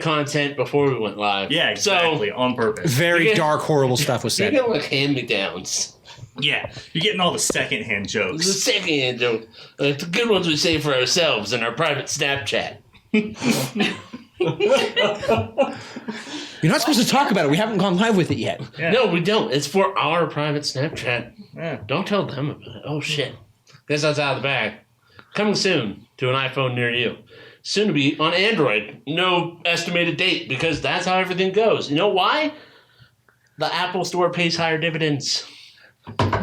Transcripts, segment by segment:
content before we went live. Yeah, exactly. So, on purpose. Very dark, horrible stuff was said. You're getting like hand-me-downs. Yeah, you're getting all the secondhand The jokes. second-hand joke. Like the good ones we say for ourselves in our private Snapchat. You're not supposed to talk about it. We haven't gone live with it yet. Yeah. No, we don't. It's for our private Snapchat. Yeah. Don't tell them about it. Oh, shit. Guess that's out of the bag. Coming soon to an iPhone near you. Soon to be on Android. No estimated date because that's how everything goes. You know why? The Apple Store pays higher dividends.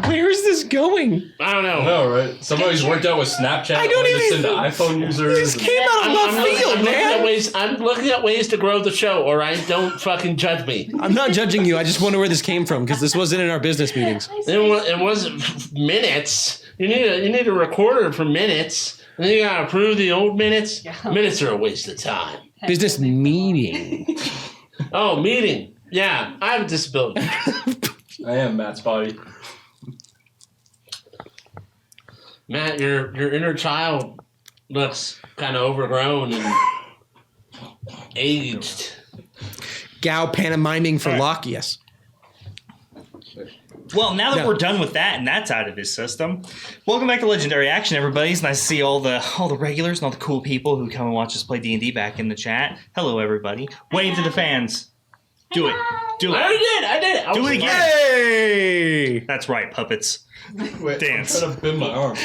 Where is this going? I don't know. I know, right? Somebody's worked out with Snapchat. I don't even- send to iPhone users. This came out of left field, man. I'm looking at ways to grow the show, all right? Don't fucking judge me. I'm not judging you. I just wonder where this came from because this wasn't in our business meetings. It wasn't minutes. You need a recorder for minutes. And then you gotta approve the old minutes. Yeah. Minutes are a waste of time. Business meeting. Oh, meeting. Yeah, I have a disability. I am Matt's body. Matt, your inner child looks kind of overgrown and aged. Gao pantomiming for Locke, yes. Well, now that No. we're done with that and that's out of his system, welcome back to Legendary Action, everybody. It's nice to see all the regulars and all the cool people who come and watch us play D&D back in the chat. Hello, everybody. Wave to the fans. Do it. Do I it. already did. I Do was it again. Hey! That's right, puppets. Wait, Dance. I'm trying to bend my arm.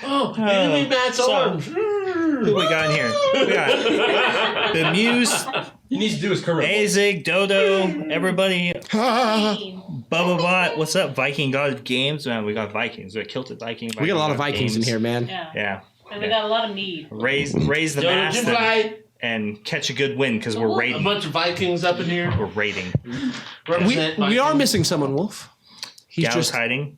Oh, you didn't need Matt's so- arms. Who we got in here? We got the Muse, He needs to do his current. Azig, Dodo, everybody. Mean. Bubba Bot, what's up? Viking God of Games. Man, we got Vikings. We got Kilted Viking. We got a lot of God Vikings in Games. here, man. Yeah. Yeah. And we got a lot of mead. Raise the Don't mast you fight and catch a good win because we're a raiding. bunch of Vikings up in here. We're raiding. Represent We are Vikings. missing someone, Wolf. He's Gal's just hiding.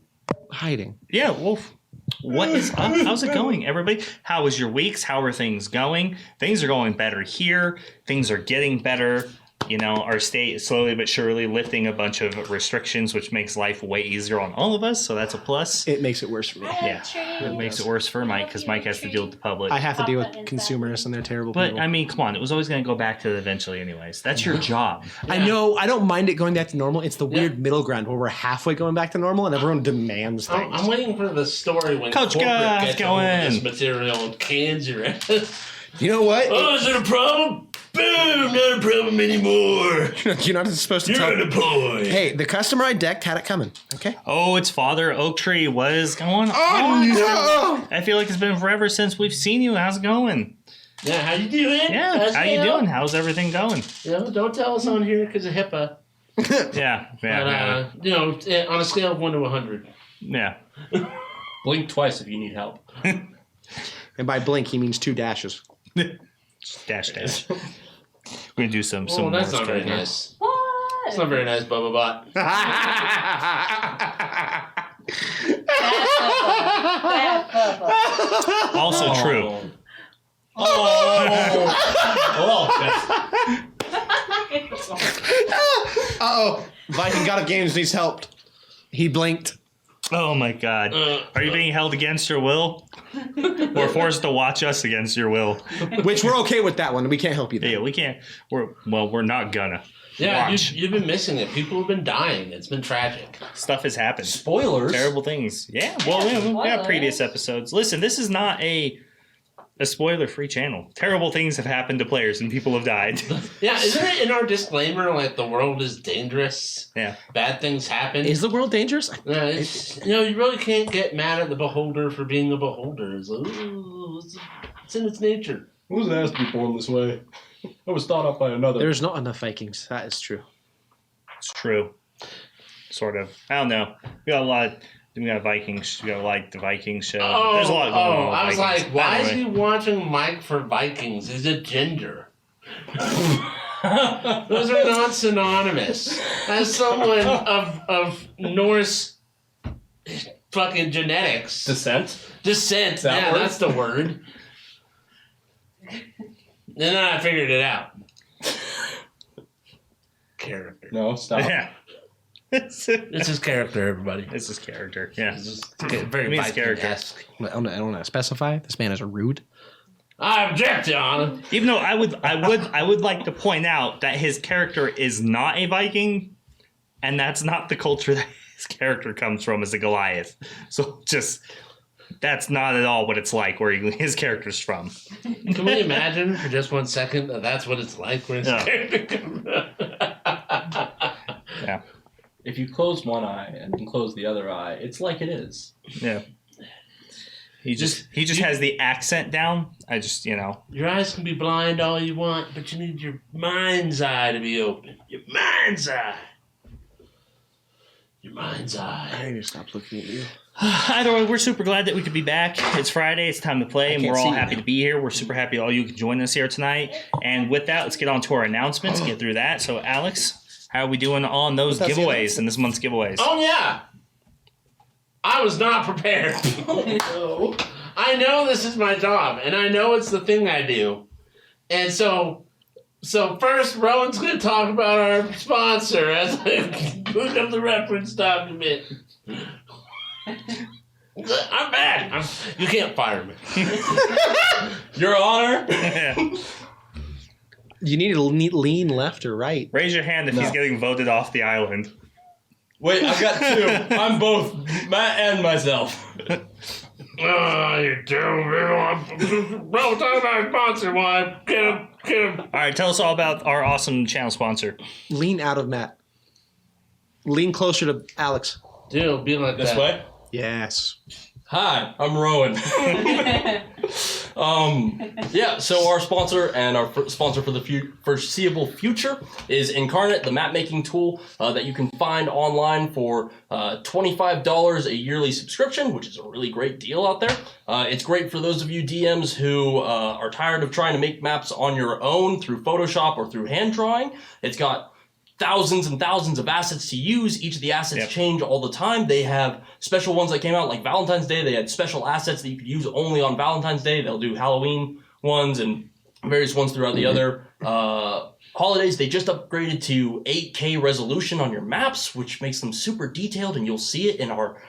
hiding. Yeah, Wolf. What is up? How's it going, everybody? How was your weeks? How are things going? Things are going better here. Things are getting better. You know, our state is slowly but surely lifting a bunch of restrictions, which makes life way easier on all of us. So that's a plus. It makes it worse for me. Yeah, it makes it worse for Mike because Mike has to deal with the public. I have to deal with consumers and they're terrible But people. I mean, come on, it was always going to go back to it eventually, anyways. That's your job. I know. I don't mind it going back to normal. It's the weird middle ground where we're halfway going back to normal and everyone demands things. I'm waiting for the story when Coach corporate Gus, gets go hold of in. this material and cans your ass. You know what? Oh, is it a problem? Boom, not a problem anymore. You're not supposed to You're tell. unemployed. Hey, the customer I decked had it coming. Okay. Oh, it's Father Oak Tree. What is going on? Oh I feel like it's been forever since we've seen you. How's it going? Yeah, how you doing? Yeah, How's how it you going? doing? How's everything going? You know, don't tell us on here because of HIPAA. Yeah, But, yeah, you know, on a scale of 1 to 100. yeah. Blink twice if you need help. And by blink, he means 2 dashes. Dash. We're gonna do some. Oh, that's Morse not very code here. nice. What? That's not very nice, Bubba Bot. Bad Papa. Also true. Uh-oh. Viking God of Games needs help. He blinked. Oh my God. Are you being held against your will? We're forced to watch us against your will. Which we're okay with that one. We can't help you there. Yeah, we can't. We're not gonna. Yeah, Watch. you've been missing it. People have been dying. It's been tragic. Stuff has happened. Spoilers. Terrible things. Yeah. Well, we got spoilers. previous episodes. Listen, this is not a spoiler-free channel. Terrible things have happened to players and people have died. Yeah, isn't it in our disclaimer like the world is dangerous? Yeah. Bad things happen. Is the world dangerous? It's, you know, you really can't get mad at the beholder for being a beholder. It's, like, ooh, it's in its nature. I wasn't asked to be born this way. I was thought up by another. There's not enough Vikings. That is true. It's true. Sort of. I don't know. We got a lot. We got Vikings. We got like the Vikings show. There's a lot going on. With I was Vikings. like, why is Anyway. he watching Mike for Vikings? He's a ginger. Those are not synonymous. As someone of Norse fucking genetics. Descent? Descent. That Yeah, word? that's the word. And then I figured it out. Character. No, stop. Yeah. It's his character, everybody. It's his character. Yeah. It's just very It means character. Viking-esque. I don't want to specify. This man is rude. I object, Your Honor. Even though I would like to point out that his character is not a Viking, and that's not the culture that his character comes from as a Goliath. So just that's not at all what it's like where his character's from. Can we imagine for just 1 second that that's what it's like when his character comes Yeah. If you close one eye and then close the other eye, it's like it is. Yeah. He just has the accent down. I just, Your eyes can be blind all you want, but you need your mind's eye to be open. Your mind's eye. Your mind's eye. I need to stop looking at you. Either way, we're super glad that we could be back. It's Friday. It's time to play, and we're all happy to be here. We're super happy all you can join us here tonight. And with that, let's get on to our announcements, get through that. So, Alex, how are we doing on those giveaways and this month's giveaways? Oh, yeah. I was not prepared. I know this is my job, and I know it's the thing I do. And so first, Rowan's going to talk about our sponsor as I look up the reference document. I'm bad. You can't fire me. Your Honor. You need to lean left or right. Raise your hand if he's getting voted off the island. Wait, I've got two. I'm both Matt and myself. Oh, you're terrible. Bro, talk about our sponsor, why? Get him. All right, tell us all about our awesome channel sponsor. Lean out of Matt. Lean closer to Alex. Dude, be like This that. way? Yes. Hi, I'm Rowan. Yeah, so our sponsor and our sponsor for the foreseeable future is Incarnate, the map making tool that you can find online for $25 a yearly subscription, which is a really great deal out there. It's great for those of you DMs who are tired of trying to make maps on your own through Photoshop or through hand drawing. It's got thousands and thousands of assets to use. Each of the assets change all the time. They have special ones that came out like Valentine's Day. They had special assets that you could use only on Valentine's Day. They'll do Halloween ones and various ones throughout the other holidays. They just upgraded to 8K resolution on your maps, which makes them super detailed, and you'll see it in our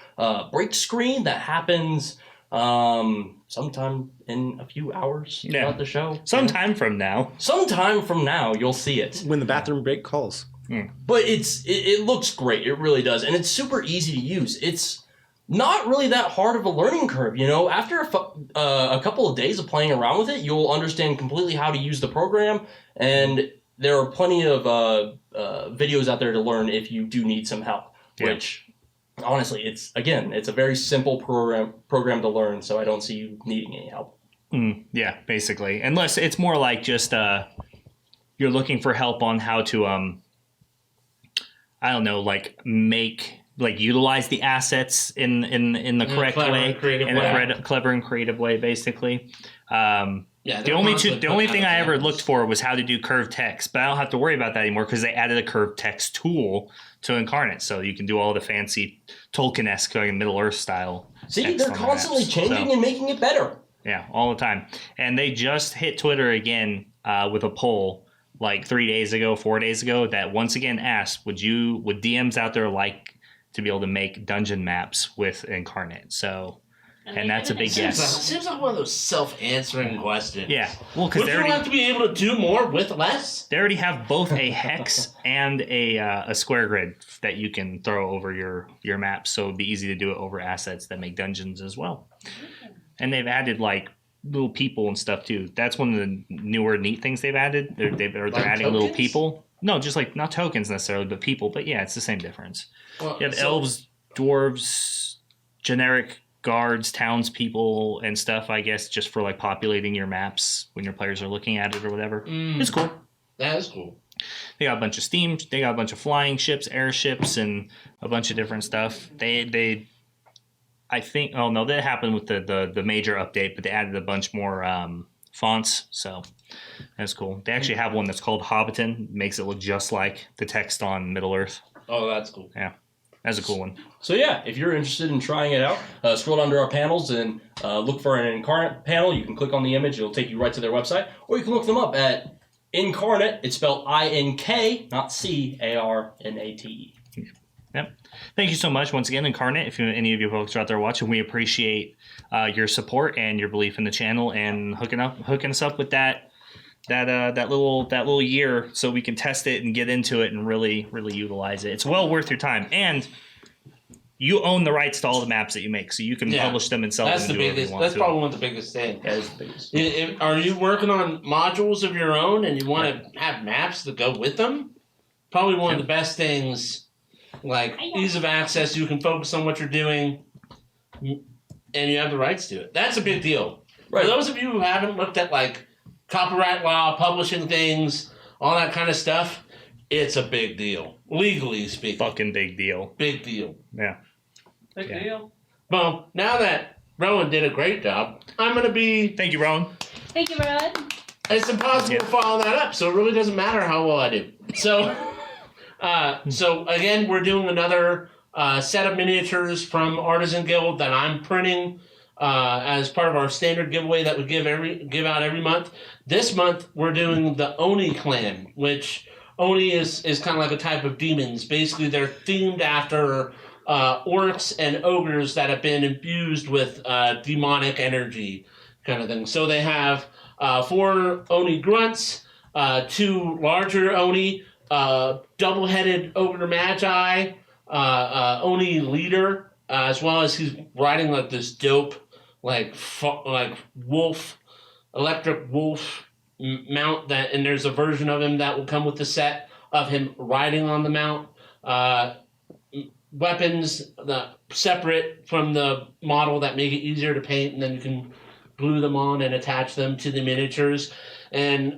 break screen that happens sometime in a few hours throughout the show. Sometime from now, you'll see it. When the bathroom break calls. But it looks great. It really does. And it's super easy to use. It's not really that hard of a learning curve, After a couple of days of playing around with it, you'll understand completely how to use the program. And there are plenty of videos out there to learn if you do need some help, which... Honestly, it's a very simple program to learn, so I don't see you needing any help. Yeah, basically. Unless it's more like just you're looking for help on how to I don't know, utilize the assets in the correct way, clever and creative way, basically. The only thing I ever looked for was how to do curved text, but I don't have to worry about that anymore because they added a curved text tool to Incarnate, so you can do all the fancy Tolkien-esque Middle Earth style. See, they're constantly changing and making it better. Yeah, all the time. And they just hit Twitter again with a poll like 4 days ago that once again asked, would DMs out there like to be able to make dungeon maps with Incarnate? So. And that's a big yes. Seems like one of those self-answering questions. Yeah. Well, because would you like to be able to do more with less? They already have both a hex and a square grid that you can throw over your maps, so it'd be easy to do it over assets that make dungeons as well. And they've added little people and stuff too. That's one of the newer neat things they've added. They're adding tokens? little people. No, just not tokens necessarily, but people. But yeah, it's the same difference. Well, you have elves, dwarves, generic guards, townspeople, and stuff, I guess, just for populating your maps when your players are looking at it or whatever. It's cool. That is cool. They got a bunch of steam. They got a bunch of flying ships, airships, and a bunch of different stuff. I think. Oh no, that happened with the major update, but they added a bunch more fonts. So that's cool. They actually have one that's called Hobbiton. Makes it look just like the text on Middle Earth. Oh, that's cool. Yeah. That's a cool one. So yeah, if you're interested in trying it out, scroll down to our panels and look for an Incarnate panel. You can click on the image. It'll take you right to their website. Or you can look them up at Incarnate. It's spelled I-N-K, not C-A-R-N-A-T-E. Yep. Thank you so much once again, Incarnate. If any of you folks are out there watching, we appreciate your support and your belief in the channel and hooking us up with that little year so we can test it and get into it and really utilize it. It's well worth your time, and you own the rights to all the maps that you make, so you can publish them and sell them. That's probably one of the biggest things. That is the biggest. Are you working on modules of your own and you want to have maps that go with them? Probably one of the best things. Like ease of access, you can focus on what you're doing, and you have the rights to it. That's a big deal. Right. For those of you who haven't looked at like copyright law, publishing things, all that kind of stuff, it's a big deal. Legally speaking. Fucking big deal. Big deal. Yeah. Big deal. Well, now that Rowan did a great job, I'm going to be... Thank you, Rowan. Thank you, Rod. It's impossible to follow that up, so it really doesn't matter how well I do. So again, we're doing another set of miniatures from Artisan Guild that I'm printing as part of our standard giveaway that we give out every month. This month, we're doing the Oni clan, which Oni is kind of like a type of demons. Basically, they're themed after orcs and ogres that have been infused with demonic energy kind of thing. So they have 4 Oni grunts, 2 larger Oni, double-headed ogre magi, Oni leader, as well as he's riding like this dope, like wolf, electric wolf mount that, and there's a version of him that will come with the set of him riding on the mount. Weapons separate from the model that make it easier to paint, and then you can glue them on and attach them to the miniatures. And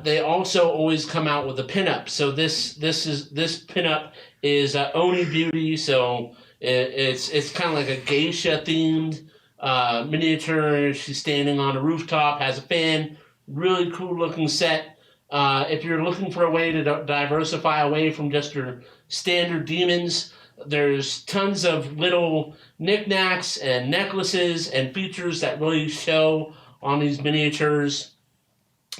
they also always come out with a pinup. So this pinup is Oni Beauty. So it's kind of like a geisha themed miniature. She's standing on a rooftop, has a fan. Really cool looking set. If you're looking for a way to diversify away from just your standard demons, there's tons of little knickknacks and necklaces and features that really show on these miniatures.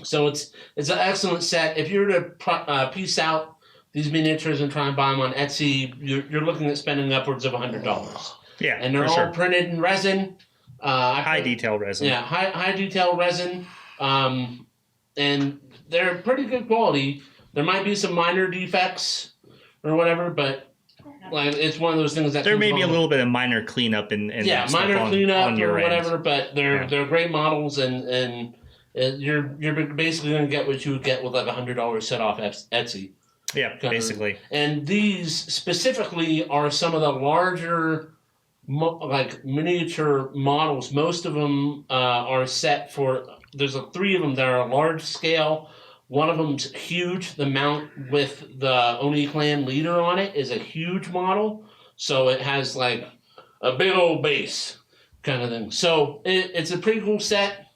So it's an excellent set. If you were to piece out these miniatures and try and buy them on Etsy, you're looking at spending upwards of $100. Yeah, and they're all printed in resin. High detail resin. Yeah, high detail resin. And they're pretty good quality. There might be some minor defects or whatever, but like it's one of those things that there may be a little bit of minor cleanup and minor cleanup on your or whatever, end. but they're great models, and you're basically going to get what you would get with like $100 set off Etsy. Yeah, basically. And these specifically are some of the larger like miniature models. Most of them are set for. There's 3 of them that are large scale. One of them's huge. The mount with the Oni clan leader on it is a huge model. So it has like a big old base kind of thing. So it's a pretty cool set.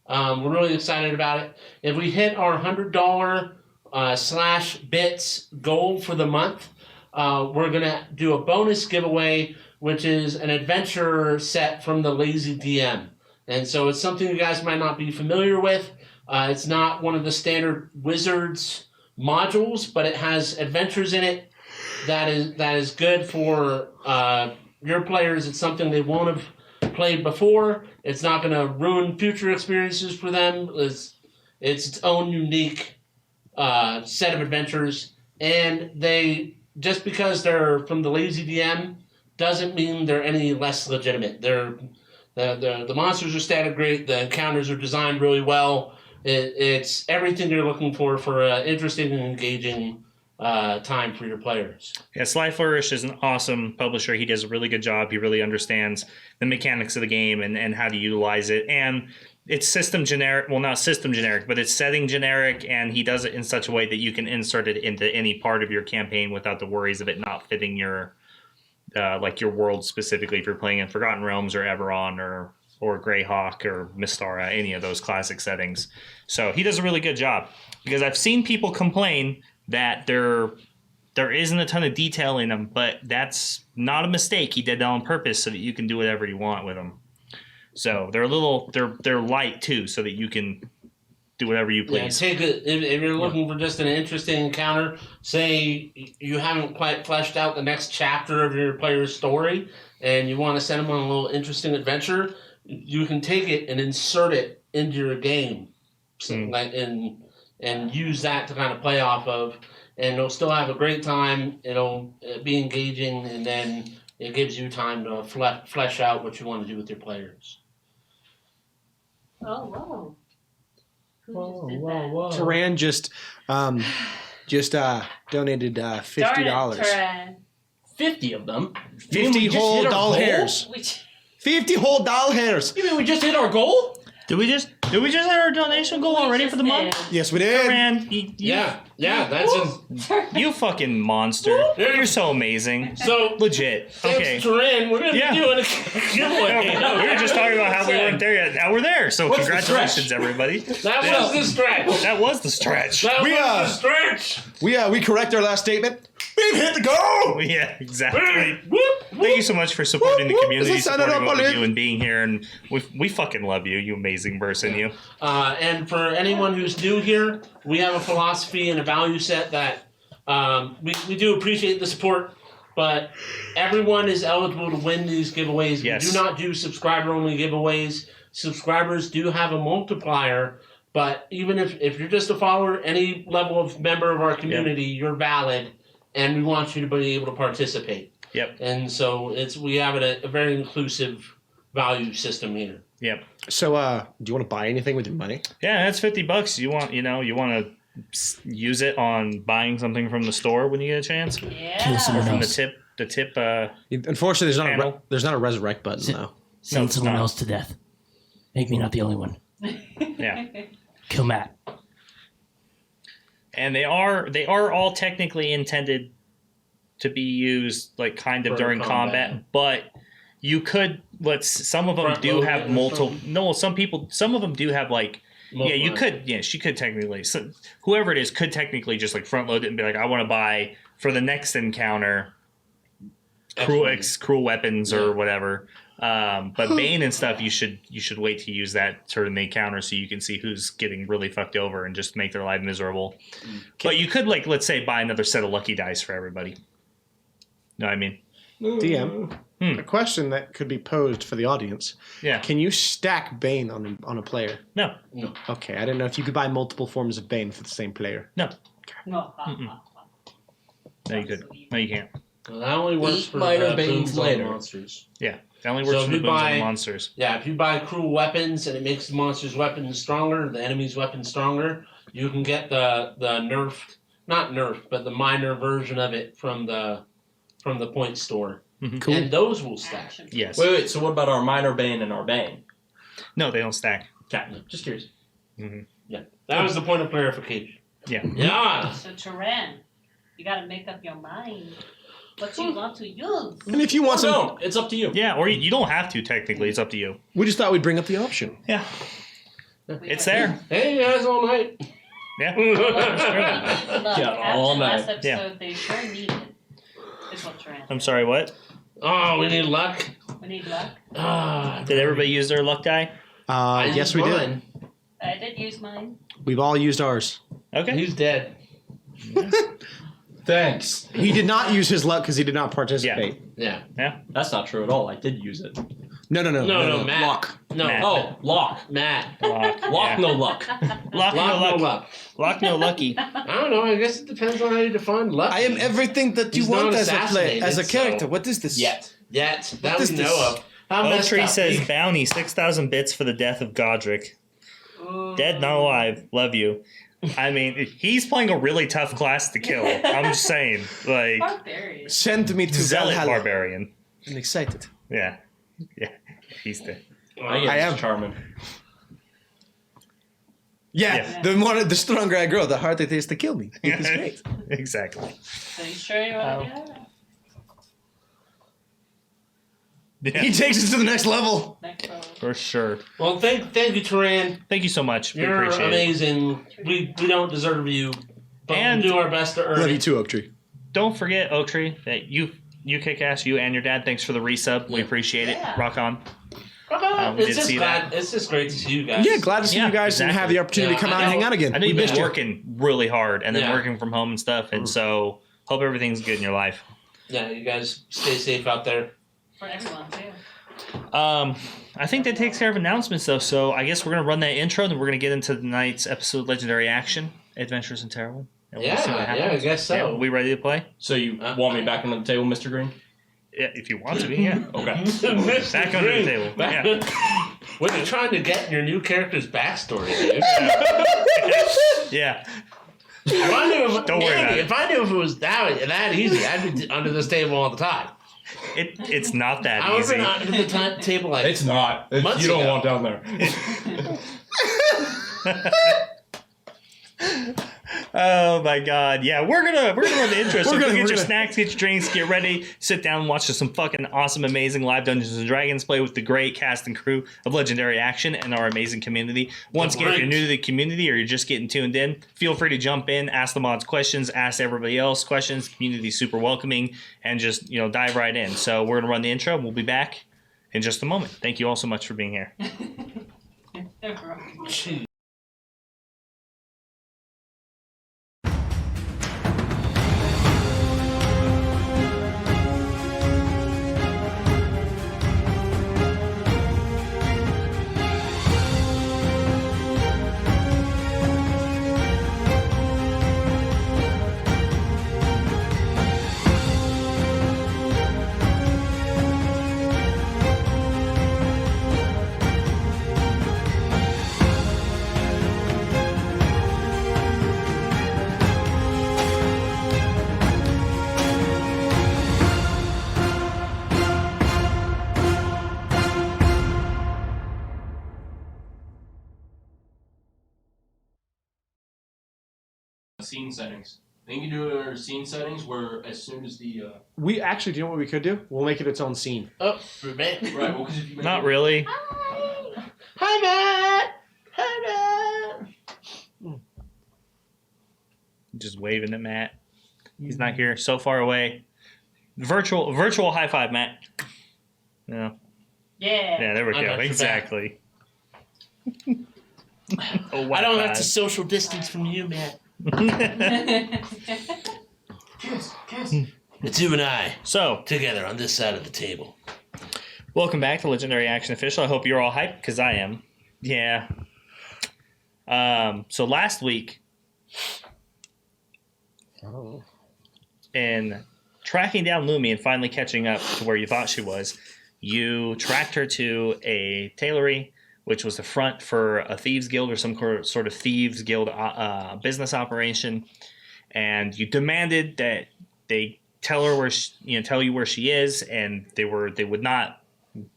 We're really excited about it. If we hit our $100 /bits goal for the month, we're going to do a bonus giveaway, which is an adventure set from the Lazy DM. And so it's something you guys might not be familiar with. It's not one of the standard Wizards modules, but it has adventures in it that is good for your players. It's something they won't have played before. It's not going to ruin future experiences for them. It's its own unique set of adventures. And they, just because they're from the Lazy DM doesn't mean they're any less legitimate. The monsters are stated great. The encounters are designed really well. It's everything you're looking for an interesting and engaging time for your players. Yeah, Sly Flourish is an awesome publisher. He does a really good job. He really understands the mechanics of the game and how to utilize it. And it's system generic. Well, not system generic, but it's setting generic. And he does it in such a way that you can insert it into any part of your campaign without the worries of it not fitting your your world specifically. If you're playing in Forgotten Realms or Eberron or Greyhawk or Mystara, any of those classic settings. So he does a really good job, because I've seen people complain that there isn't a ton of detail in them, but that's not a mistake. He did that on purpose so that you can do whatever you want with them. So they're light too, so that you can do whatever you Yeah, please. take it if you're looking for just an interesting encounter. Say you haven't quite fleshed out the next chapter of your player's story, and you want to send them on a little interesting adventure. You can take it and insert it into your game, and use that to kind of play off of, and they'll still have a great time. It'll be engaging, and then it gives you time to flesh out what you want to do with your players. Oh, whoa. Who Whoa, just did whoa, that? whoa. Taran just donated $50. Darn it, Taran. 50 of them? 50 whole doll hairs. We- 50 whole doll hairs. You mean we just hit our goal? Did we just have our donation goal already for the month? Yes, we did. Man, Yeah, that's you fucking monster. You're so amazing. so. Legit. Thanks, Okay. Turin. We're gonna Yeah. be doing a giveaway. We were just talking about how we weren't there yet. Now we're there. So What's the congratulations, stretch? everybody. That was the stretch. That was the stretch. That We, was uh, the stretch. We correct our last statement. We've hit the goal. Yeah, exactly. Whoop, Thank you so much for supporting the Whoop, whoop. community, Is that supporting what we Unapologetic? do, and being here. And we fucking love you, you amazing person, you. And for anyone who's new here, we have a philosophy and a value set that we do appreciate the support, but everyone is eligible to win these giveaways. Yes. We do not do subscriber-only giveaways. Subscribers do have a multiplier, but even if you're just a follower, any level of member of our community, you're valid, and we want you to be able to participate. Yep. And so we have a very inclusive value system here. Yep. So, do you want to buy anything with your money? Yeah, that's $50. You want to use it on buying something from the store when you get a chance, or Yeah. from the tip. Unfortunately, Panel. there's not a resurrect button though. Send it's someone not. else to death. Make me not the only one. Yeah. Kill Matt. And they are all technically intended to be used like kind of For during combat, but you could some of them Front do load have it or multiple. something? No, some of them do have like. Yeah, you could. Yeah, she could technically. So whoever it is could technically just like front load it and be like, I want to buy for the next encounter cruel weapons or whatever. But Bane and stuff, you should wait to use that sort of the encounter so you can see who's getting really fucked over and just make their life miserable. But you could let's say buy another set of lucky dice for everybody. Know what I mean? DM, a question that could be posed for the audience: Yeah. can you stack Bane on a player? No. Okay, I didn't know if you could buy multiple forms of Bane for the same player. No. No. No, you could. No, you can't. Well, that only works 8 for minor boons Banes on later. monsters. Yeah. That only works So for if the you boons on buy- monsters. Yeah, if you buy cruel weapons and it makes the monster's weapons stronger, the enemy's weapons stronger, you can get the not nerfed, but the minor version of it from the point store. Cool. And those will stack. Action. Yes. Wait, so what about our minor Bane and our Bane? No, they don't stack. Okay, just curious. Yeah, that was the point of clarification. Yeah. Yeah. So, Taran, you gotta make up your mind what you want to use. And if you want some, No, it's up to you. Yeah, or you don't have to technically. It's up to you. we just thought we'd bring up the option. Yeah. We It's are- there. Hey guys, all night. Yeah. Look, Yeah, all after last night. episode, they sure need it. Is what Taran. I'm sorry, what? Oh, we need luck. We need luck. Ah, Did everybody use their luck die? I Yes, used we did. mine. I did use mine. We've all used ours. Okay. He's dead. Thanks. He did not use his luck because he did not participate. Yeah. That's not true at all. I did use it. No, No, Matt. Luck. No. Matt. Oh, lock. Matt. Lock. Lock, Yeah. no luck. Lock, no Luck, no luck. luck. Lock, no lucky. I don't know. I guess it depends on how you define luck. I am everything that you He's want not as a play, as a assassinated, character. so- What is this? Yet. That What we is know this? of. How messed Tree up. says bounty 6,000 bits for the death of Godrek. Ooh. Dead, not alive. Love you. I mean, he's playing a really tough class to kill. I'm just saying, like Barbarian. Send me to zealot Valhalla. barbarian. I'm excited. Yeah, he's the. I guess I it's am. charming. Yeah, the stronger I grow, the harder it is to kill me. It is great. Exactly. So you sure you want to do that? Yeah, He takes us to the next level. Next roll. for sure. Well, thank you, Taran. Thank you so much. We You're appreciate it. amazing. We don't deserve you, but And- we'll do our best to earn Love you it. too, Oak Tree. Don't forget, Oaktree, that you kick ass. You and your dad. Thanks for the resub. We appreciate it. Yeah. Rock on. We did see that. It's just great to see you guys. Yeah, glad to see Yeah, you guys and have exactly. the opportunity to come Yeah, out I and hang know. out again. I know We you've missed been you. working really hard and then Yeah. working from home and stuff, and so hope everything's good in your life. Yeah, you guys stay safe out there. For everyone too. I think that takes care of announcements, though. So I guess we're gonna run that intro, and then we're gonna get into tonight's episode, of Legendary Action: Adventures in Terrowyn. And we'll see what Yeah, happens. I guess so. Yeah, we ready to play? So you want me back under the table, Mr. Green? Yeah, if you want to be, yeah. Okay. Back under the table. Yeah. What are you trying to get in your new character's backstory, dude? Yeah. If I knew Don't worry about it. If I knew if it was that easy, I'd be under this table all the time. It's not that I would easy. have been under the table like It's not. Months You don't ago. want down there. Oh my god. Yeah, we're gonna run the intro. So We're go gonna- get we're your gonna- snacks, get your drinks, get ready, sit down and watch some fucking awesome, amazing live Dungeons and Dragons play with the great cast and crew of Legendary Action and our amazing community. Once again, if you're new to the community or you're just getting tuned in, feel free to jump in, ask the mods questions, ask everybody else questions. The community's super welcoming, and just dive right in. So we're gonna run the intro and we'll be back in just a moment. Thank you all so much for being here. Scene settings. I think you do our scene settings where as soon as the We actually, do you know what we could do? We'll make it its own scene. Oh, man. right. Well, because if you make Not it- really. Hi, Matt. Hi, Matt. Just waving at Matt. He's not here. So far away. Virtual high five, Matt. Yeah. Yeah, there we I got go. your Exactly. Oh, I don't have to social distance from you, Matt. It's you and I So, together on this side of the table. welcome back to Legendary Action Official. I hope you're all hyped, because I am. Yeah. So last week, in tracking down Lumi and finally catching up to where you thought she was, you tracked her to a tailory, which was the front for a thieves guild or some sort of thieves guild business operation, and you demanded that they tell her tell you where she is, and they would not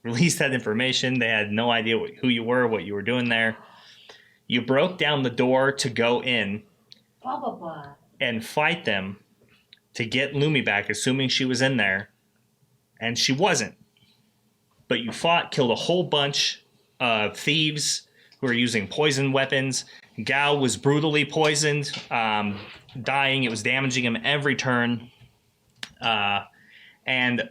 release that information. They had no idea who you were, what you were doing there. You broke down the door to go in Blah blah blah. and fight them to get Lumi back, assuming she was in there, and she wasn't. But you killed a whole bunch of thieves who were using poison weapons. Gao was brutally poisoned, dying. It was damaging him every turn. And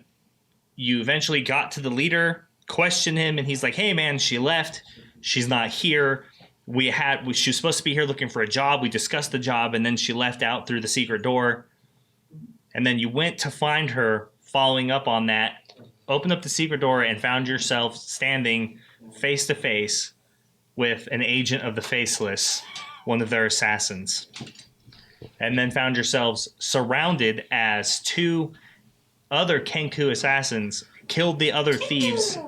you eventually got to the leader, questioned him, and he's like, "Hey, man, she left. She's not here. She was supposed to be here looking for a job. We discussed the job, and then she left out through the secret door." And then you went to find her, following up on that, opened up the secret door, and found yourself standing face to face with an agent of the Faceless, one of their assassins. And then found yourselves surrounded as two other Kenku assassins killed the other thieves,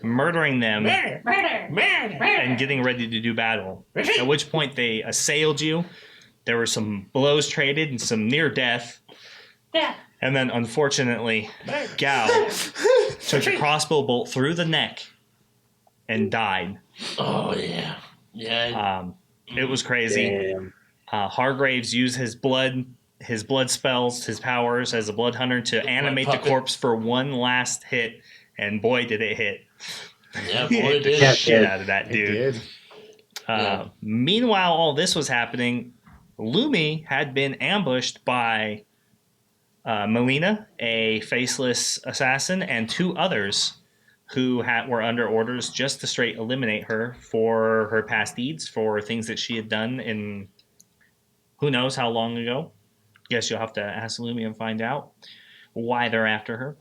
murdering them Murder. and getting ready to do battle. At which point they assailed you. There were some blows traded and some near death. Yeah. And then, unfortunately, Gao took a crossbow bolt through the neck and died. Oh, yeah. Yeah. It was crazy. Hargraves used his blood spells, his powers as a blood hunter to animate the puppet. corpse for one last hit, and boy, did it hit. Yeah, boy, Hit the it did. shit out of that It dude. did. Yeah. Meanwhile, all this was happening. Lumi had been ambushed by Melina, a faceless assassin, and two others who were under orders just to straight eliminate her for her past deeds, for things that she had done in who knows how long ago. Guess you'll have to ask Lumi and find out why they're after her.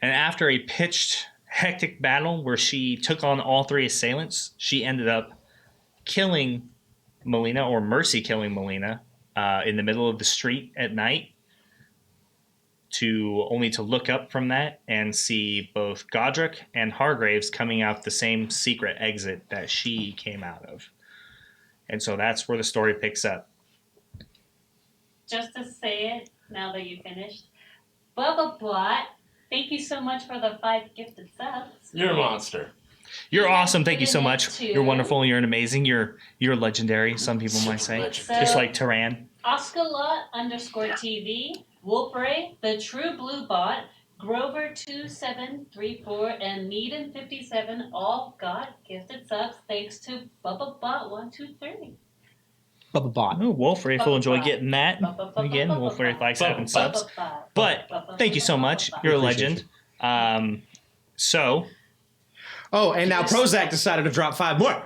And after a pitched, hectic battle where she took on all 3 assailants, she ended up killing Melina, or mercy killing Melina, in the middle of the street at night, only to look up from that and see both Godrek and Hargraves coming out the same secret exit that she came out of. And so that's where the story picks up. Just to say it, now that you finished, Bubba Bot, thank you so much for the 5 gifted subs. You're a monster. You're awesome. Thank you so much. You're wonderful. You're an amazing. You're legendary. Some people might say, just like Terrowyn. Oscarlot_TV, Wolfray, The True Blue Bot, Grover2734, and Needham57 all got gifted subs thanks to Bubba Bot 123. Bubba Bot. Oh, Wolfray will enjoy getting that. Bubba Again, Bot. Wolfray likes having subs. Bot. But thank you so much. You're a legend. So. Oh, and now Prozac decided to drop 5 more.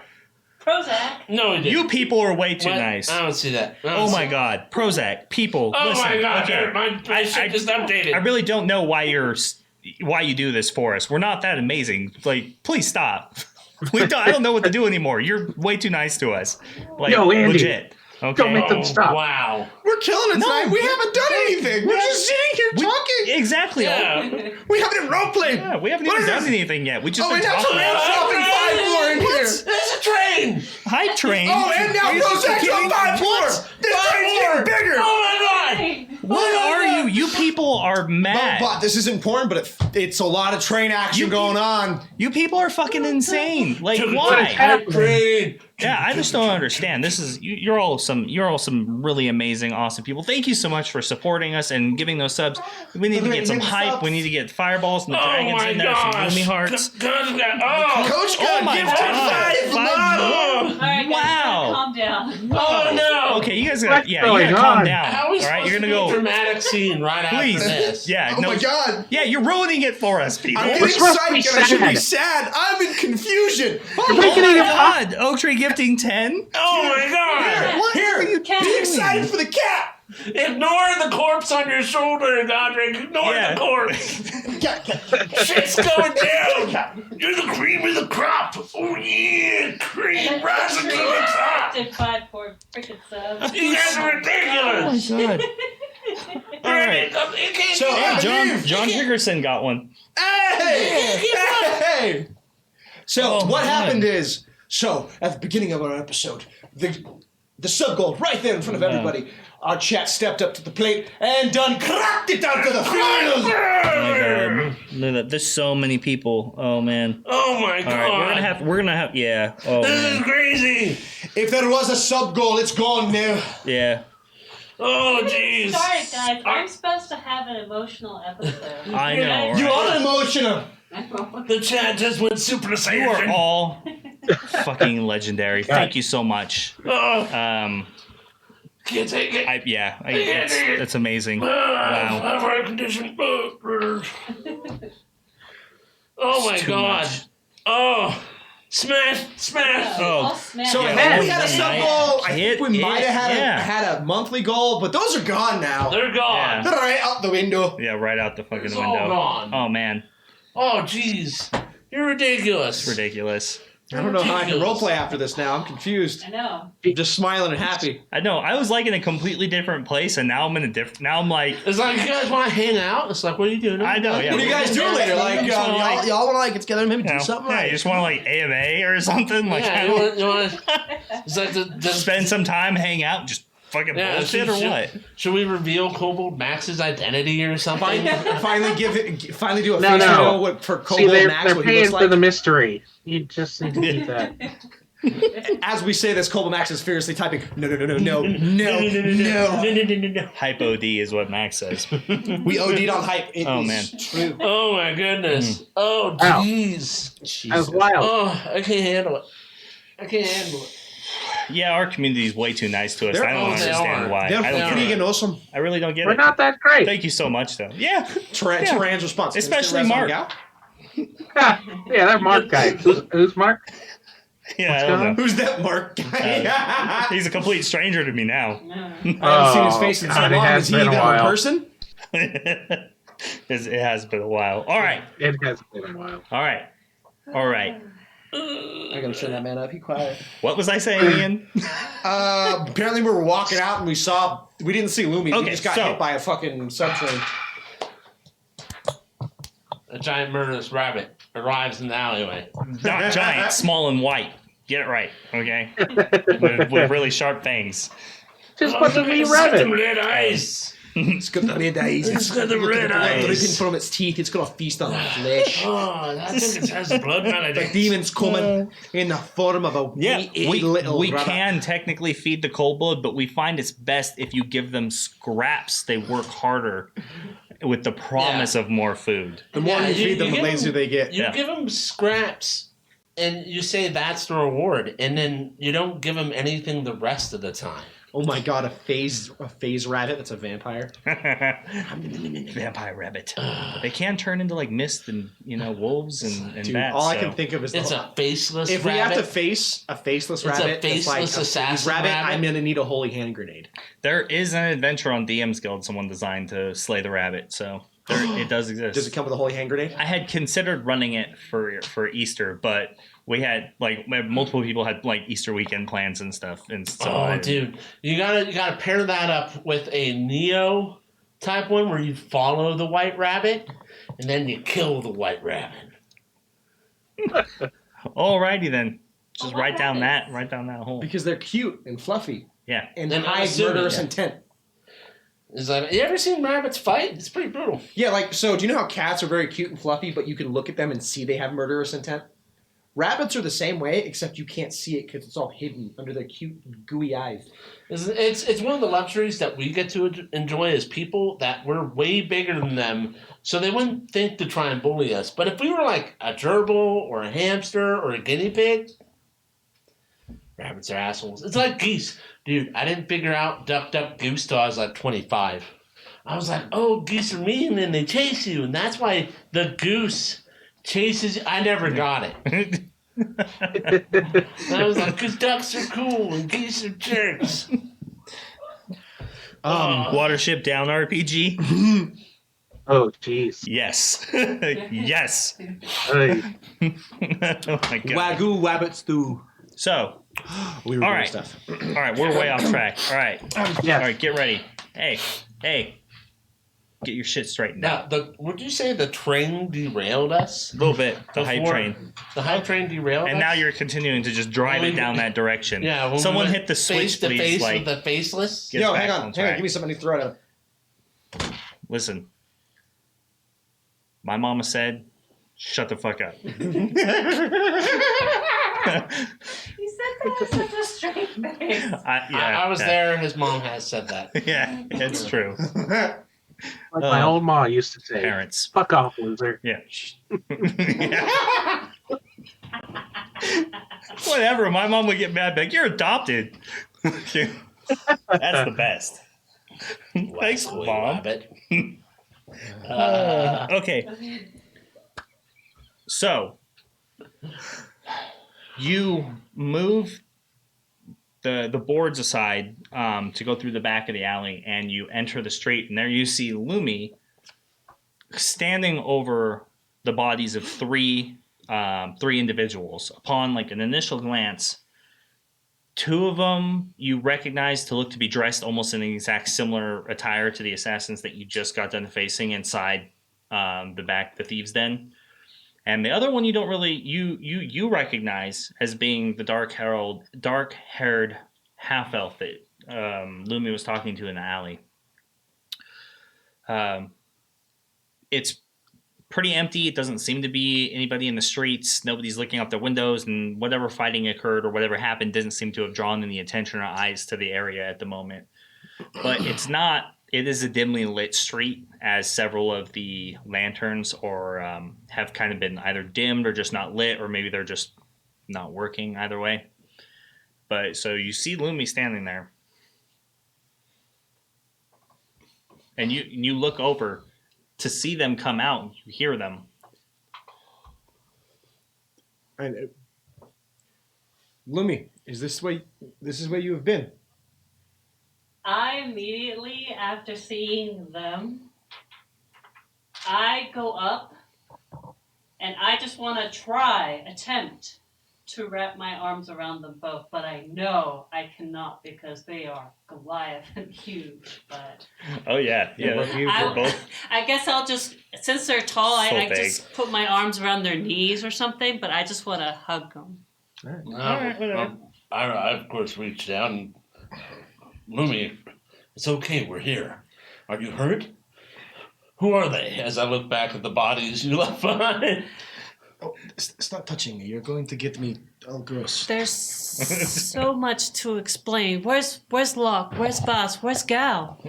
Prozac. No, it didn't. You people are way too What? nice. I don't see that. Oh my God, Prozac, people. Oh listen, my God, okay. my shit just updated. I really don't know why you do this for us. We're not that amazing. Like, please stop. I don't know what to do anymore. You're way too nice to us. Like, Yo, Andy, legit. Okay. don't make them stop. Wow. We're killing it No, tonight. We haven't done anything. We're just sitting here talking. Exactly. Yeah. We haven't even roleplayed. Yeah, we haven't What even is done this? anything yet. We just Oh, been and now talking. Terrell's dropping 5 more in here. There's a train. Hi, train. Oh, and now Prozac dropped 5 more. This train's getting bigger. Oh my God. What are you? You people are mad. But this isn't porn, but it's a lot of train action going on. You people are fucking insane. Like, What why? Train. Yeah, I just don't understand. This is you're all some really amazing, awesome people. Thank you so much for supporting us and giving those subs. We need to get some hype. We need to get fireballs and the dragons my in there, some gosh. Lumi hearts. Oh. Coach Oh got my gifted God. 5 5 more. All right, guys, Wow. calm down. Oh no. Okay, you guys What's you going gotta calm on? down. How are All we right, supposed you're to gonna do a go. dramatic scene right Please, after this? yeah. Oh my God. Yeah, you're ruining it for us, people. I'm We're getting supposed to be excited and I should be sad. sad. I'm in confusion. Oh making my it God, Oak Tree gifting 10. Oh my God. Here, Cat. be excited for the cat. Ignore the corpse on your shoulder, Godrek. Ignore Yeah. the corpse. Shit's going down. You're the cream of the crop. Oh yeah, cream rising to the top. Gifted 5 for freaking subs. You guys are ridiculous. God. All right. So, John Triggerson got one. Hey! So Oh, what man. happened is, at the beginning of our episode, the sub goal right there in front of everybody. Our chat stepped up to the plate and done cracked it down to the field. Oh my God. Look at that. There's so many people. Oh man. Oh my God. All right, we're gonna have yeah. Oh This is man. crazy. If there was a sub goal, it's gone now. Yeah. Oh jeez. Sorry, guys. I'm supposed to have an emotional episode. I know, right? You are emotional. The chat just went Super You are Saiyan. all fucking legendary. Thank you so much. Oh, can't take it. It's amazing. I Wow. have heart condition. Oh my Too God. much. Oh, smash. Oh. So Yeah, I think we oh, had a sub nice. goal. I Hit think we might it, have yeah. had a monthly goal, but those are gone now. They're gone. Yeah. They're right out the window. Yeah, right out the fucking It's all window. gone. Oh man. Oh jeez. You're ridiculous. It's ridiculous. I don't know how I can roleplay after this now. I'm confused. I know. I'm just smiling and happy. I know. I was like in a completely different place, and now I'm in a different. Now I'm like, It's like you guys want to hang out. It's like, what are you doing? I know. Yeah. What are you guys doing later? Like, So, like, y'all want to like get together and maybe you know, do something? yeah, Like, you just want to like AMA or something. Like, Yeah, I you don't- want it's like the spend some time, hang out, just fucking bullshit or what? Should we reveal Kobold Max's identity or something? finally do a No, face no. reveal for See, Kobold they're Max. What he paying looks for like. the mystery. You just need to keep that. As we say this, Kobold Max is furiously typing. No. Hype OD is what Max says. We OD'd on hype. It Oh, is man. true. Oh my goodness. Oh Ow. jeez. That was wild. Oh, I can't handle it. Yeah, our community is way too nice to us. They're- I don't oh, they understand are. why. They're I don't get freaking it. awesome. I really don't get We're it. not that great. Thank you so much, though. Yeah, Terran's response. Especially Mr. Mark. Gal? Yeah, that Mark guy. Who's Mark? Yeah, What's I don't going know. Who's that Mark guy? He's a complete stranger to me now. I haven't seen his face in so God, it long. has Is he been a even a while. person? It has been a while. All right. It has been a while. All right. All right. I gotta turn that man up. Be quiet. What was I saying, Ian? Apparently we were walking out and we didn't see Lumi. We Okay, just got so- hit by a fucking subtrain. A giant murderous rabbit arrives in the alleyway. Not giant, small and white. Get it right, okay? with really sharp fangs. Just put the wee It's got rabbit. the red eyes. It's got the red eyes. It's got the red blood eyes. dripping from its teeth. It's gonna feast on our flesh. Oh, I think it has blood The maledict. demon's coming in the form of a wee little we rabbit. can technically feed the cold blood, but we find it's best if you give them scraps. They work harder with the promise of more food. The more Yeah, you feed them, the give lazier they get. You Yeah. give them scraps, and you say that's the reward, and then you don't give them anything the rest of the time. Oh my god, a phase rabbit that's a vampire. Vampire rabbit. They can turn into like mist and wolves and Dude, bats. all I so- can think of is It's a faceless if we rabbit. have to face a faceless It's a rabbit, that's like faceless a assassin rabbit, rabbit. I'm gonna need a holy hand grenade. There is an adventure on DM's Guild someone designed to slay the rabbit, so it does exist. Does it come with a holy hand grenade? I had considered running it for Easter, but we had multiple people had like Easter weekend plans and stuff, and so Dude, you gotta pair that up with a Neo type one where you follow the white rabbit, and then you kill the white rabbit. Alrighty then, just Oh, write down rabbits. that hole. Because they're cute and fluffy Yeah, and Then I'm hide assuming, murderous yeah. intent. Is that, you ever seen rabbits fight? It's pretty brutal. Yeah, like, so do you know how cats are very cute and fluffy, but you can look at them and see they have murderous intent? Rabbits are the same way, except you can't see it because it's all hidden under their cute, gooey eyes. It's one of the luxuries that we get to enjoy as people, that we're way bigger than them, so they wouldn't think to try and bully us. But if we were like a gerbil or a hamster or a guinea pig, rabbits are assholes. It's like geese. Dude, I didn't figure out duck, duck, goose till I was like 25. I was like, oh, geese are mean and they chase you, and that's why the goose chases you. I never got it. I was like, because ducks are cool and geese are jerks. Watership Down RPG. Oh, jeez. Yes, yes. Hey, Oh my god. Wagyu wabbit stew. So, We were All doing right. stuff. all right, we're way off track. All right, yeah. all right, get ready. Hey, get your shit straightened out. Now, would you say the train derailed us? A little bit. The hype Before- train. The hype train derailed And us? now you're continuing to just drive it down that direction. Yeah. when we Someone went hit the switch, face to please. face Like, with the faceless. Get Yo, back hang on. on track. Give me something to throw at him. listen. My mama said, "Shut the fuck up." You said that with such a straight face. I was there. His mom has said that. Yeah, it's true. Like my old ma used to say, Parents. fuck off, loser. Yeah. Whatever. My mom would get mad, like, "You're adopted." That's the best. Thanks, Boy, Mom. rabbit. Okay. So you move the boards aside to go through the back of the alley, and you enter the street, and there you see Lumi standing over the bodies of three individuals. Upon like an initial glance, two of them you recognize to look to be dressed almost in the exact similar attire to the assassins that you just got done facing inside the thieves' den. And the other one you don't really you recognize as being the dark-haired half-elf that Lumi was talking to in the alley. It's pretty empty. It doesn't seem to be anybody in the streets. Nobody's looking out their windows, and whatever fighting occurred or whatever happened doesn't seem to have drawn any attention or eyes to the area at the moment. But it is a dimly lit street, as several of the lanterns have kind of been either dimmed or just not lit, or maybe they're just not working, either way. But so you see Lumi standing there, and you look over to see them come out. You hear them. And Lumi, this is where you have been? I immediately, after seeing them, I go up and I just want to attempt to wrap my arms around them both, but I know I cannot because they are Goliath and huge. But Oh yeah, you're both. I guess I'll just, since they're tall, So I big. just put my arms around their knees or something. But I just want to hug them. I of course reached down and Lumi, it's okay, we're here. Are you hurt? Who are they? As I look back at the bodies you left behind. Oh, stop touching me. You're going to get me all gross. There's so much to explain. Where's Locke? Where's Boss? Where's Gal?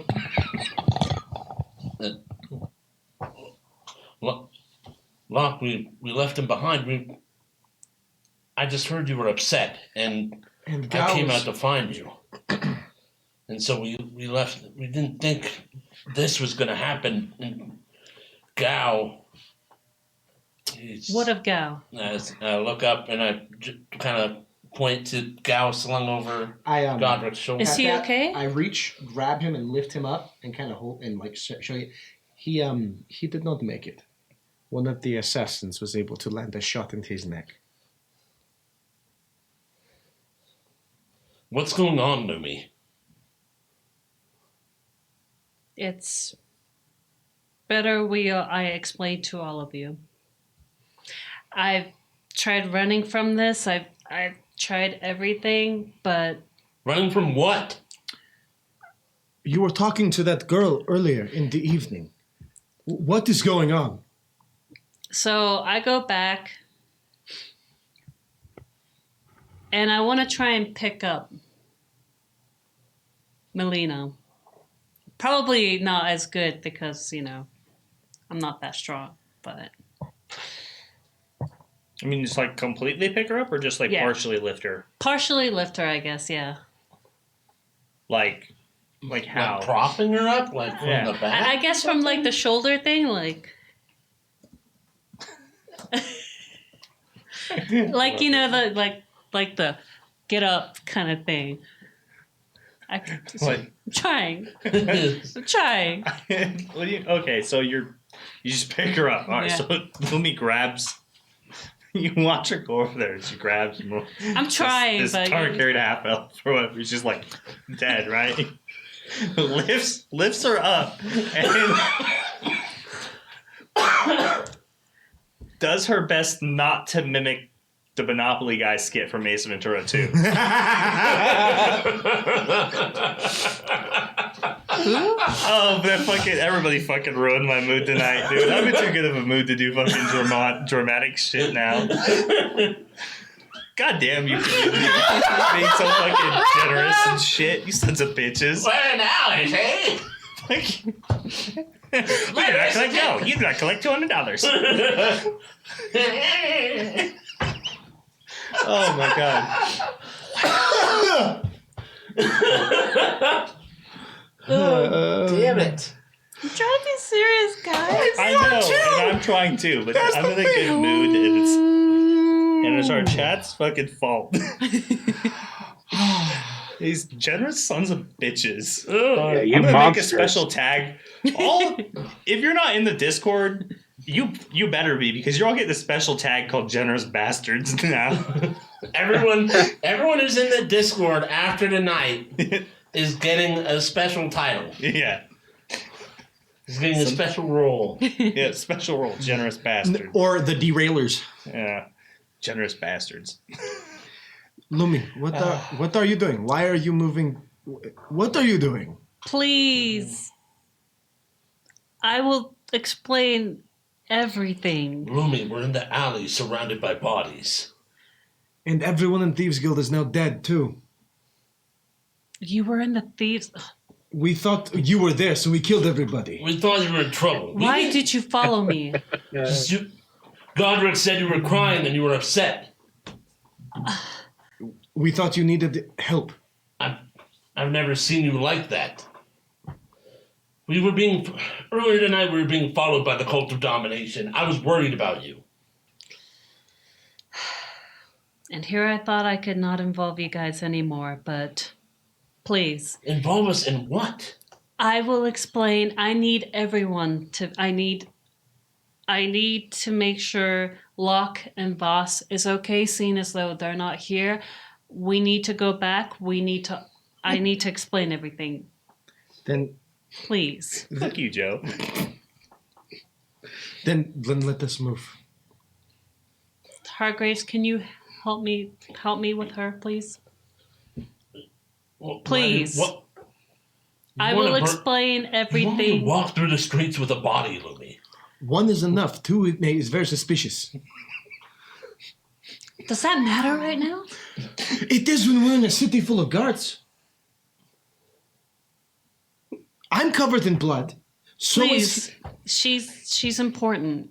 Locke, we left him behind. I just heard you were upset, and I came out to find you. And so we left. We didn't think this was going to happen. And Gao. What of Gal? I look up and I kind of point to Gao slung over Godrek's shoulder. Is he okay? I reach, grab him, and lift him up, and kind of hold and like show you. He did not make it. One of the assassins was able to land a shot into his neck. What's going on, Lumi? It's better I explain to all of you. I've tried running from this. I've tried everything, but... Running from what? You were talking to that girl earlier in the evening. What is going on? So I go back, and I want to try and pick up Melina. Probably not as good because, I'm not that strong, but... I mean, just like completely pick her up or just like partially lift her? Partially lift her, I guess, yeah. Like how? Like propping her up? Like from the back? I guess from like the shoulder thing, like... like, like the get up kind of thing. I'm trying. I'm trying. Okay, so you just pick her up. All right, so Lumi grabs... You watch her go over there and she grabs him. I'm trying, this but... carried half elf or whatever. She's just like dead, right? lifts her up and does her best not to mimic the Monopoly guy skit from Ace Ventura 2. Oh, but everybody fucking ruined my mood tonight, dude. I'm in too good of a mood to do fucking dramatic shit now. God damn you, community. Being so fucking generous and shit. You sons of bitches. Where now, eh? Like, you do not collect no. You do not collect $200. Oh my god. Damn it. I'm trying to be serious, guys. I know, and I'm trying too, but I'm in a good mood, and it's our chat's fucking fault. These generous sons of bitches. Yeah, you I'm gonna monsters. make a special tag. If you're not in the Discord, you better be, because you're all getting a special tag called Generous Bastards now. Everyone who's in the Discord after tonight is getting a special title. Yeah. He's getting a special role. Yeah, special role, Generous Bastard. Or the derailers. Yeah. Generous Bastards. Lumi, what are you doing? Why are you moving? What are you doing? Please. I will explain everything. Lumi, we're in the alley surrounded by bodies. And everyone in Thieves Guild is now dead too. You were in the thieves. We thought you were there, so we killed everybody. We thought you were in trouble. Why did you follow me? Godrek said you were crying and you were upset. We thought you needed help. I've never seen you like that. Earlier tonight we were being followed by the cult of domination. I was worried about you. And here I thought I could not involve you guys anymore, but please. Involve us in what? I will explain. I need everyone to. I need to make sure Locke and Voss is okay, seeing as though they're not here. We need to go back. I need to explain everything. Then, Please. Fuck you, Joe. then let us move. Hargraves, can you help me with her, please? Well, Please. What? I will explain You want everything. to walk through the streets with a body, Lumi. One is enough. Two is very suspicious. Does that matter right now? It is when we're in a city full of guards. I'm covered in blood. So Please. is She's important.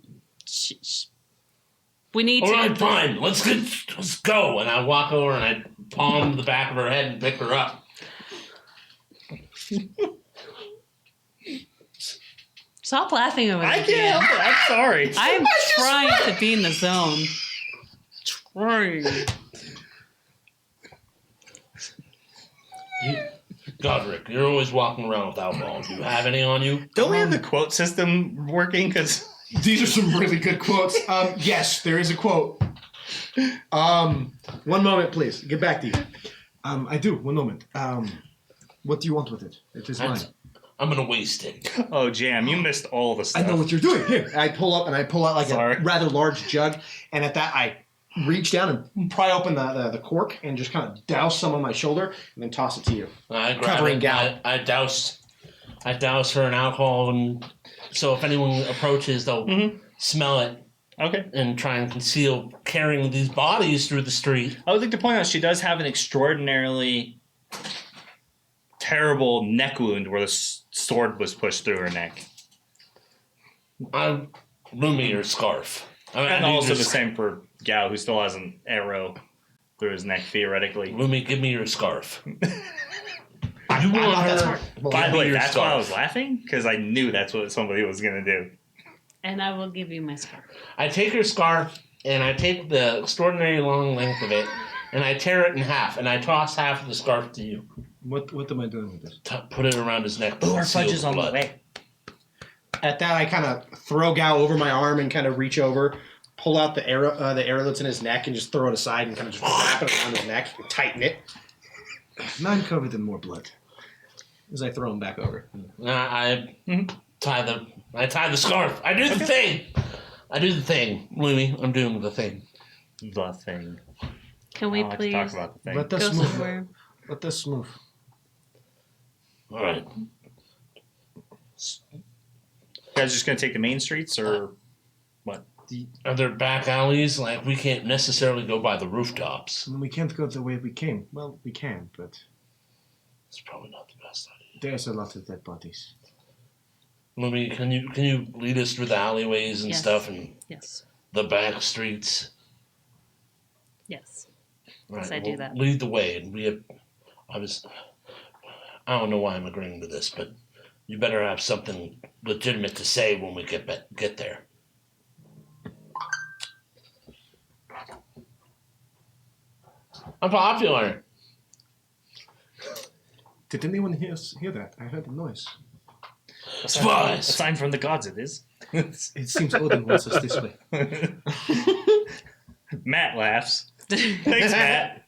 We need All to. right, fine. Let's go. And I walk over and I palm the back of her head and pick her up. Stop laughing over I there. can't help it. I'm sorry. I'm trying to be in the zone. Trying. Godrek, you're always walking around with alcohol. Do you have any on you? Don't we have the quote system working? Because these are some really good quotes. Yes, there is a quote. One moment, please. Get back to you. I do. One moment. What do you want with it? It is mine. I'm gonna waste it. oh, Jam, you missed all the stuff. I know what you're doing. Here, I pull out like Sorry. a rather large jug, and at that I reach down and pry open the cork and just kind of douse some on my shoulder and then toss it to you. I grab Covering it. gout. I douse her in alcohol, and so if anyone approaches, they'll smell it Okay. and try and conceal carrying these bodies through the street. I would like to point out she does have an extraordinarily terrible neck wound where the sword was pushed through her neck. I'm Lumi her scarf. And also the same for Gao, who still has an arrow through his neck, theoretically. Lumi, give me your scarf. You I'm want not that her? smart. By the way, your that's why I scarf. was laughing, because I knew that's what somebody was going to do. And I will give you my scarf. I take her scarf and I take the extraordinary long length of it and I tear it in half and I toss half of the scarf to you. What am I doing with this? Put it around his neck. to Ooh, our conceal fudge is the on the blood. way. At that, I kind of throw Gao over my arm and kind of reach over, pull out the arrow that's in his neck, and just throw it aside and kind of just wrap it around his neck and tighten it. Now I'm covered in more blood. As I throw him back over. I tie the scarf. I do the thing. I do the thing. Lumi, I'm doing the thing. The thing. Can we I don't like to please talk about the thing. Let go us move. somewhere? Let us move. All right. You guys just going to take the main streets, or what? Are there back alleys? Like, we can't necessarily go by the rooftops. We can't go the way we came. Well, we can, but It's probably not the best idea. there's a lot of dead bodies. Lumi, can you lead us through the alleyways and Yes. stuff and Yes. the back streets? Yes. All right, Yes, I do that. Lead the way, and I don't know why I'm agreeing to this, but you better have something legitimate to say when we get there. I'm popular. Did anyone hear that? I heard a noise. A Spies! sign from the gods, it is. It seems Odin wants us this way. Matt laughs. Thanks, Matt.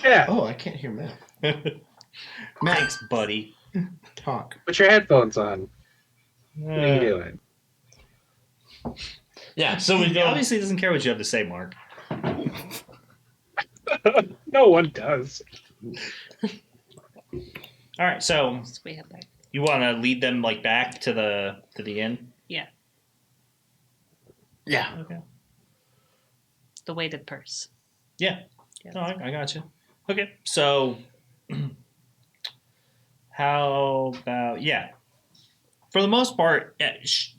Yeah. Oh, I can't hear Matt. Thanks, buddy. Talk. Put your headphones on. What are you doing? Yeah, so we He go. obviously doesn't care what you have to say, Mark. No one does. All right, so We have that. you want to lead them like back to the inn? Yeah. Yeah. Okay. The weighted purse. Yeah. Yes. No, I got you. Okay, so how about For the most part,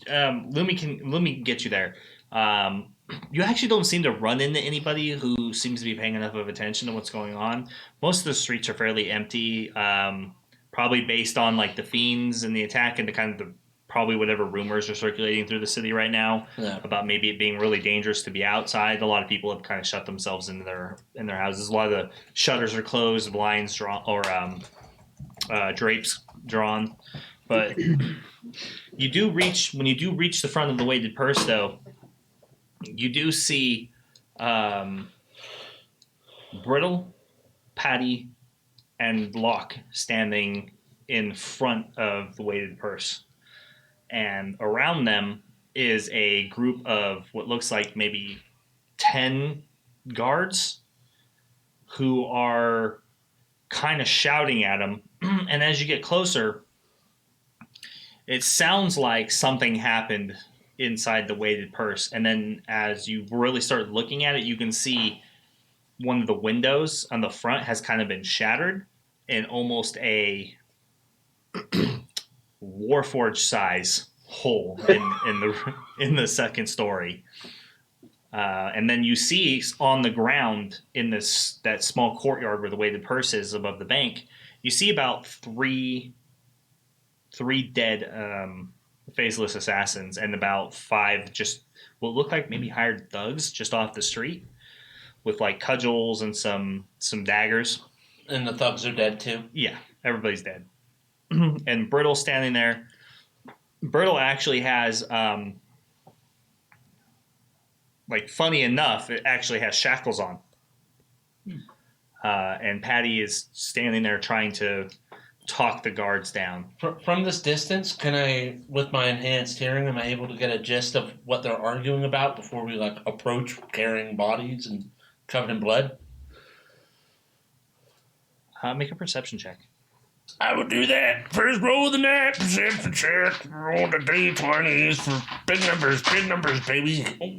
Lumi can get you there. You actually don't seem to run into anybody who seems to be paying enough of attention to what's going on. Most of the streets are fairly empty, probably based on like the fiends and the attack and the kind of probably whatever rumors are circulating through the city right now about maybe it being really dangerous to be outside. A lot of people have kind of shut themselves in their houses. A lot of the shutters are closed, blinds drawn, or drapes drawn. But when you do reach the front of the weighted purse, though, you do see Brittle, Patty, and Locke standing in front of the weighted purse. And around them is a group of what looks like maybe 10 guards who are kind of shouting at him. And as you get closer, it sounds like something happened inside the weighted purse. And then as you really start looking at it, you can see one of the windows on the front has kind of been shattered in almost a Warforged size hole in the second story. And then you see on the ground in that small courtyard where the weighted purse is above the bank, you see about three dead faceless assassins and about 5 just what look like maybe hired thugs just off the street with like cudgels and some daggers. And the thugs are dead too? Yeah, everybody's dead. And Brittle's standing there. Brittle actually has, funny enough, it actually has shackles on. And Patty is standing there trying to talk the guards down. From this distance, can I, with my enhanced hearing, am I able to get a gist of what they're arguing about before we approach carrying bodies and covered in blood? Make a perception check. I will do that. First roll of the night, perception check. Roll the D20s for big numbers, baby. Oh,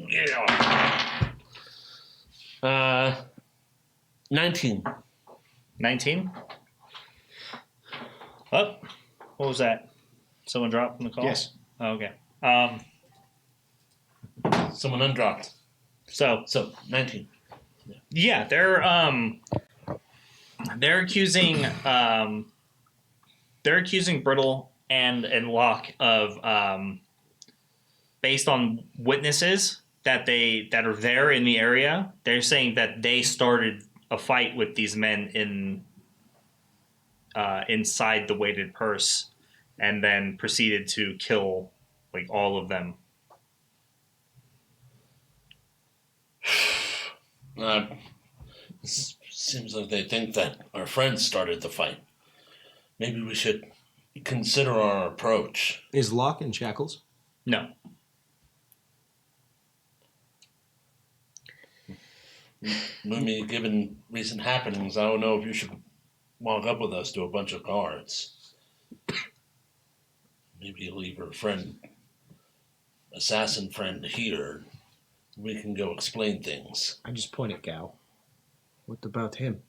yeah. 19. 19? Oh, what was that? Someone dropped from the call? Yes. Oh, okay. Someone undropped. So 19. Yeah, they're accusing Brittle and Locke of based on witnesses that are there in the area. They're saying that they started a fight with these men inside the weighted purse, and then proceeded to kill all of them. Seems like they think that our friends started the fight. Maybe we should consider our approach. Is Locke in shackles? No. Lumi, given recent happenings, I don't know if you should walk up with us to a bunch of guards. Maybe you leave her assassin friend here. We can go explain things. I just point at Gao. What about him?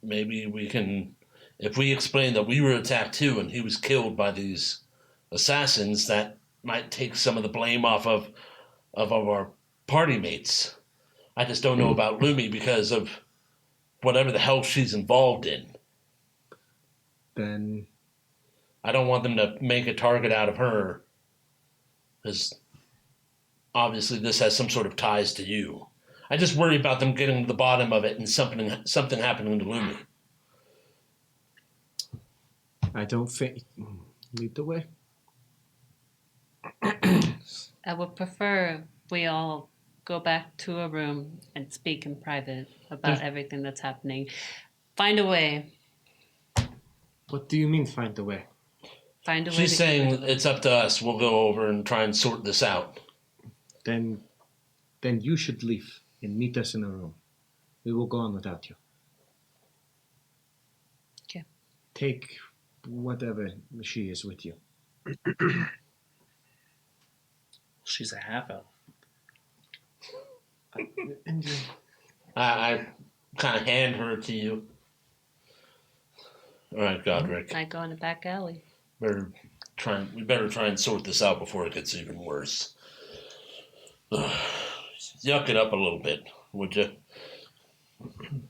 Maybe we can, if we explain that we were attacked too and he was killed by these assassins, that might take some of the blame off of our party mates. I just don't know about Lumi because of whatever the hell she's involved in. Then I don't want them to make a target out of her, because obviously this has some sort of ties to you. I just worry about them getting to the bottom of it and something happening to Lumi. I don't think... Lead the way. I would prefer we all go back to a room and speak in private about everything that's happening. Find a way. What do you mean, find a way? Find a way. She's saying it's up to us. We'll go over and try and sort this out. Then you should leave and meet us in a room. We will go on without you. Okay. Take whatever she is with you. She's a half elf. I kind of hand her to you. All right, Godrek. I go in the back alley. We better try and sort this out before it gets even worse. Yuck it up a little bit, would you?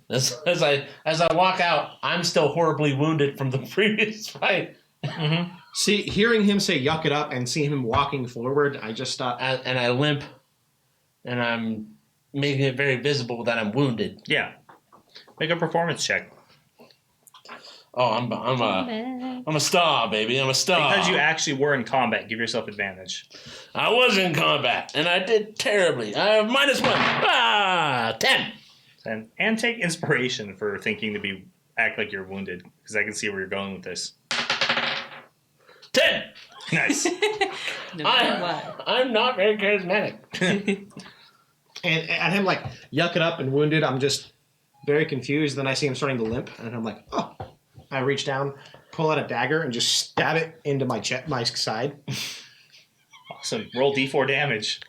As I walk out, I'm still horribly wounded from the previous fight. Mm-hmm. See, hearing him say "yuck it up" and seeing him walking forward, I just thought, And I limp, and I'm making it very visible that I'm wounded. Yeah. Make a performance check. Oh, I'm a star, baby. I'm a star. Because you actually were in combat, give yourself advantage. I was in combat, and I did terribly. I have -1. 10. And take inspiration for thinking to act like you're wounded, because I can see where you're going with this. 10. Nice. No matter what. I'm not very charismatic. and at him like "yuck it up" and wounded, I'm just very confused. Then I see him starting to limp, and I'm like, oh. I reach down, pull out a dagger, and just stab it into my side. Awesome. Roll D4 damage.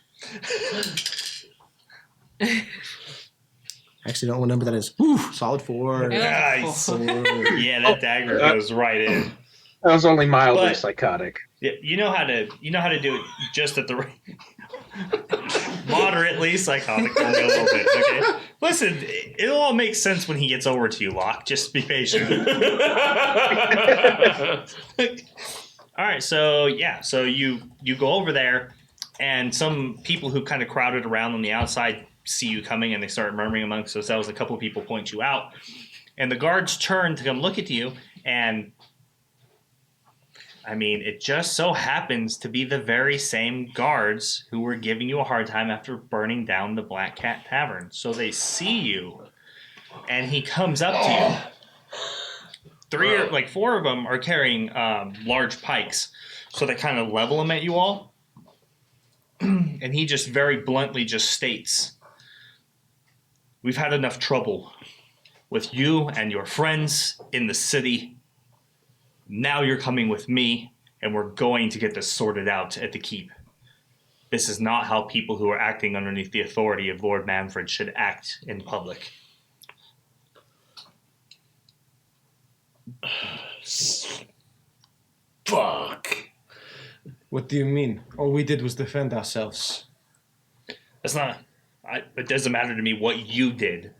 Actually, don't remember that is. Whew, solid 4. Nice. 4. Yeah, that dagger goes right in. That was only mildly But- psychotic. Yeah, you know how to do it just at the right. Moderately psychotic, only a little bit. Okay, listen, it'll all make sense when he gets over to you, Locke. Just be patient. All right, so you go over there, and some people who kind of crowded around on the outside see you coming, and they start murmuring amongst themselves. A couple of people point you out, and the guards turn to come look at you, and I mean, it just so happens to be the very same guards who were giving you a hard time after burning down the Black Cat Tavern. So they see you, and he comes up to you. 4 of them are carrying large pikes, so they kind of level them at you all. And he just very bluntly just states, "We've had enough trouble with you and your friends in the city. Now you're coming with me, and we're going to get this sorted out at the keep. This is not how people who are acting underneath the authority of Lord Manfred should act in public." Fuck. What do you mean? All we did was defend ourselves. That's not... it doesn't matter to me what you did.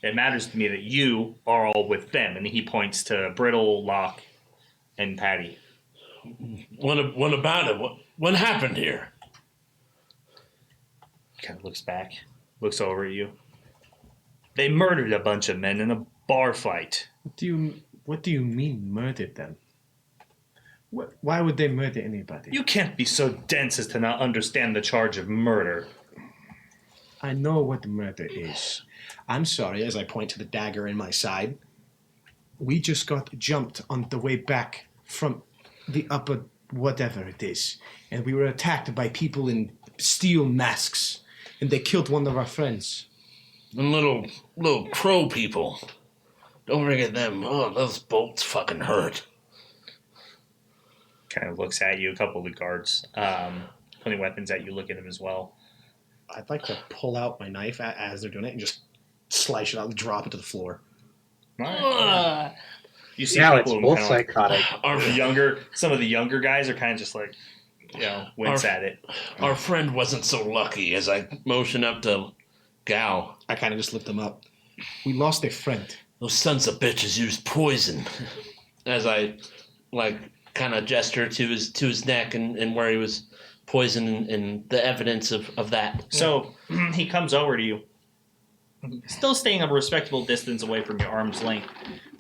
It matters to me that you are all with them. And he points to Brittle, Locke, and Patty. What about it? What happened here? He kind of looks back, looks over at you. They murdered a bunch of men in a bar fight. What do you mean murdered them? Why would they murder anybody? You can't be so dense as to not understand the charge of murder. I know what murder is. I'm sorry, as I point to the dagger in my side. We just got jumped on the way back from the upper whatever it is. And we were attacked by people in steel masks. And they killed one of our friends. And little crow people. Don't forget them. Oh, those bolts fucking hurt. Kind of looks at you. A couple of the guards pointing weapons at you, look at him as well. I'd like to pull out my knife as they're doing it and just slice it out and drop it to the floor. You see Now it's people both kind psychotic. some of the younger guys are kind of just like, wince at it. Our friend wasn't so lucky as I motion up to Gal. I kind of just lift them up. We lost a friend. Those sons of bitches used poison. As I, kind of gesture to his neck and where he was poisoned and the evidence of that. So he comes over to you, still staying a respectable distance away from your arm's length,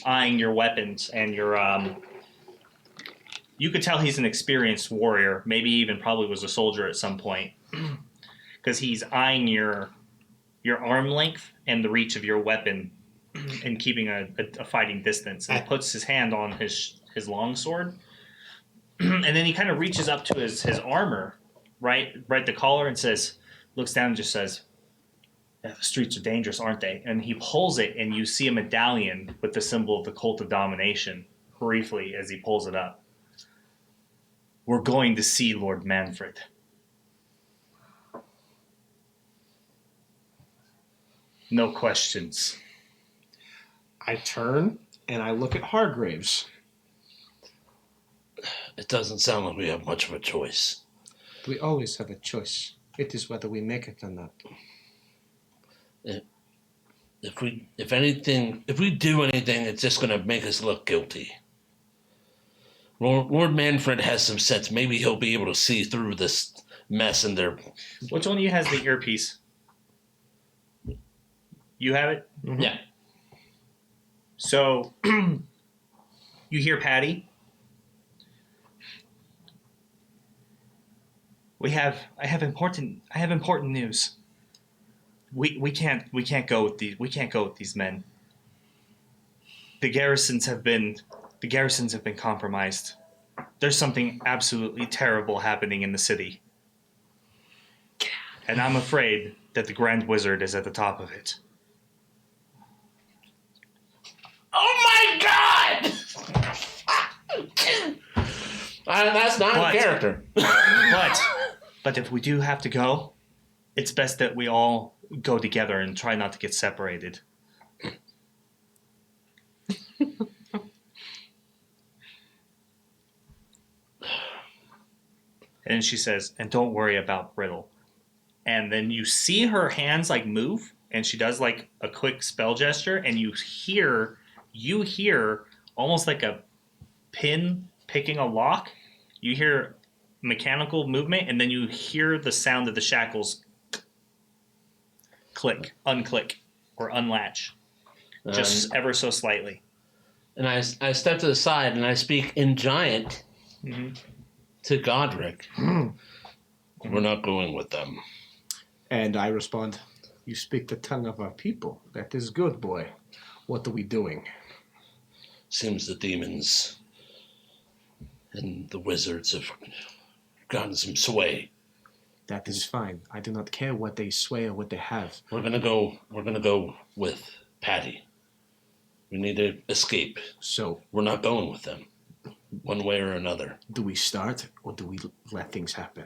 eyeing your weapons and your you could tell he's an experienced warrior, maybe even probably was a soldier at some point, because he's eyeing your arm length and the reach of your weapon and keeping a fighting distance. And he puts his hand on his long sword, and then he kind of reaches up to his armor, right the collar, and looks down and just says, "Yeah, the streets are dangerous, aren't they?" And he pulls it, and you see a medallion with the symbol of the Cult of Domination briefly as he pulls it up. "We're going to see Lord Manfred." No questions. I turn and I look at Hargraves. It doesn't sound like we have much of a choice. We always have a choice. It is whether we make it or not. If we do anything, it's just going to make us look guilty. Lord Manfred has some sense. Maybe he'll be able to see through this mess in there. Which one of you has the earpiece? You have it? Mhm. Yeah. So you hear Patty. I have important news. We can't go with these men. The garrisons have been compromised. There's something absolutely terrible happening in the city. And I'm afraid that the Grand Wizard is at the top of it. Oh my God! That's not a character. But if we do have to go, it's best that we all go together and try not to get separated. And she says, and don't worry about Brittle. And then you see her hands like move, and she does like a quick spell gesture, and you hear almost like a pin picking a lock. You hear mechanical movement, and then you hear the sound of the shackles click, unclick, or unlatch, just ever so slightly. And I step to the side and I speak in giant to Godrek. We're not going with them. And I respond, you speak the tongue of our people. That is good, boy. What are we doing? Seems the demons and the wizards have gotten some sway. That is fine. I do not care what they sway or what they have. We're gonna go with Patty. We need to escape. So, We're not going with them. One way or another. do we start or do we let things happen?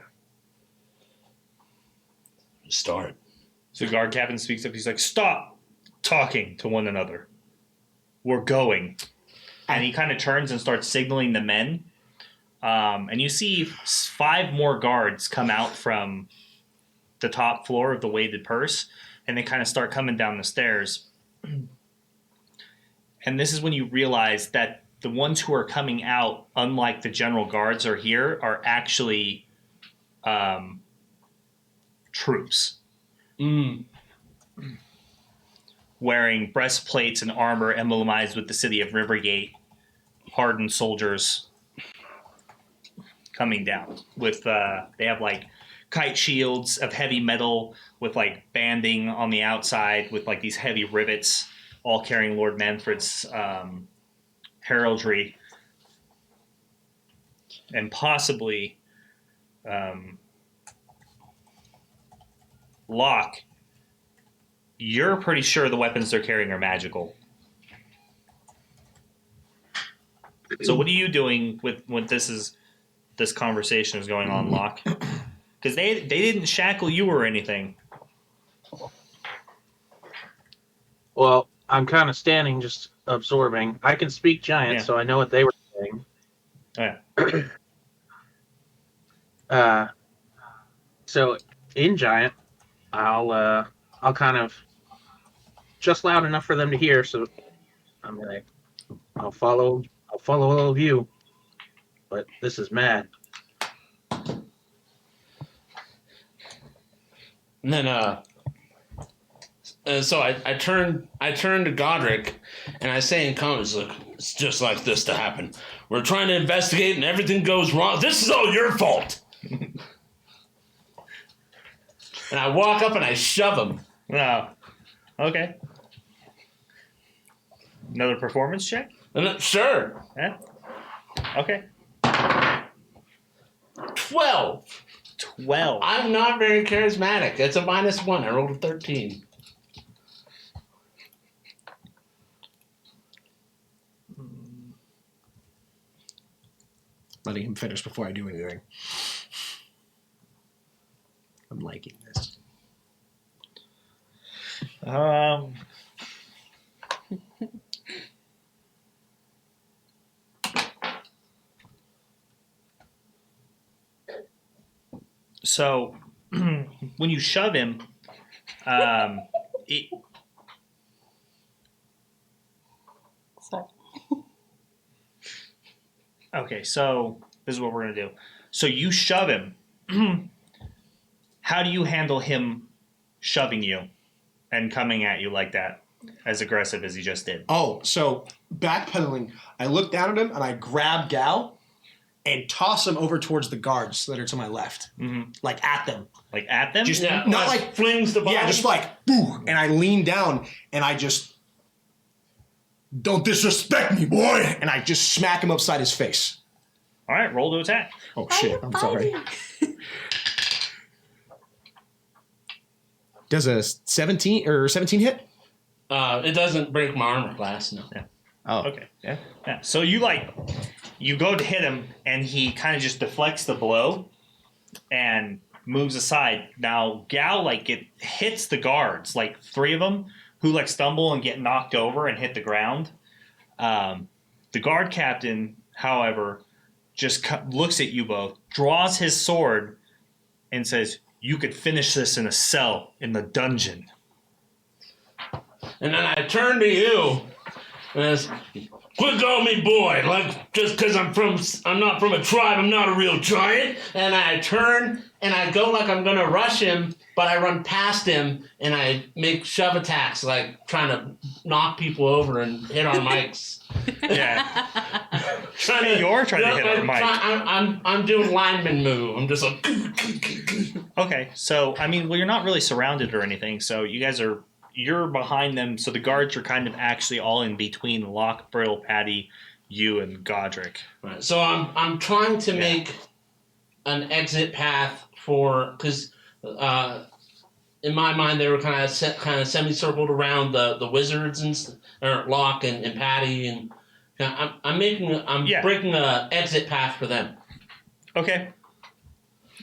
Start. So the guard captain speaks up. He's like, stop talking to one another. We're going. And he kind of turns and starts signaling the men. And you see 5 more guards come out from the top floor of the weighted purse. And they kind of start coming down the stairs. And this is when you realize that the ones who are coming out, unlike the general guards are here, are actually troops. Wearing breastplates and armor emblemized with the city of Rivergate. Hardened soldiers coming down with they have like kite shields of heavy metal with like banding on the outside with like these heavy rivets, all carrying Lord Manfred's heraldry, and possibly Locke. You're pretty sure the weapons they're carrying are magical. So what are you doing with when this conversation is going on, Locke? Because they didn't shackle you or anything. Well, I'm kind of standing, just absorbing. I can speak giant, Yeah. so I know what they were saying. Yeah. So in giant, I'll kind of just loud enough for them to hear. So I'm like, I'll follow all of you, but this is mad. And then, so I turn to Godrek, and I say in comments, look, it's just like this to happen. We're trying to investigate, and everything goes wrong. This is all your fault. And I walk up and I shove him. Oh. Okay. Another performance check? And sure. Yeah. Okay. 12. 12. I'm not very charismatic. It's a -1. I rolled a 13. Letting him finish before I do anything. I'm liking this. So when you shove him, it, okay. Okay, so this is what we're going to do. So you shove him. How do you handle him shoving you and coming at you like that, as aggressive as he just did? Oh, so backpedaling, I look down at him and I grab Gal and toss him over towards the guards that are to my left. Mm-hmm. Like at them. Like at them? Just Yeah, not like flings the body. yeah, just like boo, and I lean down and I just don't disrespect me, boy, and I just smack him upside his face. All right, roll to attack. Oh shit! I'm sorry. Does a 17 hit? It doesn't break my armor class, no. Yeah. Oh, Okay. Yeah. So you go to hit him, and he kind of just deflects the blow and moves aside. Now Gal hits the guards, like 3 of them, who stumble and get knocked over and hit the ground. The guard captain, however, just looks at you both, draws his sword, and says, "You could finish this in a cell in the dungeon." And then I turn to you and says, "Quit calling me boy, like just because I'm not from a tribe, I'm not a real giant." And I turn and I go like I'm gonna rush him, but I run past him and I make shove attacks, like trying to knock people over and hit our mics. Yeah. You're trying to hit our mic. I'm doing lineman move. I'm just like. Okay, so you're not really surrounded or anything, so you're behind them, so the guards are kind of actually all in between Locke, Brill, Patty, you, and Godrek. Right. So I'm trying to make an exit path because in my mind they were kind of semicircled around the wizards or Locke and Patty, and I'm breaking a exit path for them. Okay.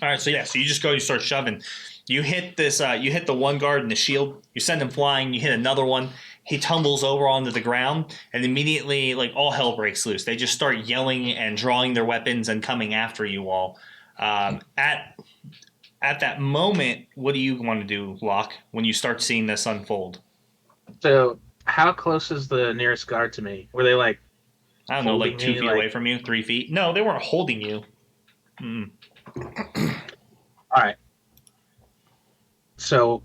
All right, so you just go, you start shoving. You hit this. You hit the one guard in the shield. You send him flying. You hit another one. He tumbles over onto the ground, and immediately, all hell breaks loose. They just start yelling and drawing their weapons and coming after you all. At that moment, what do you want to do, Locke, when you start seeing this unfold? So, how close is the nearest guard to me? Were they I don't know, 2 me, feet away from you, 3 feet? No, they weren't holding you. Mm. All right. So,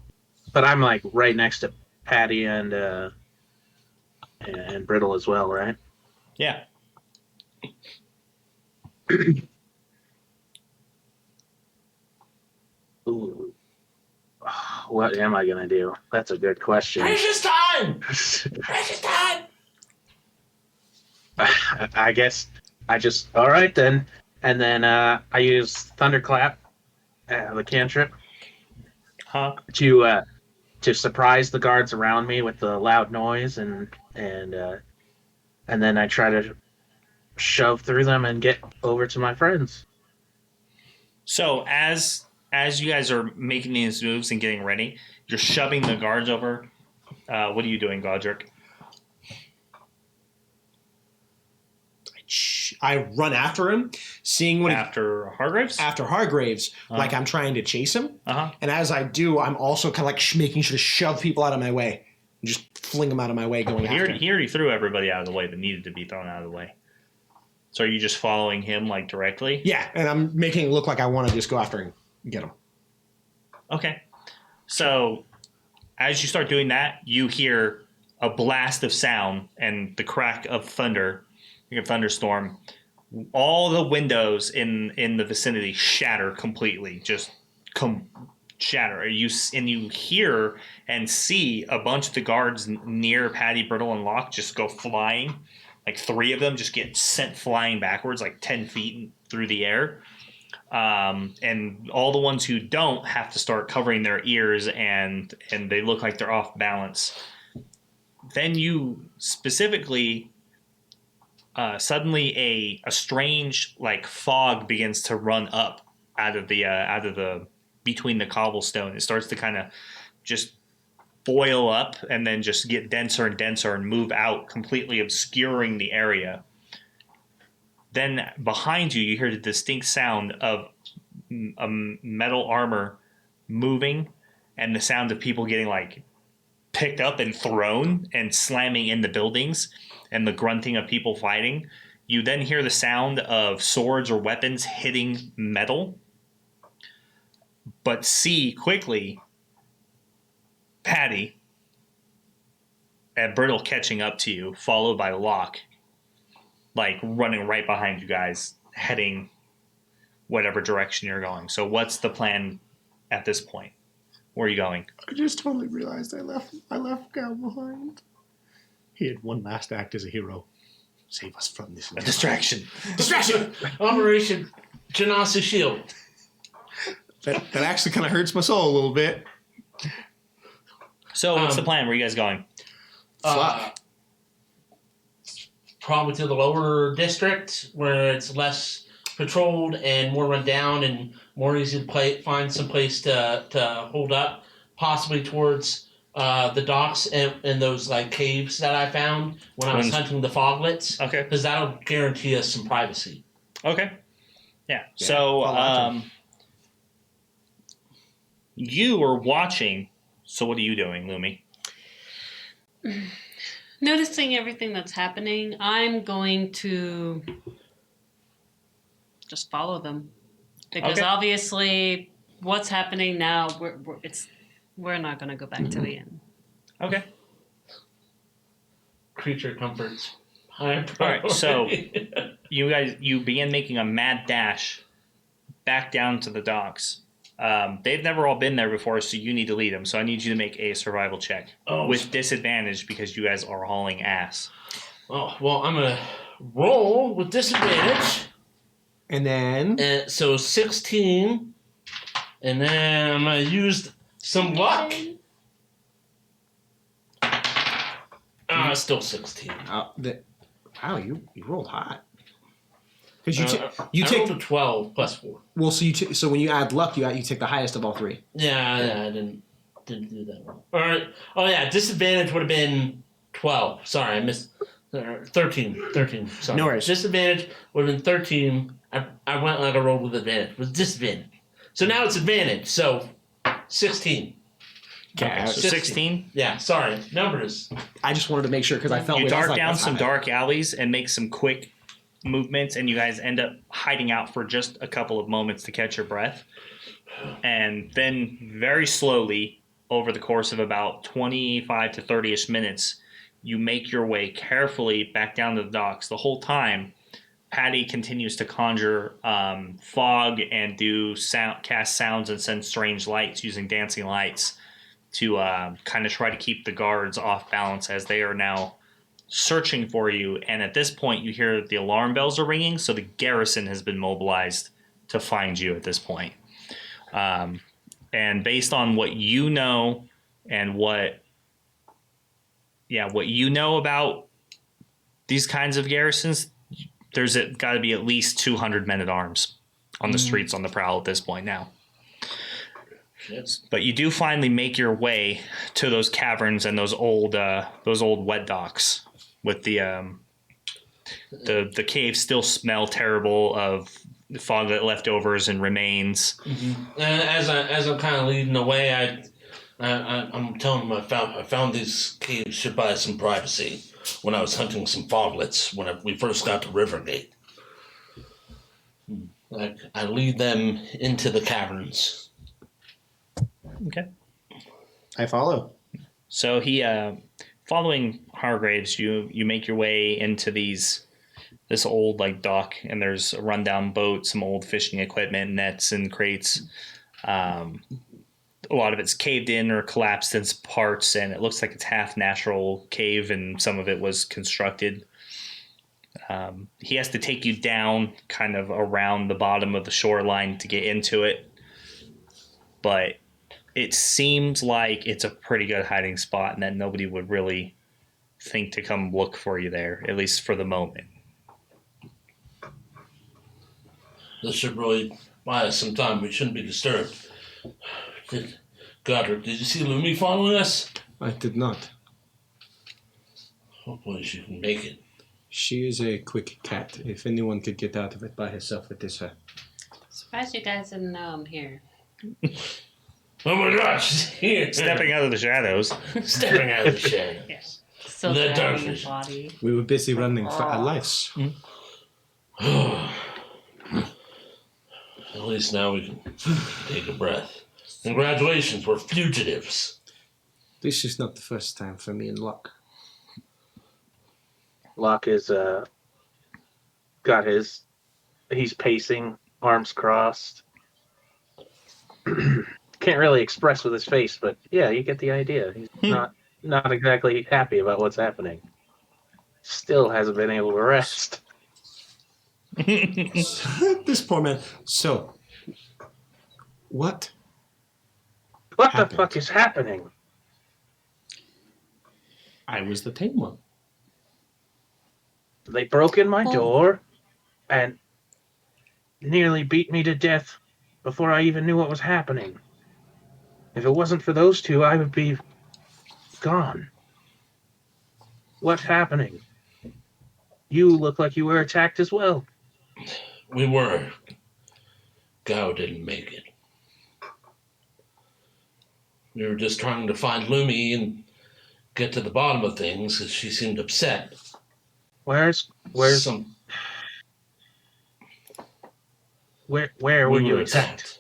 but I'm right next to Patty and Brittle as well, right? Yeah. Ooh. What am I gonna do? That's a good question. Precious time. Precious time. I guess I just all right then, and then I use Thunderclap, the cantrip, to surprise the guards around me with the loud noise, and then I try to shove through them and get over to my friends. So as you guys are making these moves and getting ready, you're shoving the guards over. What are you doing, Godrek? I run after him, seeing after Hargraves. After Hargraves, like I'm trying to chase him. And as I do, I'm also kind of making sure to shove people out of my way, and just fling them out of my way, going after him. He already threw everybody out of the way that needed to be thrown out of the way. So are you just following him directly? Yeah, and I'm making it look like I want to just go after him and get him. Okay. So as you start doing that, you hear a blast of sound and the crack of thunder, like a thunderstorm. All the windows in the vicinity shatter completely, just shatter. You hear and see a bunch of the guards near Patty, Brittle, and Locke just go flying. 3 of them just get sent flying backwards 10 feet through the air. And all the ones who don't have to start covering their ears, and they look like they're off balance. Then you specifically, suddenly a strange fog begins to run up out of the between the cobblestone. It starts to kind of just boil up and then just get denser and denser and move out, completely obscuring the area. Then behind you, you hear the distinct sound of a metal armor moving, and the sound of people getting picked up and thrown and slamming into buildings, and the grunting of people fighting. You then hear the sound of swords or weapons hitting metal, but see quickly Patty and Brittle catching up to you, followed by Locke, like running right behind you guys, heading whatever direction you're going. So what's the plan at this point? Where are you going? I just totally realized I left Gal behind. He had one last act as a hero. Save us from this. A distraction. Distraction! Operation Janasa Shield. That actually kind of hurts my soul a little bit. So what's the plan? Where are you guys going? Probably to the lower district where it's less patrolled and more run down and more easy to find some place to hold up. Possibly towards the docks and those like caves that I found when I was hunting the foglets. Okay. Because that'll guarantee us some privacy. Okay. Yeah. So you are watching. So what are you doing, Lumi? Noticing everything that's happening, I'm going to just follow them. Because obviously what's happening now, we're not going to go back to the inn. Okay. Creature comforts. All right. So you begin making a mad dash back down to the docks. They've never all been there before, so you need to lead them. So I need you to make a survival check with disadvantage because you guys are hauling ass. Oh, well, I'm going to roll with disadvantage. And then? So 16. And then I'm going to use some luck. Still 16. Wow, you rolled hot. Because you take the 12 plus 4. Well, so when you add luck, you take the highest of all three. Yeah, I didn't do that well. All right. Oh yeah, disadvantage would have been 12. Sorry, I missed 13. Sorry. No worries. Disadvantage would have been 13. I went like I rolled with advantage. With disadvantage. So now it's advantage. So 16. Okay, so 16? Yeah, sorry. Numbers. I just wanted to make sure because I felt you weird. dart down some dark alleys and make some quick movements, and you guys end up hiding out for just a couple of moments to catch your breath. And then very slowly, over the course of about 25 to 30-ish minutes, you make your way carefully back down to the docks. The whole time, Patty continues to conjure fog and cast sounds and send strange lights using dancing lights to kind of try to keep the guards off balance as they are now searching for you. And at this point, you hear the alarm bells are ringing, so the garrison has been mobilized to find you at this point. And based on what you know and what you know about these kinds of garrisons, there's got to be at least 200 men-at-arms on the streets on the prowl at this point now. Yes. But you do finally make your way to those caverns and those old wet docks with the caves still smell terrible of foglet leftovers and remains. Mm-hmm. And as I'm kind of leading the way, I'm telling them I found these caves to buy some privacy when I was hunting some foglets when we first got to Rivergate. I lead them into the caverns. Okay. I follow. So he, following Hargraves, you make your way into this old dock, and there's a rundown boat, some old fishing equipment, nets and crates. A lot of it's caved in or collapsed in parts, and it looks like it's half natural cave, and some of it was constructed. He has to take you down kind of around the bottom of the shoreline to get into it. But it seems like it's a pretty good hiding spot and that nobody would really think to come look for you there, at least for the moment. This should really buy us some time. We shouldn't be disturbed. Godrek, did you see Lumi following us? I did not. Hopefully she can make it. She is a quick cat. If anyone could get out of it by herself, it is her. Surprised you guys didn't know I'm here. Oh my gosh, she's here. Stepping out of the shadows. Stepping out of the shadows. Yes. Still The grabbing darkness. the body. We were busy running for our lives. At least now we can take a breath. Congratulations, we're fugitives. This is not the first time for me and Locke. Locke is he's pacing, arms crossed. Can't really express with his face, but yeah, you get the idea. He's not exactly happy about what's happening. Still hasn't been able to rest. This poor man. So, what? What happened? the fuck is happening? I was the tame one. They broke in my Oh. door and nearly beat me to death before I even knew what was happening. If it wasn't for those two, I would be gone. What's happening? You look like you were attacked as well. We were. Gao didn't make it. We were just trying to find Lumi and get to the bottom of things because she seemed upset. Where's Some, where were you attacked?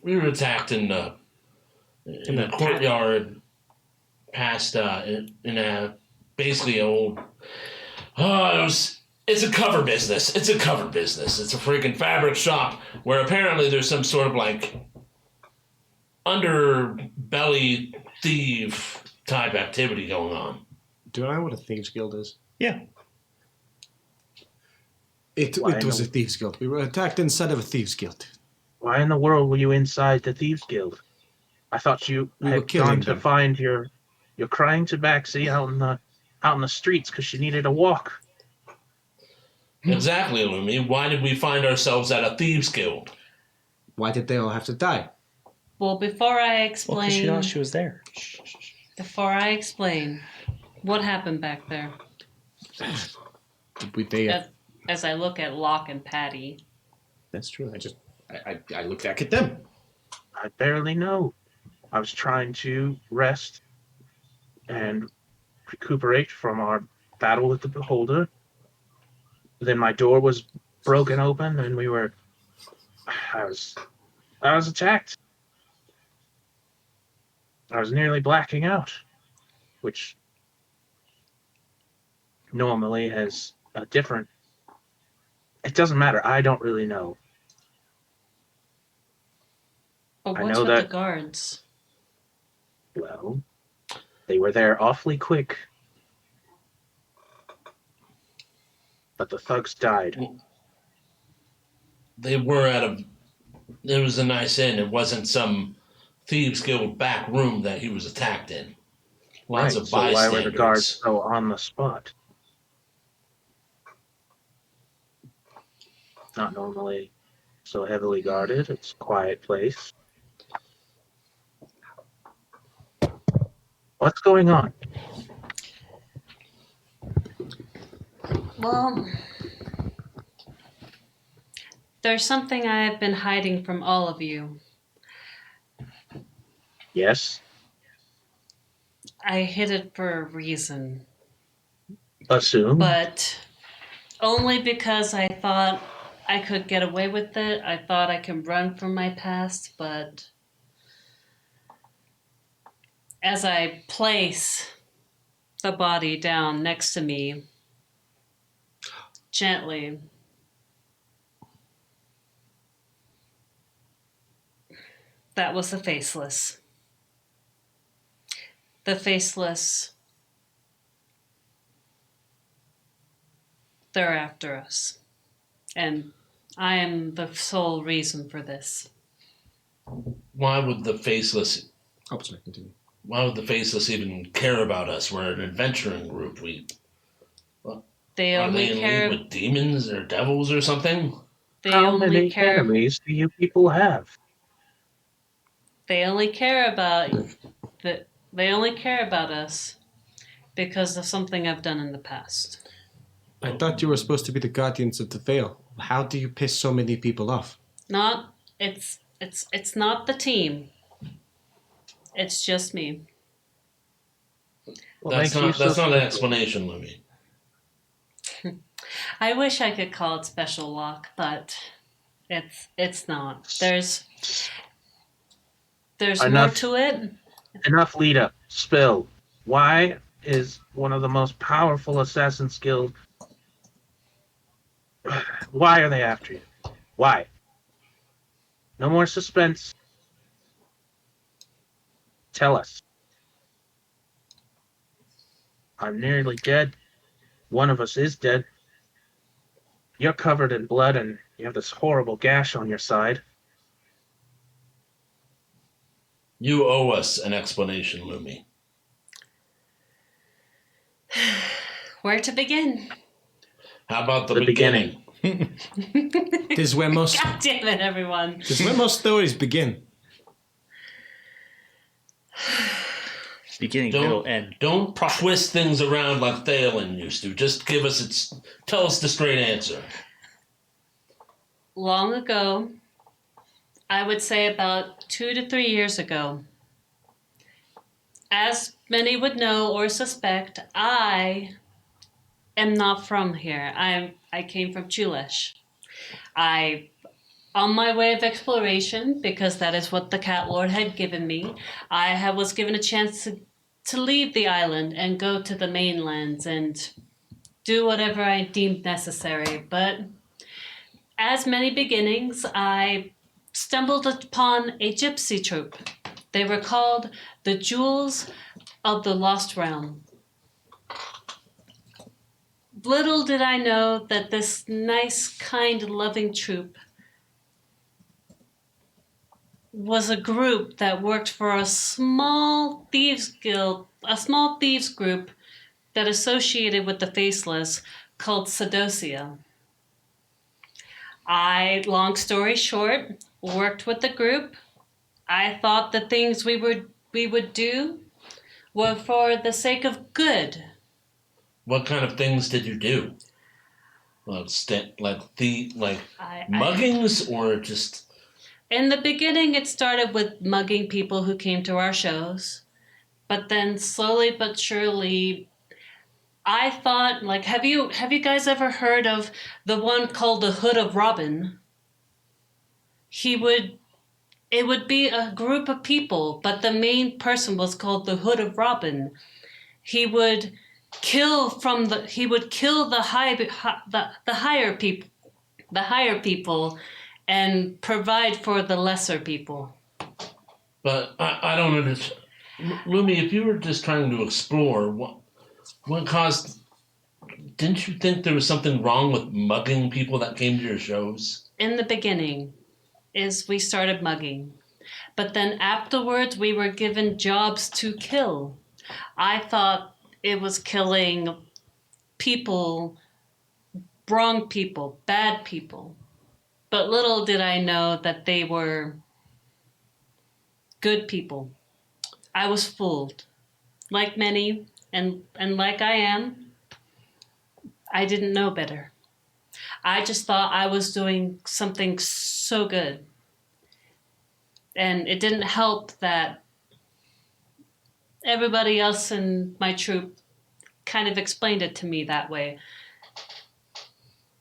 We were attacked in a courtyard past in a basically old. It's a cover business. It's a cover business. It's a freaking fabric shop where apparently there's some sort of like underbelly thief type activity going on. Do I know what a thieves guild is? Yeah. It was a thieves guild. We were attacked inside of a thieves guild. Why in the world were you inside the Thieves Guild? I thought you We were had killing gone to them. find your crying tabaxi out in the streets because she needed a walk. Exactly, Lumi. Why did we find ourselves at a thieves guild? Why did they all have to die? Well, before I Well, explain, because she thought she was there. what happened back there? As I look at Locke and Patty. That's true. I looked back at them. I barely know. I was trying to rest and recuperate from our battle with the Beholder. Then my door was broken open and I was attacked. I was nearly blacking out, which normally has a different... It doesn't matter. I don't really know. But I what's know with the that- guards? Well, they were there awfully quick. But the thugs died. They were it was a nice inn. It wasn't some thieves guild back room that he was attacked in. Lots of So why bystanders. were the guards so on the spot? Not normally so heavily guarded. It's a quiet place. What's going on? Well, there's something I've been hiding from all of you. Yes? I hid it for a reason, Assume? but only because I thought I could get away with it. I thought I could run from my past, but as I place the body down next to me, gently, that was the faceless. The faceless, they're after us. And I am the sole reason for this. Why would the faceless? Oh, sorry, continue. Why would the faceless even care about us? We're an adventuring group. They Are only they in care. league with demons or devils or something? They How only many care. enemies do you people have? They only care about They only care about us because of something I've done in the past. I thought you were supposed to be the guardians of the veil. How do you piss so many people off? It's not the team. It's just me. What That's makes you not so an special? explanation, Lumi. I wish I could call it special luck, but it's not. There's more Enough. to it. Enough lead up. Spill. Why is one of the most powerful Assassin's Guild? Why are they after you? Why? No more suspense. Tell us. I'm nearly dead. One of us is dead. You're covered in blood and you have this horrible gash on your side. You owe us an explanation, Lumi. Where to begin? How about the The beginning? This is where most God damn it, everyone. stories begin. Beginning, middle, end. Don't twist things around like Thalen used to. Just tell us the straight answer. Long ago, I would say about 2 to 3 years ago, as many would know or suspect, I am not from here. I came from Chulesh. On my way of exploration, because that is what the Cat Lord had given me, was given a chance to leave the island and go to the mainlands and do whatever I deemed necessary. But as many beginnings, I stumbled upon a gypsy troupe. They were called the Jewels of the Lost Realm. Little did I know that this nice, kind, loving troupe was a group that worked for a small thieves group that associated with the Faceless called Sedosia. Long story short, worked with the group. I thought the things we would do were for the sake of good. What kind of things did you do? Muggings or just... In the beginning, it started with mugging people who came to our shows. But then slowly but surely, I thought, like, have you guys ever heard of the one called the Hood of Robin? It would be a group of people, but the main person was called the Hood of Robin. He would kill the higher people and provide for the lesser people. But I don't understand. Lumi, if you were just trying to explore, what caused... Didn't you think there was something wrong with mugging people that came to your shows? In the beginning, we started mugging. But then afterwards, we were given jobs to kill. I thought it was killing people, wrong people, bad people. But little did I know that they were good people. I was fooled. Like many, and like I am, I didn't know better. I just thought I was doing something so good. And it didn't help that everybody else in my troop kind of explained it to me that way.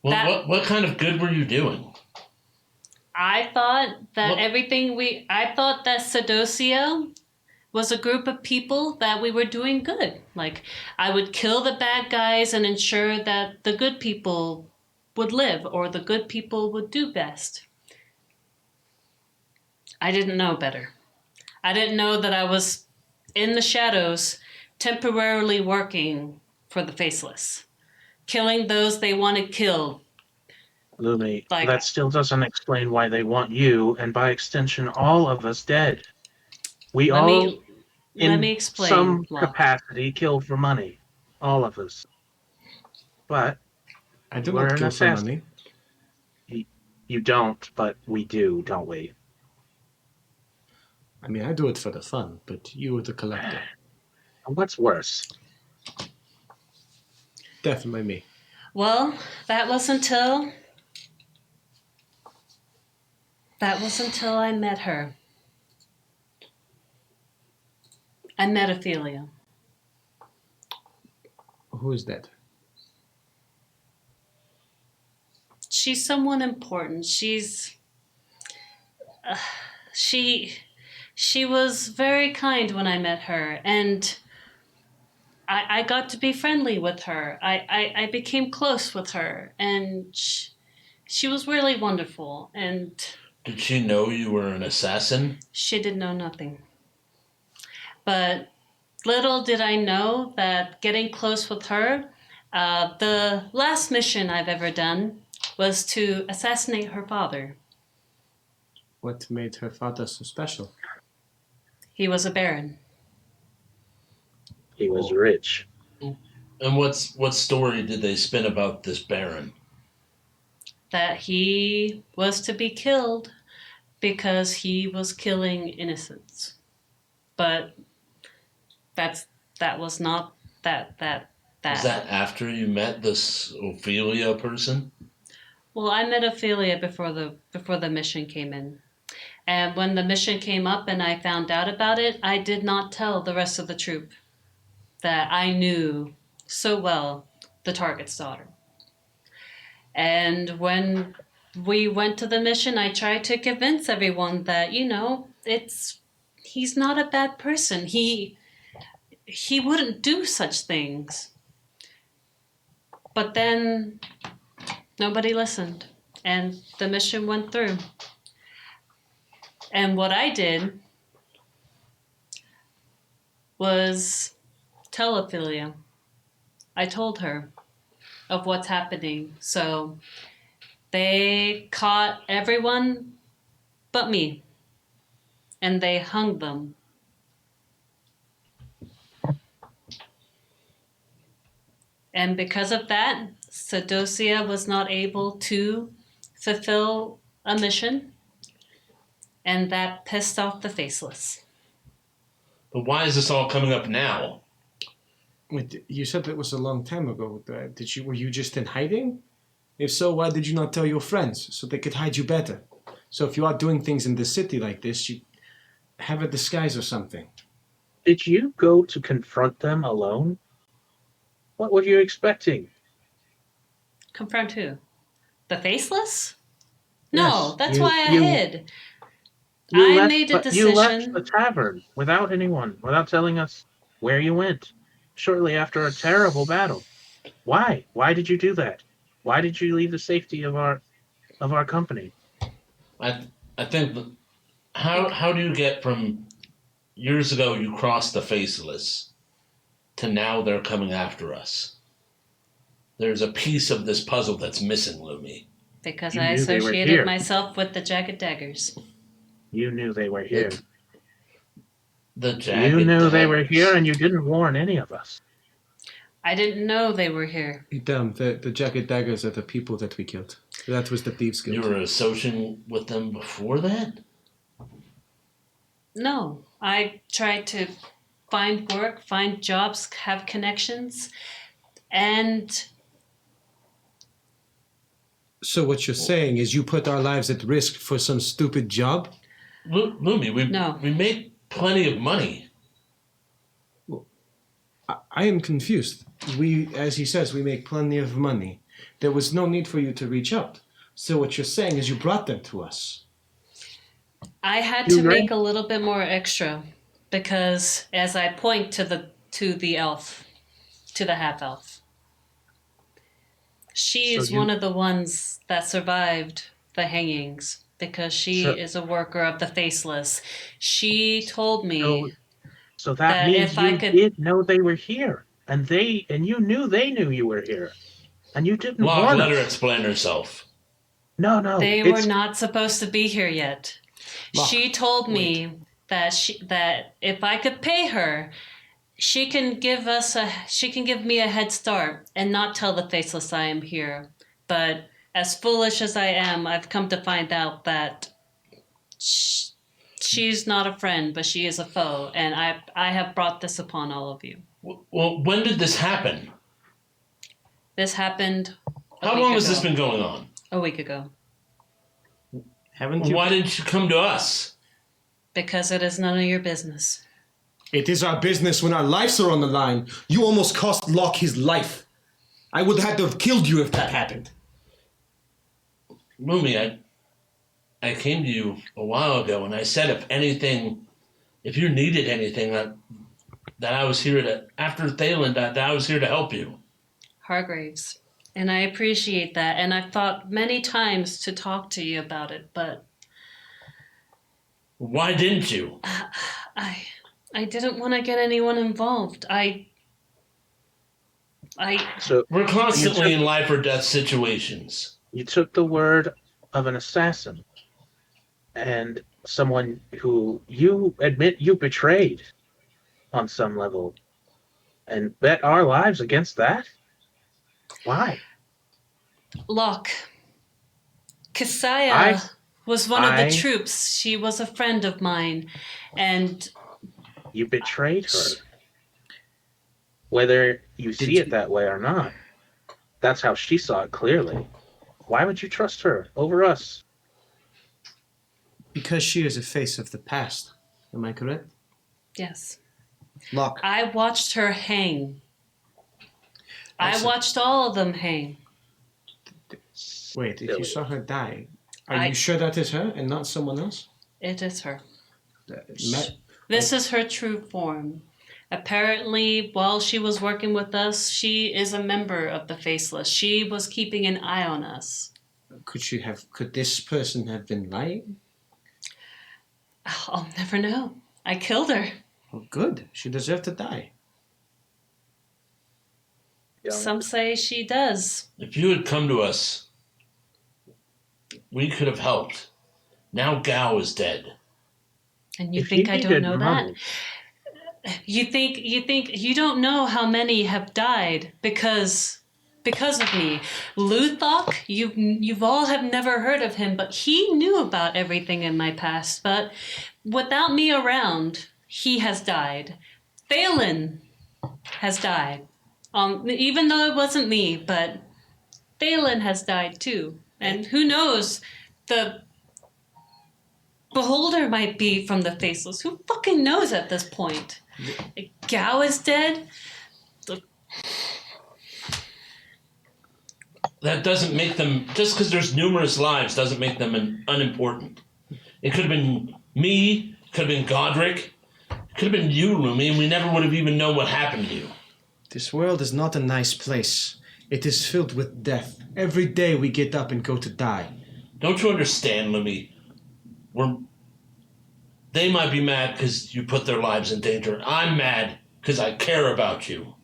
Well, what kind of good were you doing? I thought that I thought that Sedosia was a group of people that we were doing good. Like, I would kill the bad guys and ensure that the good people would live or the good people would do best. I didn't know better. I didn't know that I was in the shadows temporarily working for the Faceless, killing those they wanted killed. Lumi, that still doesn't explain why they want you, and by extension, all of us dead. We Let all, me explain, some Locke. capacity, kill for money. All of us. But I do we're not an kill for assassin. money. You don't, but we do, don't we? I mean, I do it for the fun, but you are the collector. What's worse? Definitely me. Well, that was until I met her. I met Ophelia. Who is that? she's someone important. She was very kind when I met her, and I got to be friendly with her. I became close with her, and she was really wonderful. And Did she know you were an assassin? she did know nothing. But little did I know that getting close with her, the last mission I've ever done was to assassinate her father. What made her father so special? He was a baron. He was rich. And what story did they spin about this baron? That he was to be killed because he was killing innocents. But that was not that. Was that after you met this Ophelia person? Well, I met Ophelia before the mission came in. And when the mission came up and I found out about it, I did not tell the rest of the troop that I knew so well the target's daughter. And when we went to the mission, I tried to convince everyone that, he's not a bad person. He wouldn't do such things. But then nobody listened, and the mission went through. And what I did was tell Ophelia. I told her of what's happening. So they caught everyone but me, and they hung them. And because of that, Sedosia was not able to fulfill a mission, and that pissed off the Faceless. But why is this all coming up now? Wait, you said it was a long time ago. Were you just in hiding? If so, why did you not tell your friends so they could hide you better? So if you are doing things in the city like this, you have a disguise or something. Did you go to confront them alone? What were you expecting? Confront who? The Faceless? No, Yes, that's you- why I you- hid. You I made a You left decision. the tavern without anyone, without telling us where you went, shortly after a terrible battle. Why? Why did you do that? Why did you leave the safety of our company? I think how do you get from years ago you crossed the Faceless to now they're coming after us? There's a piece of this puzzle that's missing, Lumi. Because You I knew they were associated here. myself with the Jagged Daggers. You knew they were here. The jagged You knew they were daggers. here, and you didn't warn any of us. I didn't know they were here. The jagged daggers are the people that we killed. That was the Thieves Guild. You were associating with them before that? No, I tried to find work, find jobs, have connections, and So what you're saying is you put our lives at risk for some stupid job? Lumi, we make plenty of money. I am confused. As he says, we make plenty of money. There was no need for you to reach out. So what you're saying is you brought them to us. I had You to right. make a little bit more extra because as I point to the elf, to the half elf, she is one of the ones that survived the hangings because she is a worker of the Faceless. She told me So that that means if I you could- did know they were here, and you knew they knew you were here, and you didn't Locke, warn let her us. explain herself. No, they it's- were not supposed to be here yet. Look, She told me that if I could pay her, she can give me a head start and not tell the Faceless I am here. But as foolish as I am, I've come to find out that she's not a friend, but she is a foe, and I have brought this upon all of you. Well, when did this happen? This happened How long has this been going on? a week ago. Haven't you? Why didn't you come to us? Because it is none of your business. It is our business when our lives are on the line. You almost cost Locke his life. I would have had to have killed you if that happened. Lumi, I came to you a while ago and I said if you needed anything, that I was here to, after Thalen died, that I was here to help you. Hargraves. And I appreciate that. And I've thought many times to talk to you about it, but Why didn't you? I didn't want to get anyone involved. So We're constantly in life or death situations. you took the word of an assassin and someone who you admit you betrayed on some level and bet our lives against that? Why? Look, Kasaya was one of the troops. She was a friend of mine, and you betrayed her. Whether you see it that way or not, that's how she saw it clearly. Why would you trust her over us? Because she is a face of the past. Am I correct? yes, Locke. I watched her hang. I watched all of them hang. Wait, if you saw her die, are you sure that is her and not someone else? It is her. This is her true form. Apparently, while she was working with us, she is a member of the Faceless. She was keeping an eye on us. Could this person have been lying? I'll never know. I killed her. Well, good. She deserved to die. Some say she does. If you had come to us, we could have helped. Now Gao is dead. And you think I don't know that? You think you don't know how many have died because of me. Luthok, you've all have never heard of him, but he knew about everything in my past. But without me around, he has died. Thalen has died. Even though it wasn't me, but Thalen has died too. And who knows, the Beholder might be from the Faceless. Who fucking knows at this point? Gao is dead? That doesn't make them, just because there's numerous lives doesn't make them unimportant. It could have been me, could have been Godrek, could have been you, Lumi, and we never would have even known what happened to you. This world is not a nice place. It is filled with death. Every day we get up and go to die. Don't you understand, Lumi? They might be mad because you put their lives in danger. I'm mad because I care about you.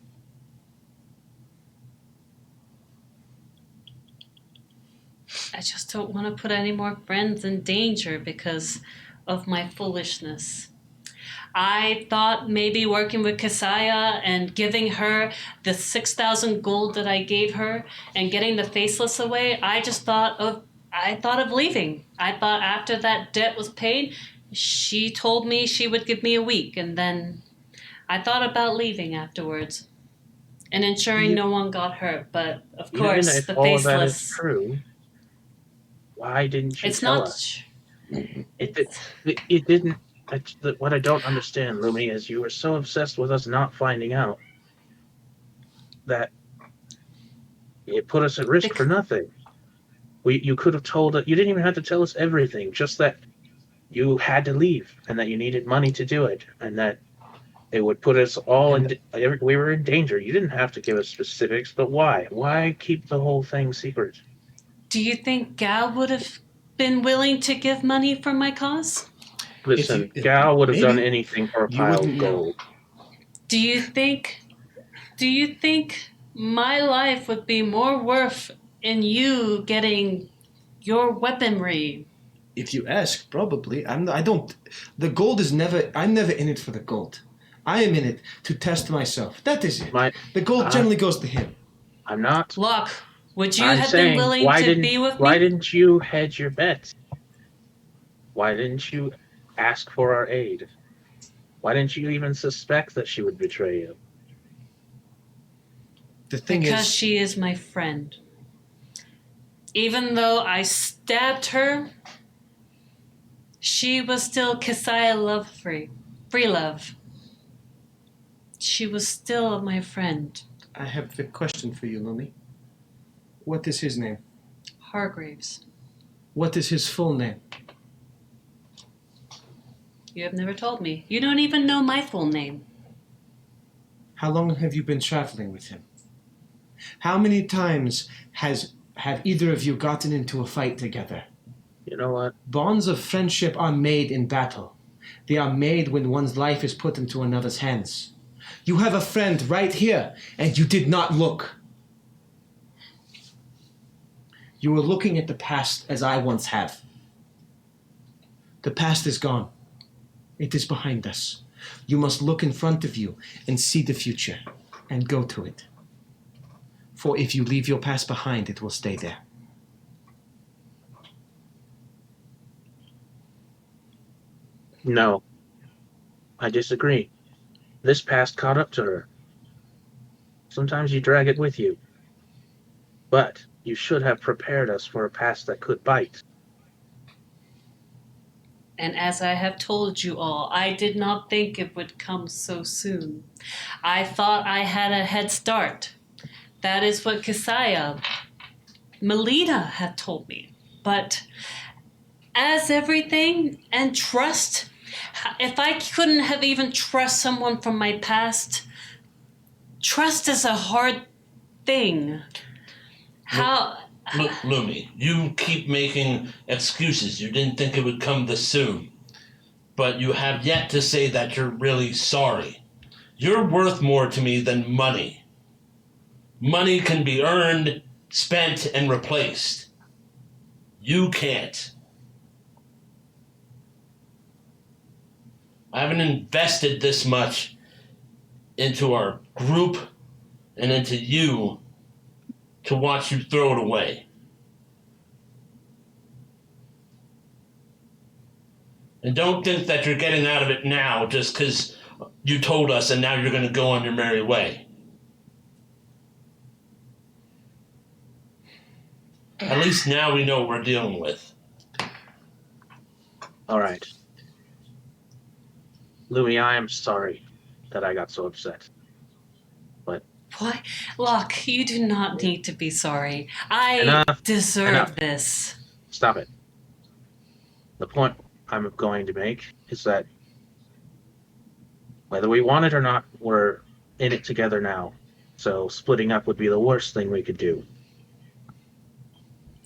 I just don't want to put any more friends in danger because of my foolishness. I thought maybe working with Kasaya and giving her the 6,000 gold that I gave her and getting the Faceless away, I thought of leaving. I thought after that debt was paid, she told me she would give me a week, and then I thought about leaving afterwards and ensuring no one got hurt. But of course, even if the all Faceless. That is true, why didn't you tell us? It didn't. What I don't understand, Lumi, is you were so obsessed with us not finding out that it put us at risk for nothing. You could have told us. You didn't even have to tell us everything. Just that you had to leave and that you needed money to do it, and that it would put us all in. We were in danger. You didn't have to give us specifics, but why? Why keep the whole thing secret? Do you think Gao would have been willing to give money for my cause? Listen, Gao would have done anything for a pile of gold. Do you think my life would be more worth in you getting your weaponry? If you ask, probably. The gold is never. I'm never in it for the gold. I am in it to test myself. That is it. The gold generally goes to him. I'm not. Look, would you have been willing to be with me? Why didn't you hedge your bets? Why didn't you ask for our aid? Why didn't you even suspect that she would betray you? The thing because she is my friend. Even though I stabbed her, she was still Kasaya love free love. She was still my friend. I have a question for you, Lumi. What is his name? Hargraves. What is his full name? You have never told me. You don't even know my full name. How long have you been traveling with him? How many times have either of you gotten into a fight together? You know what? Bonds of friendship are made in battle. They are made when one's life is put into another's hands. You have a friend right here, and you did not look. You were looking at the past as I once have. The past is gone. It is behind us. You must look in front of you and see the future and go to it. For if you leave your past behind, it will stay there. No. I disagree. This past caught up to her. Sometimes you drag it with you. But you should have prepared us for a past that could bite. And as I have told you all, I did not think it would come so soon. I thought I had a head start. That is what Kisaya, Melita had told me. But as everything and trust, if I couldn't have even trust someone from my past, trust is a hard thing. How... Lumi, you keep making excuses. You didn't think it would come this soon. But you have yet to say that you're really sorry. You're worth more to me than money. Money can be earned, spent, and replaced. You can't. I haven't invested this much into our group and into you to watch you throw it away. And don't think that you're getting out of it now just because you told us and now you're going to go on your merry way. At least now we know what we're dealing with. All right. Louis, I am sorry that I got so upset. But Why? Locke, you do not need to be sorry. I Enough. deserve Enough. this. stop it. The point I'm going to make is that whether we want it or not, we're in it together now. So splitting up would be the worst thing we could do.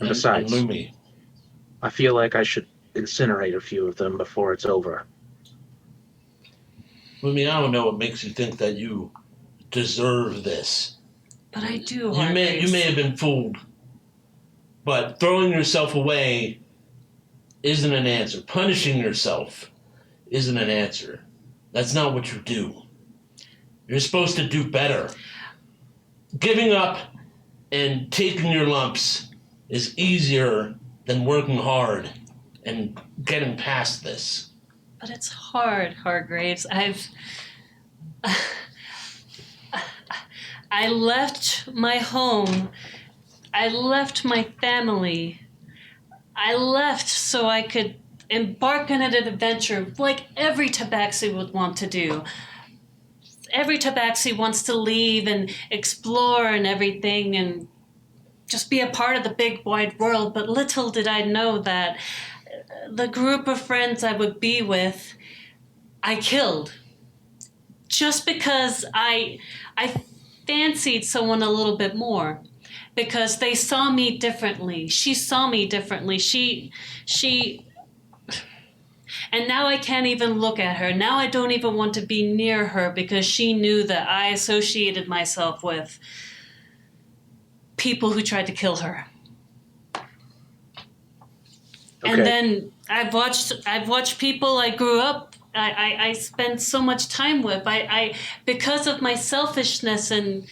And besides, And Lumi, I feel like I should incinerate a few of them before it's over. Lumi, I don't know what makes you think that you deserve this. But I do, You Hargraves. may have been fooled, but throwing yourself away isn't an answer. Punishing yourself isn't an answer. That's not what you do. You're supposed to do better. Giving up and taking your lumps is easier than working hard and getting past this. But it's hard, Hargraves. I left my home. I left my family. I left so I could embark on an adventure like every tabaxi would want to do. Every tabaxi wants to leave and explore and everything and just be a part of the big wide world. But little did I know that the group of friends I would be with, I killed. Just because I fancied someone a little bit more. Because they saw me differently. She saw me differently. She... And now I can't even look at her. Now I don't even want to be near her because she knew that I associated myself with people who tried to kill her. Okay. And then I've watched people I grew up, I spent so much time with. I because of my selfishness and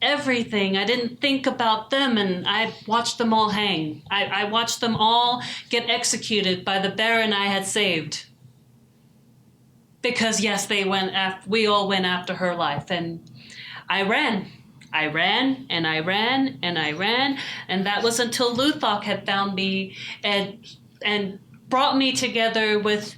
everything, I didn't think about them, and I watched them all hang. I watched them all get executed by the Baron I had saved. Because yes, we all went after her life, and I ran. I ran, and I ran, and I ran, and that was until Luthok had found me and brought me together with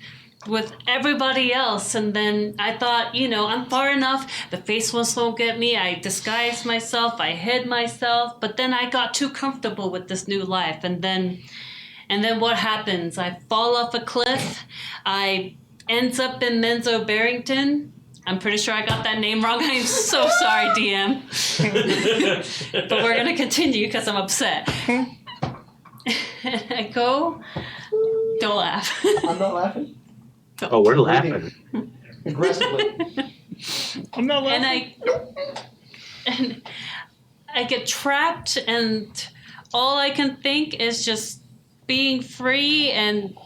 everybody else. And then I thought, I'm far enough. The face ones won't get me. I disguised myself. I hid myself. But then I got too comfortable with this new life. And then And then what happens? I fall off a cliff. I ends up in Menzo Barrington. I'm pretty sure I got that name wrong. I'm so sorry, DM. But we're going to continue because I'm upset. I go. Don't laugh. I'm not laughing. Oh, we're laughing. Aggressively. I'm not laughing. And I get trapped, and all I can think is just being free. And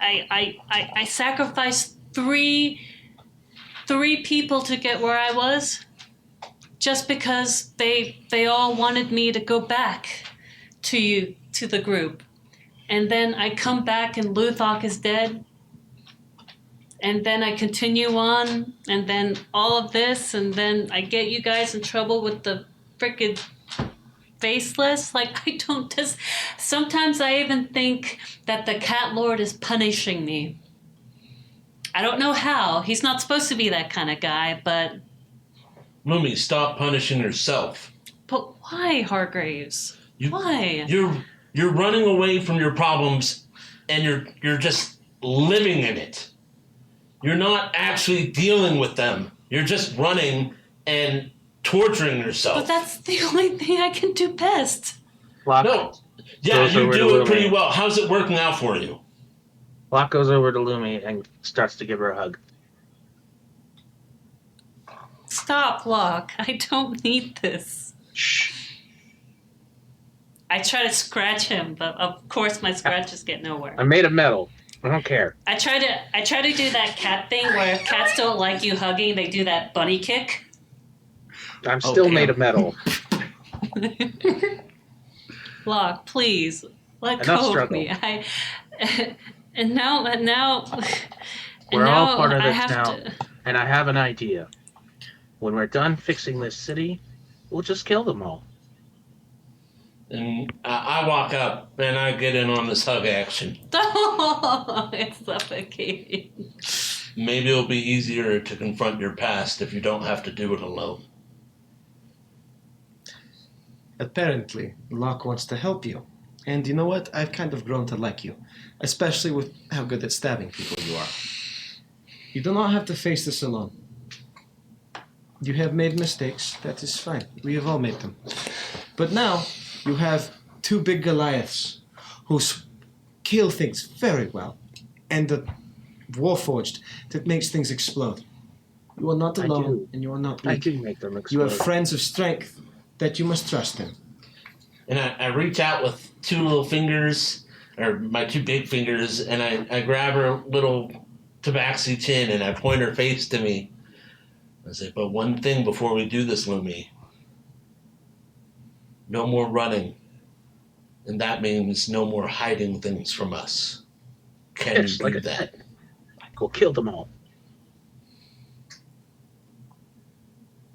I sacrificed three people to get where I was, just because they all wanted me to go back to the group. And then I come back and Luthok is dead. And then I continue on, and then all of this, and then I get you guys in trouble with the frickin' faceless. Like, I don't just... Sometimes I even think that the Cat Lord is punishing me. I don't know how. He's not supposed to be that kind of guy, but... Lumi, stop punishing yourself. But why, Hargraves? Why? You're running away from your problems, and you're just living in it. You're not actually dealing with them. You're just running and torturing yourself. But that's the only thing I can do best. Locke No. Yeah, goes you over to do it Lumi. pretty well. How's it working out for you? Locke goes over to Lumi and starts to give her a hug. Stop, Locke. I don't need this. Shh. I try to scratch him, but of course my scratches get nowhere. I'm made of metal. I don't care. I try to do that cat thing where if cats don't like you hugging, they do that bunny kick. I'm still damn. made of metal. Locke, please let Enough go struggle. of me. And now We're all part of I this have now. to. And I have an idea. When we're done fixing this city, we'll just kill them all. And I walk up and I get in on this hug action. Oh, it's suffocating. Maybe it'll be easier to confront your past if you don't have to do it alone. Apparently, Locke wants to help you. And you know what? I've kind of grown to like you. Especially with how good at stabbing people you are. You do not have to face this alone. You have made mistakes. That is fine. We have all made them. But now, you have two big Goliaths who kill things very well. And the Warforged that makes things explode. You are not I alone, do. and you are not I weak. do make them You explode. have friends of strength that you must trust in. And I reach out with two little fingers, or my two big fingers, and I grab her little tabaxi chin and I point her face to me. I say, but one thing before we do this, Lumi. No more running. And that means no more hiding things from us. Can Yes, you like do I that? said. Go kill them all.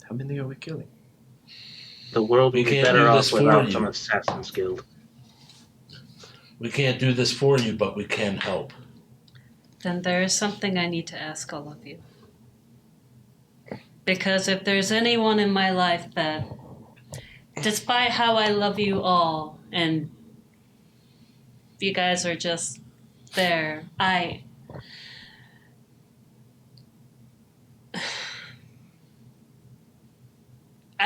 How many are we killing? The world We would be can't better do off this for without you. some Assassin's Guild. We can't do this for you, but we can help. Then there is something I need to ask all of you. Because if there's anyone in my life that, despite how I love you all, and you guys are just there, I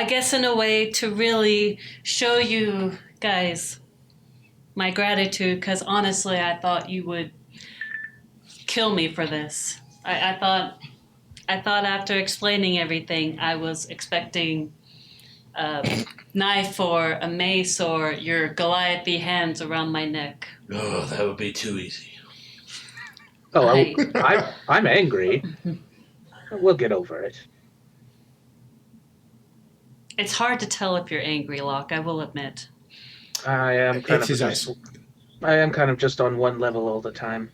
guess in a way to really show you guys my gratitude, because honestly I thought you would kill me for this. I thought after explaining everything I was expecting a knife or a mace or your Goliathy hands around my neck. Oh, that would be too easy. Oh, Right. I'm angry. We'll get over it. It's hard to tell if you're angry, Locke, I will admit. I am kind It's his eyes. I am kind of just on one level all the time.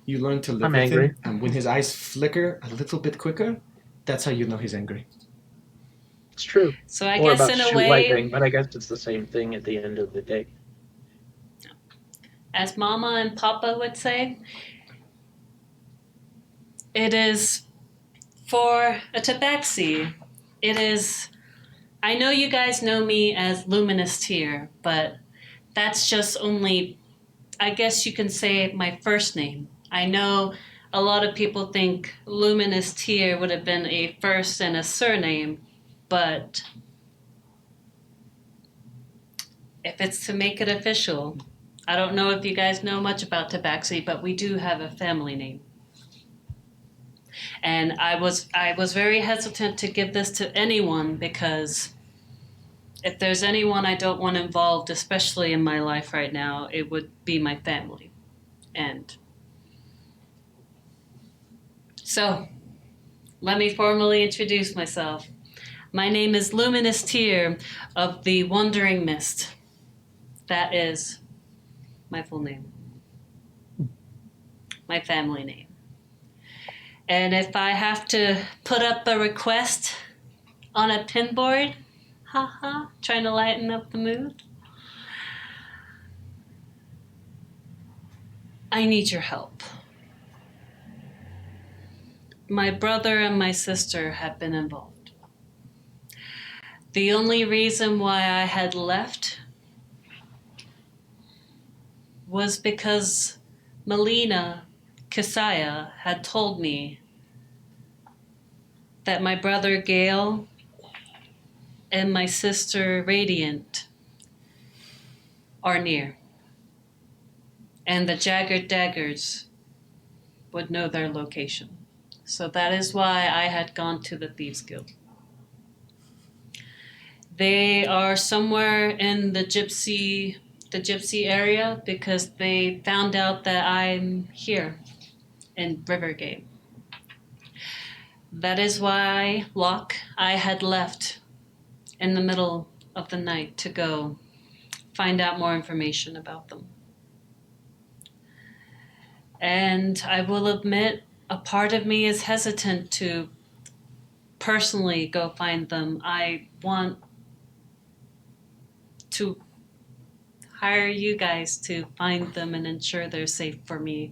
You learn to live I'm with angry. him, and when his eyes flicker a little bit quicker, that's how you know he's angry. It's true. So I Or guess about in to a shoot way, lightning, but I guess it's the same thing at the end of the day. as Mama and Papa would say, it is for a tabaxi. It is, I know you guys know me as Luminous Tear, but that's just only, I guess you can say, my first name. I know a lot of people think Luminous Tear would have been a first and a surname, but if it's to make it official, I don't know if you guys know much about Tabaxi, but we do have a family name. And I was very hesitant to give this to anyone because if there's anyone I don't want involved, especially in my life right now, it would be my family. And so, let me formally introduce myself. My name is Luminous Tear of the Wandering Mist. That is my full name. My family name. And if I have to put up a request on a pinboard, trying to lighten up the mood, I need your help. My brother and my sister have been involved. The only reason why I had left was because Melina Kasaya had told me that my brother Gale and my sister Radiant are near. And the Jagged Daggers would know their location. So that is why I had gone to the Thieves Guild. They are somewhere in the gypsy area because they found out that I'm here in Rivergate. That is why, Locke, I had left in the middle of the night to go find out more information about them. And I will admit, a part of me is hesitant to personally go find them. I want to hire you guys to find them and ensure they're safe for me.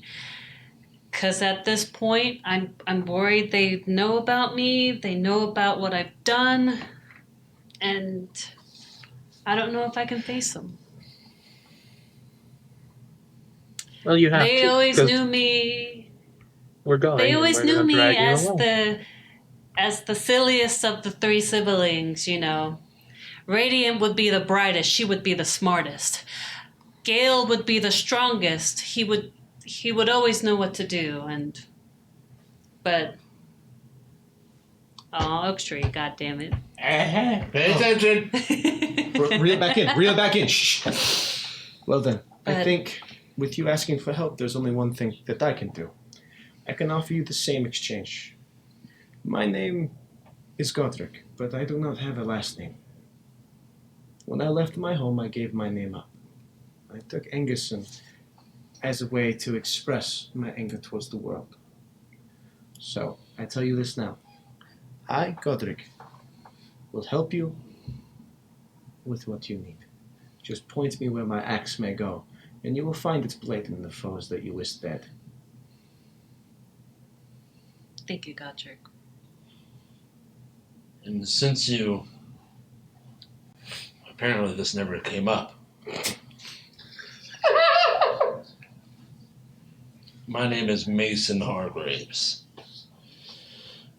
Because at this point, I'm worried they know about me, they know about what I've done, and I don't know if I can face them. Well, you have They to. always 'Cause knew me. we're going. They and always we're knew gonna me drag you as along. the silliest of the three siblings, you know. Radiant would be the brightest, she would be the smartest. Gale would be the strongest. He would always know what to do, but Oak Tree, goddammit. Pay attention. Reel back in. Shh. Well then, I But- think with you asking for help, there's only one thing that I can do. I can offer you the same exchange. My name is Godrek, but I do not have a last name. When I left my home, I gave my name up. I took Angerson as a way to express my anger towards the world. So, I tell you this now. I, Godrek, will help you with what you need. Just point me where my axe may go, and you will find its blade in the foes that you wish dead. Thank you, Godric. And since you... Apparently this never came up. My name is Mason Hargraves.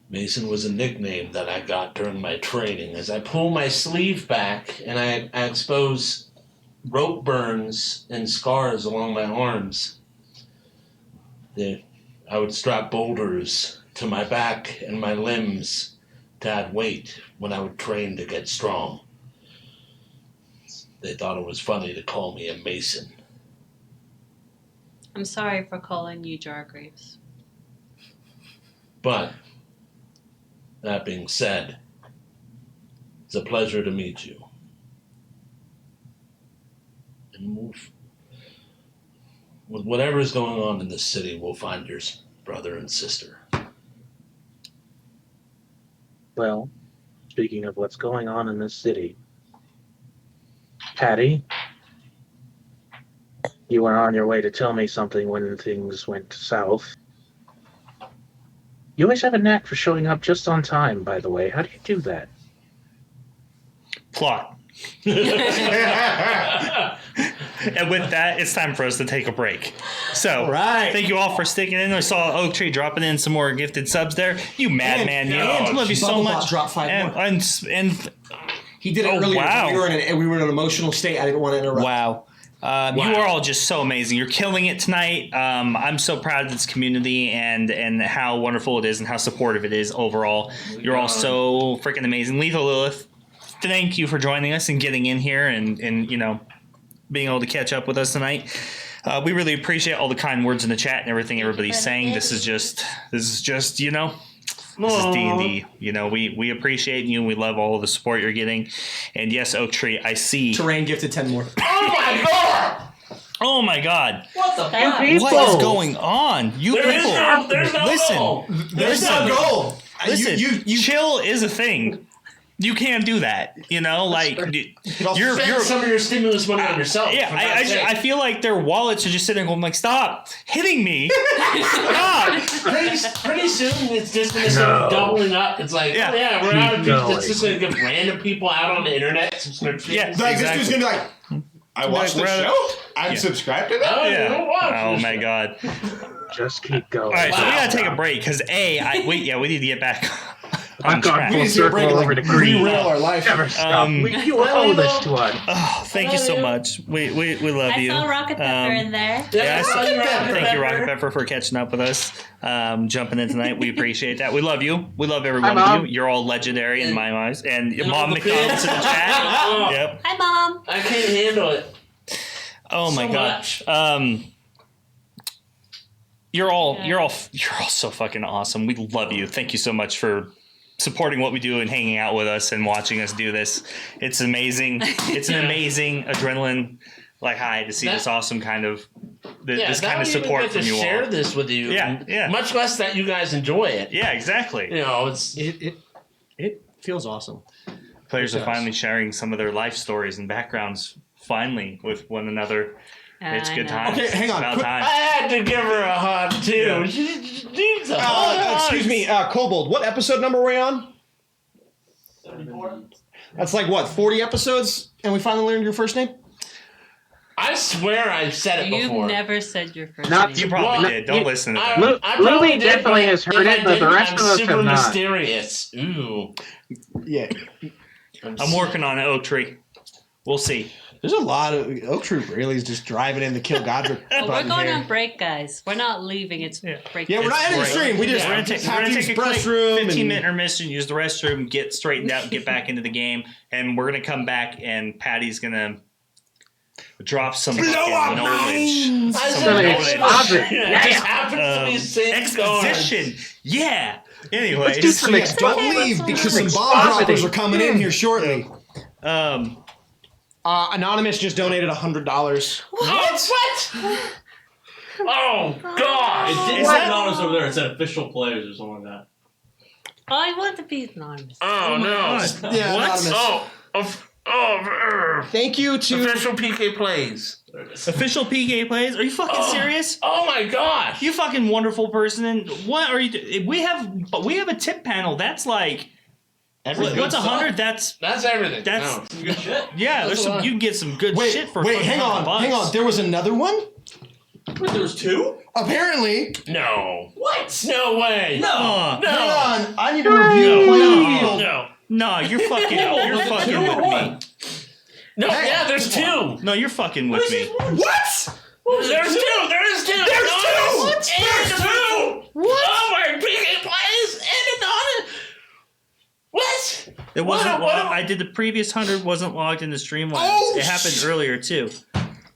Mason was a nickname that I got during my training. As I pull my sleeve back and I expose rope burns and scars along my arms, I would strap boulders to my back and my limbs to add weight when I would train to get strong. They thought it was funny to call me a Mason. I'm sorry for calling you Jargraves. But, that being said, it's a pleasure to meet you. And with whatever is going on in this city, we'll find your brother and sister. Well, speaking of what's going on in this city, Patty, you were on your way to tell me something when things went south. You always have a knack for showing up just on time, by the way. How do you do that? Plot. And with that, it's time for us to take a break. So, All right. thank you all for sticking in. I saw Oak Tree dropping in some more gifted subs there. You madman, you. I love you so Bubblebot much. dropped 5 more. And He did it Oh, earlier. wow. We were in an emotional state. I didn't want to interrupt. wow. You are all just so amazing. You're killing it tonight. I'm so proud of this community and how wonderful it is and how supportive it is overall. You're all so freaking amazing. Lethal Lilith, thank you for joining us and getting in here and being able to catch up with us tonight. We really appreciate all the kind words in the chat and everything everybody's saying. This is just this is D&D. We appreciate you and we love all the support you're getting. And yes, Oak Tree, I see. Terrain gifted 10 more. Oh my God. What the fuck? What is going on? You people. There's no goal. There's no goal. Listen, You chill is a thing. You can't do that, You're spend some of your stimulus money on yourself. Yeah, I feel like their wallets are just sitting there going like, stop hitting me. Stop. Pretty soon it's just going to start doubling up. It's like, Yeah. we're out of Keep people. going. It's just going to give random people out on the internet subscriptions. Yeah. Like, this dude's going to be like, I watched the Like, show. I'm subscribed to that. Oh, you Yeah. don't watch Oh this my shit. God. Just keep going. All right, so we gotta take a break because we need to get back on I've gone track. full circle over to green. Real our life. Never stop. Um, You owe this to us. Oh, thank you so much. We love I you. saw Rocket Pepper in there. Yeah, thank you, Pepper. Rocket Pepper, for catching up with us, jumping in tonight. We appreciate that. We love you. We love every one of you. You're all legendary in my eyes. And And Mom all the McDonald's in the chat. Yep. Hi, Mom. I can't handle it. Oh my So gosh. much. You're all so fucking awesome. We love you. Thank you so much for supporting what we do and hanging out with us and watching us do this. It's amazing. It's an amazing adrenaline high to see this awesome kind of this kind of support from you all. Share this with you. Yeah, yeah. Much less that you guys enjoy it. Yeah, exactly. It feels awesome. Players are finally sharing some of their life stories and backgrounds finally with one another. It's good times. Okay, hang on. It's about I time. had to give her a hug too. Yeah. She needs a hug. Excuse me, Kobold, what episode number are we on? 74. That's like what, 40 episodes? And we finally learned your first name? I swear I've said it You've before. never said your first Not- name. You probably Well, did. Don't listen to that. I probably Lumi did, definitely but has heard if it, I but the didn't, rest I'm of us super have not. mysterious. Ooh. Yeah. I'm working on it, Oak Tree. We'll see. There's a lot of Oak Tree really is just driving in the kill Godrek Oh, we're button going here. on break, guys. We're not leaving. It's break. Yeah, we're not ending the break. stream. We just We're gonna take, have to use a the quick restroom. 15-minute intermission, use the restroom, get straightened out, get back into the game, and we're gonna come back and Patty's gonna drop some fucking our knowledge. I Some said knowledge. exposition. It just happens to be same Exposition. Yeah. Anyways, Let's do some Yeah, don't leave because some bomb droppers are coming in here shortly. Anonymous just donated $100. What? Oh God! It didn't say anonymous over there. It said official players or something like that. I want to be anonymous. Oh no! Yeah, What? Anonymous. Thank you to Official PK plays. official PK plays? Are you fucking serious? Oh my gosh! You fucking wonderful person. And what are you? We have a tip panel. That's like. What's 100? That's everything. That's- No. Good shit. Yeah, That's a lot. you can get some good Wait, shit for wait, fucking hang $100. on. There was another one? Wait, there was two? Apparently. No. What? No way. No. No. Hang on. I need to review Player Field. No. No, you're fucking with me. No. Hey. Yeah, there's two. No, you're fucking with me. What? There's two. There's two. There's two. What? There's two. What? Oh my PK plays and anonymous. What? It wasn't What? logged. I did the previous 100 wasn't logged into Streamlabs. Oh, it happened earlier too.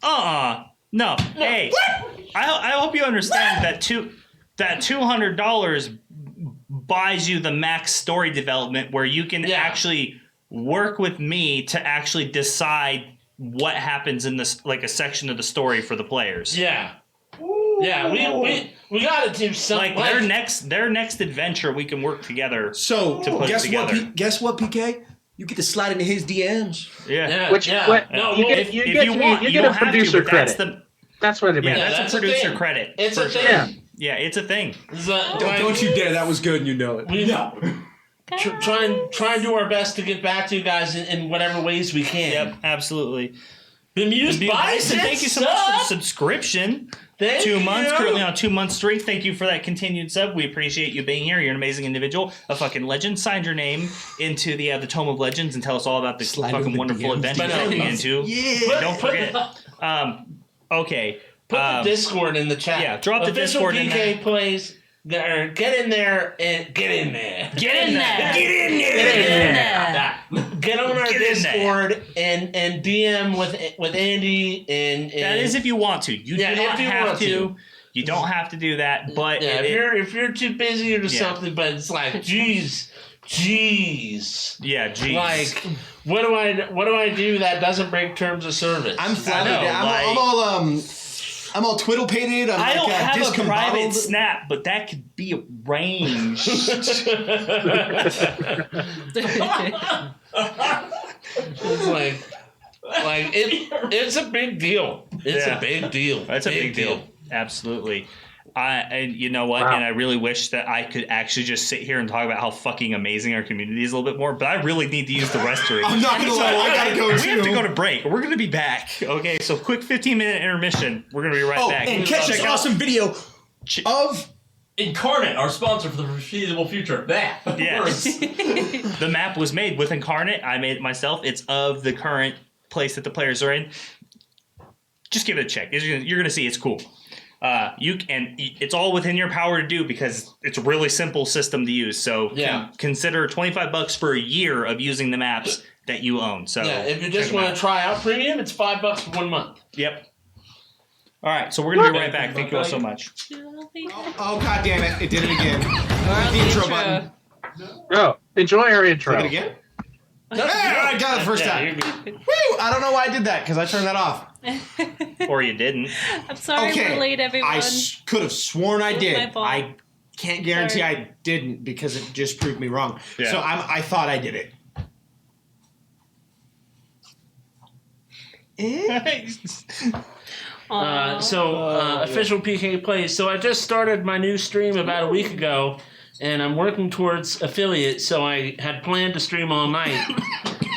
No. Hey, I hope you understand that $200 buys you the max story development where you can actually work with me to actually decide what happens in this, like a section of the story for the players. Yeah. Yeah. We gotta do something. Like their next adventure, we can work together. So, To put guess together. what? Guess what, PK? You get to slide into his DMs. Yeah. Yeah. Which yeah. what No, you well, get if you If get you you want, get you a don't have producer to, but that's credit. the That's what it yeah, means. that's that's a a producer thing. credit. It's for a sure. thing. Yeah, it's a thing. Don't you dare. That was good and you know it. We try and do our best to get back to you guys in whatever ways we can. Yep, absolutely. Bemused Bison, thank you so much for the subscription. Thank 2 you. months, currently on a 2-month streak. Thank you for that continued sub. We appreciate you being here. You're an amazing individual, a fucking legend. Signed your name into the Tome of Legends and tell us all about the Slide fucking over the wonderful DMs. event you're getting into. Yeah. Don't forget. Okay. Put the Discord in the chat. Yeah, drop the Official Discord in PK there. plays. Get in there and get in there. Get in there. Get in there. Get in there. Get on our Get in Discord and DM with Andy and That is if you want to. You Yeah, do not if you have want to. You don't have to do that, but yeah, if you're too busy or something, but it's like, jeez. Yeah, geez. Like, what do I do that doesn't break terms of service? I'm flattered. know, I'm all twiddle-pated. I don't have a private discombobbled. snap, but that could be arranged. It's like it's a big deal. It's Yeah. a big deal. That's a big deal. Absolutely. And you know what? Wow. And I really wish that I could actually just sit here and talk about how fucking amazing our community is a little bit more, but I really need to use the restroom. I'm not gonna lie, I gotta go We too. have to go to break. We're going to be back. Okay, so quick 15-minute intermission. We're going to be right back. And catch this awesome video of Incarnate, our sponsor for the foreseeable future. That. Yes. The map was made with Incarnate. I made it myself. It's of the current place that the players are in. Just give it a check. You're going to see it's cool. It's all within your power to do because it's a really simple system to use. So consider $25 for a year of using the maps that you own. So yeah, if you just want to try out premium, it's $5 for 1 month. Yep. All right, so we're gonna be right back. Thank you all so much. oh god damn it! It did it again. The intro button. Oh, enjoy our intro. Click it again. Hey, I got it the first time. Woo! I don't know why I did that because I turned that off. Or you didn't. I'm sorry we're late, everyone. I could have sworn I It was did. my fault. I can't guarantee Sorry. I didn't because it just proved me wrong. Yeah. So I thought I did it. Official PK plays. So I just started my new stream about a week ago, and I'm working towards affiliate. So I had planned to stream all night,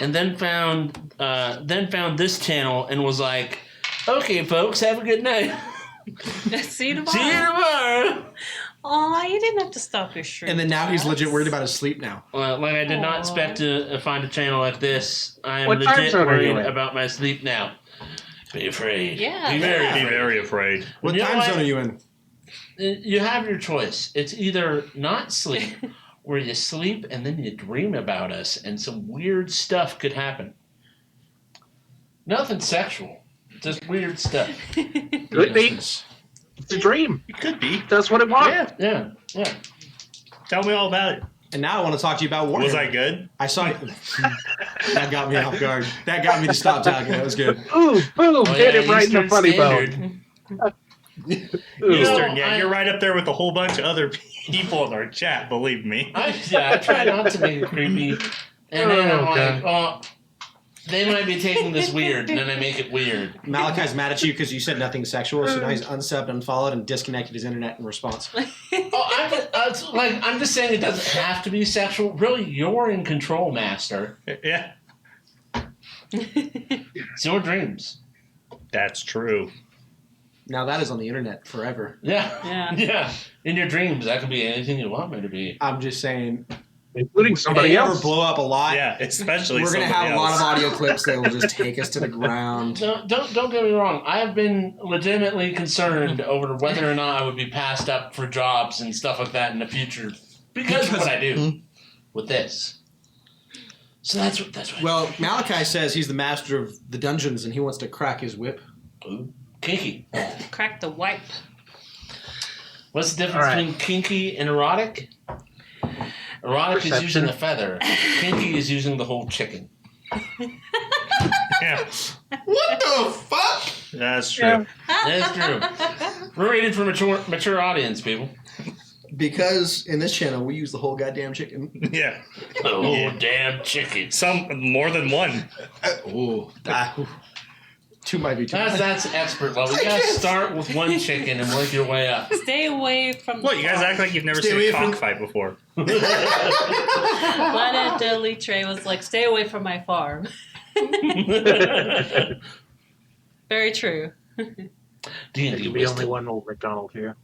and then found this channel and was like, "Okay, folks, have a good night. See you tomorrow. See you tomorrow." Aw, you didn't have to stop your stream. And then now he's Jess. legit worried about his sleep now. Like I did not expect to find a channel like this. I am What time legit zone are you worried in? about my sleep now. Be afraid. Yeah. Be very Yeah. afraid. Very afraid. What You know time what? zone are you in? You have your choice. It's either not sleep, where you sleep and then you dream about us, and some weird stuff could happen. Nothing sexual, just weird stuff. Could be. It's a dream. It could be. That's what it wants. Yeah. Tell me all about it. And now I want to talk to you about Warhammer. Was I good? I saw it. That got me off guard. That got me to stop talking. That was good. Ooh, boom, Oh, hit yeah, it right in the Eastern funny Standard. bone. Eastern, yeah, I- you're right up there with a whole bunch of other people in our chat, believe me. I try not to make it creepy, and then I'm like, God. oh, they might be taking this weird, and then I make it weird. Malachi's mad at you because you said nothing sexual, so now he's unsubbed, unfollowed, and disconnected his internet in response. I'm just saying it doesn't have to be sexual. Really, you're in control, Master. Yeah, It's your dreams. that's true. Now that is on the internet forever. Yeah. In your dreams, that could be anything you want me to be. I'm just saying, Including if somebody they ever else. blow up a lot, Yeah, especially we're going to somebody have a lot else. of audio clips that will just take us to the ground. Don't get me wrong. I have been legitimately concerned over whether or not I would be passed up for jobs and stuff like that in the future because of what I do with this. So that's what. Well, Malachi says he's the master of the dungeons and he wants to crack his whip. Ooh, kinky. Crack the wipe. What's the difference All right. between kinky and erotic? Erotic is Perception. using a feather. Kinky is using the whole chicken. Yeah, What the fuck? that's true. Yeah. That's true. We're rated for mature audience, people. Because in this channel, we use the whole goddamn chicken. Yeah. Oh, Yeah. damn chicken. Some more than one. Two might be too much. That's expert level. You gotta start with one chicken and work your way up. Stay away from What, you guys act like you've never Stay seen away a from- cockfight before. Lana Delitre was like, stay away from my farm. Very true. There D&D could be only wisdom. one old McDonald here.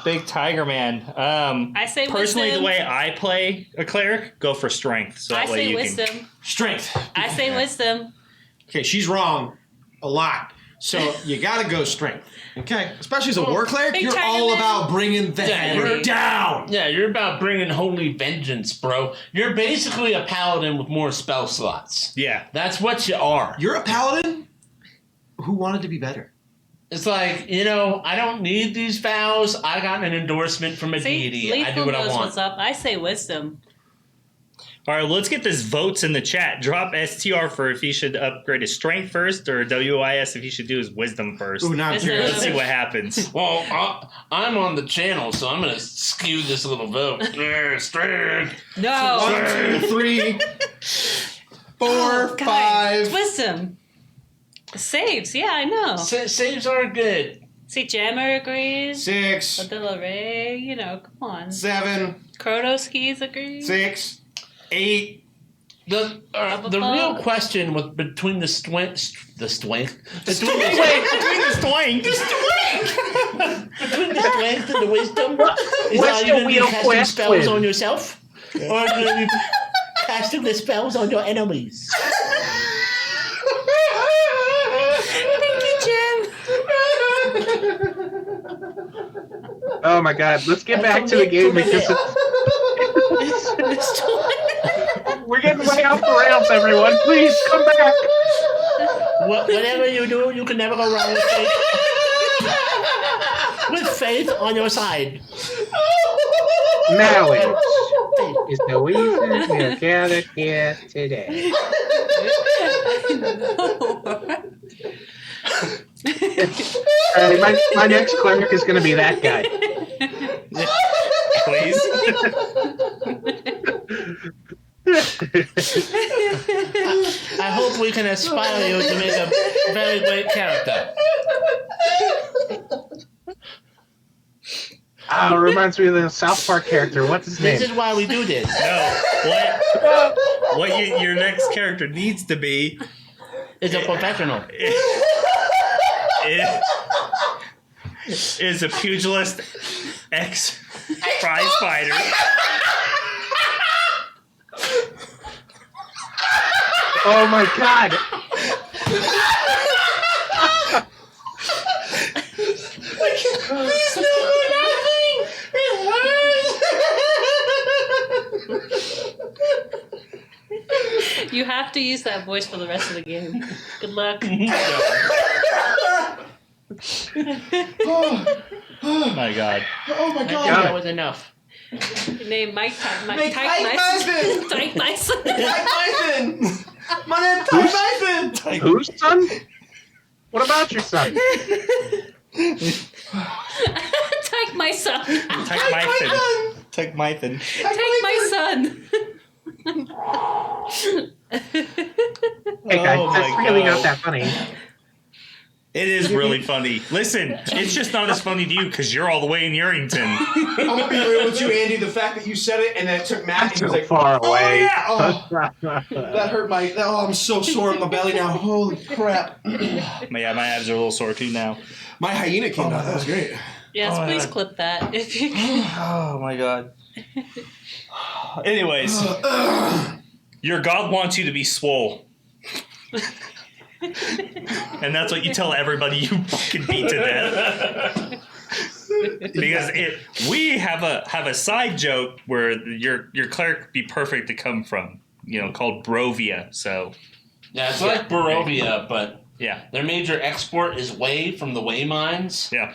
Big Tiger Man. I say personally, wisdom. the way I play a cleric, go for strength. So I that way say you wisdom. can. Strength. I say wisdom. Okay, she's wrong a lot. So you gotta go strength. Okay? Especially as a war cleric, Big you're Tiger all Man. about bringing the Yeah, hammer you're- down. Yeah, you're about bringing holy vengeance, bro. You're basically a paladin with more spell slots. Yeah. That's what you are. You're a paladin who wanted to be better. It's like, I don't need these vows. I got an endorsement from a See, deity. I do Lethal what I knows want. what's up. I say wisdom. All right, let's get this votes in the chat. Drop STR for if he should upgrade his strength first, or WIS if he should do his wisdom first. Ooh, now I'm Wisdom. curious. Let's see what happens. Well, I'm on the channel, so I'm going to skew this little vote. Strength. No. 1, 2, 3, 4, Oh, guys, 5. Wisdom. Saves. Yeah, I know. Saves are good. See, Jammer agrees. 6, Adela Ray, come on. 7, Kronoskis agrees. 6, 8. The real question with between the strength and the wisdom is, are you going to be casting spells on yourself, or are you going to be casting the spells on your enemies? Thank you, Jim. Oh my god, let's get back to the game because we're getting way off the rails, everyone. Please come back. Whatever you do, you can never go wrong with faith. With faith on your side. Now is the reason we're gathered here today. My next cleric is going to be that guy. Please. I hope we can inspire you to make a very great character. Oh, it reminds me of the South Park character. What's his This name? is why we do this. No. What your next character needs to be It's a professional. is a pugilist ex-prize fighter. Oh my god! You have to use that voice for the rest of the game. Good luck. Oh my god. Oh my I think god. that was enough. Name Mike Mike Tyson. Tyson. Tyke Tyson. Tyson! My name's Tyke Tyson! Whose son? What about your son? Take my son. Take my son. Take my son. Hey guys, Oh my that's really God. not that funny. It is really funny. Listen, it's just not as funny to you because you're all the way in Urington. I'm gonna be real with you, Andy. The fact that you said it and then it took Matt and he was So like, far oh away. yeah! Oh, that hurt my. Oh, I'm so sore in my belly now. Holy crap! Yeah, my abs are a little sore too now. My hyena came out. That was great. Yes, Oh, please yeah. clip that if you can. Oh my god. Anyways, your god wants you to be swole. And that's what you tell everybody you fucking beat to death. Because we have a side joke where your cleric would be perfect to come from, called Brovia. So Yeah, it's like Barovia, but yeah, their major export is whey from the whey mines, yeah,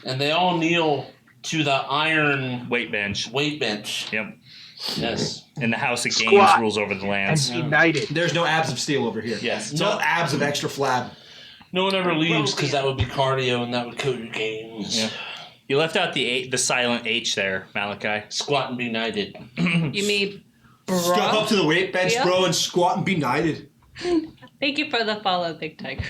and they all kneel to the iron weight bench. weight bench. Yep. Yes. And the House of Games Squat. rules over the And lands. united. There's no abs of steel over here. Yes. It's all abs of extra flab. No one ever leaves because that would be cardio and that would kill your games. Yeah. You left out the silent H there, Malachi. Squat and be knighted. You mean Step up to the weight bench, Yeah. bro, and squat and be knighted. Thank you for the follow, Big Tiger.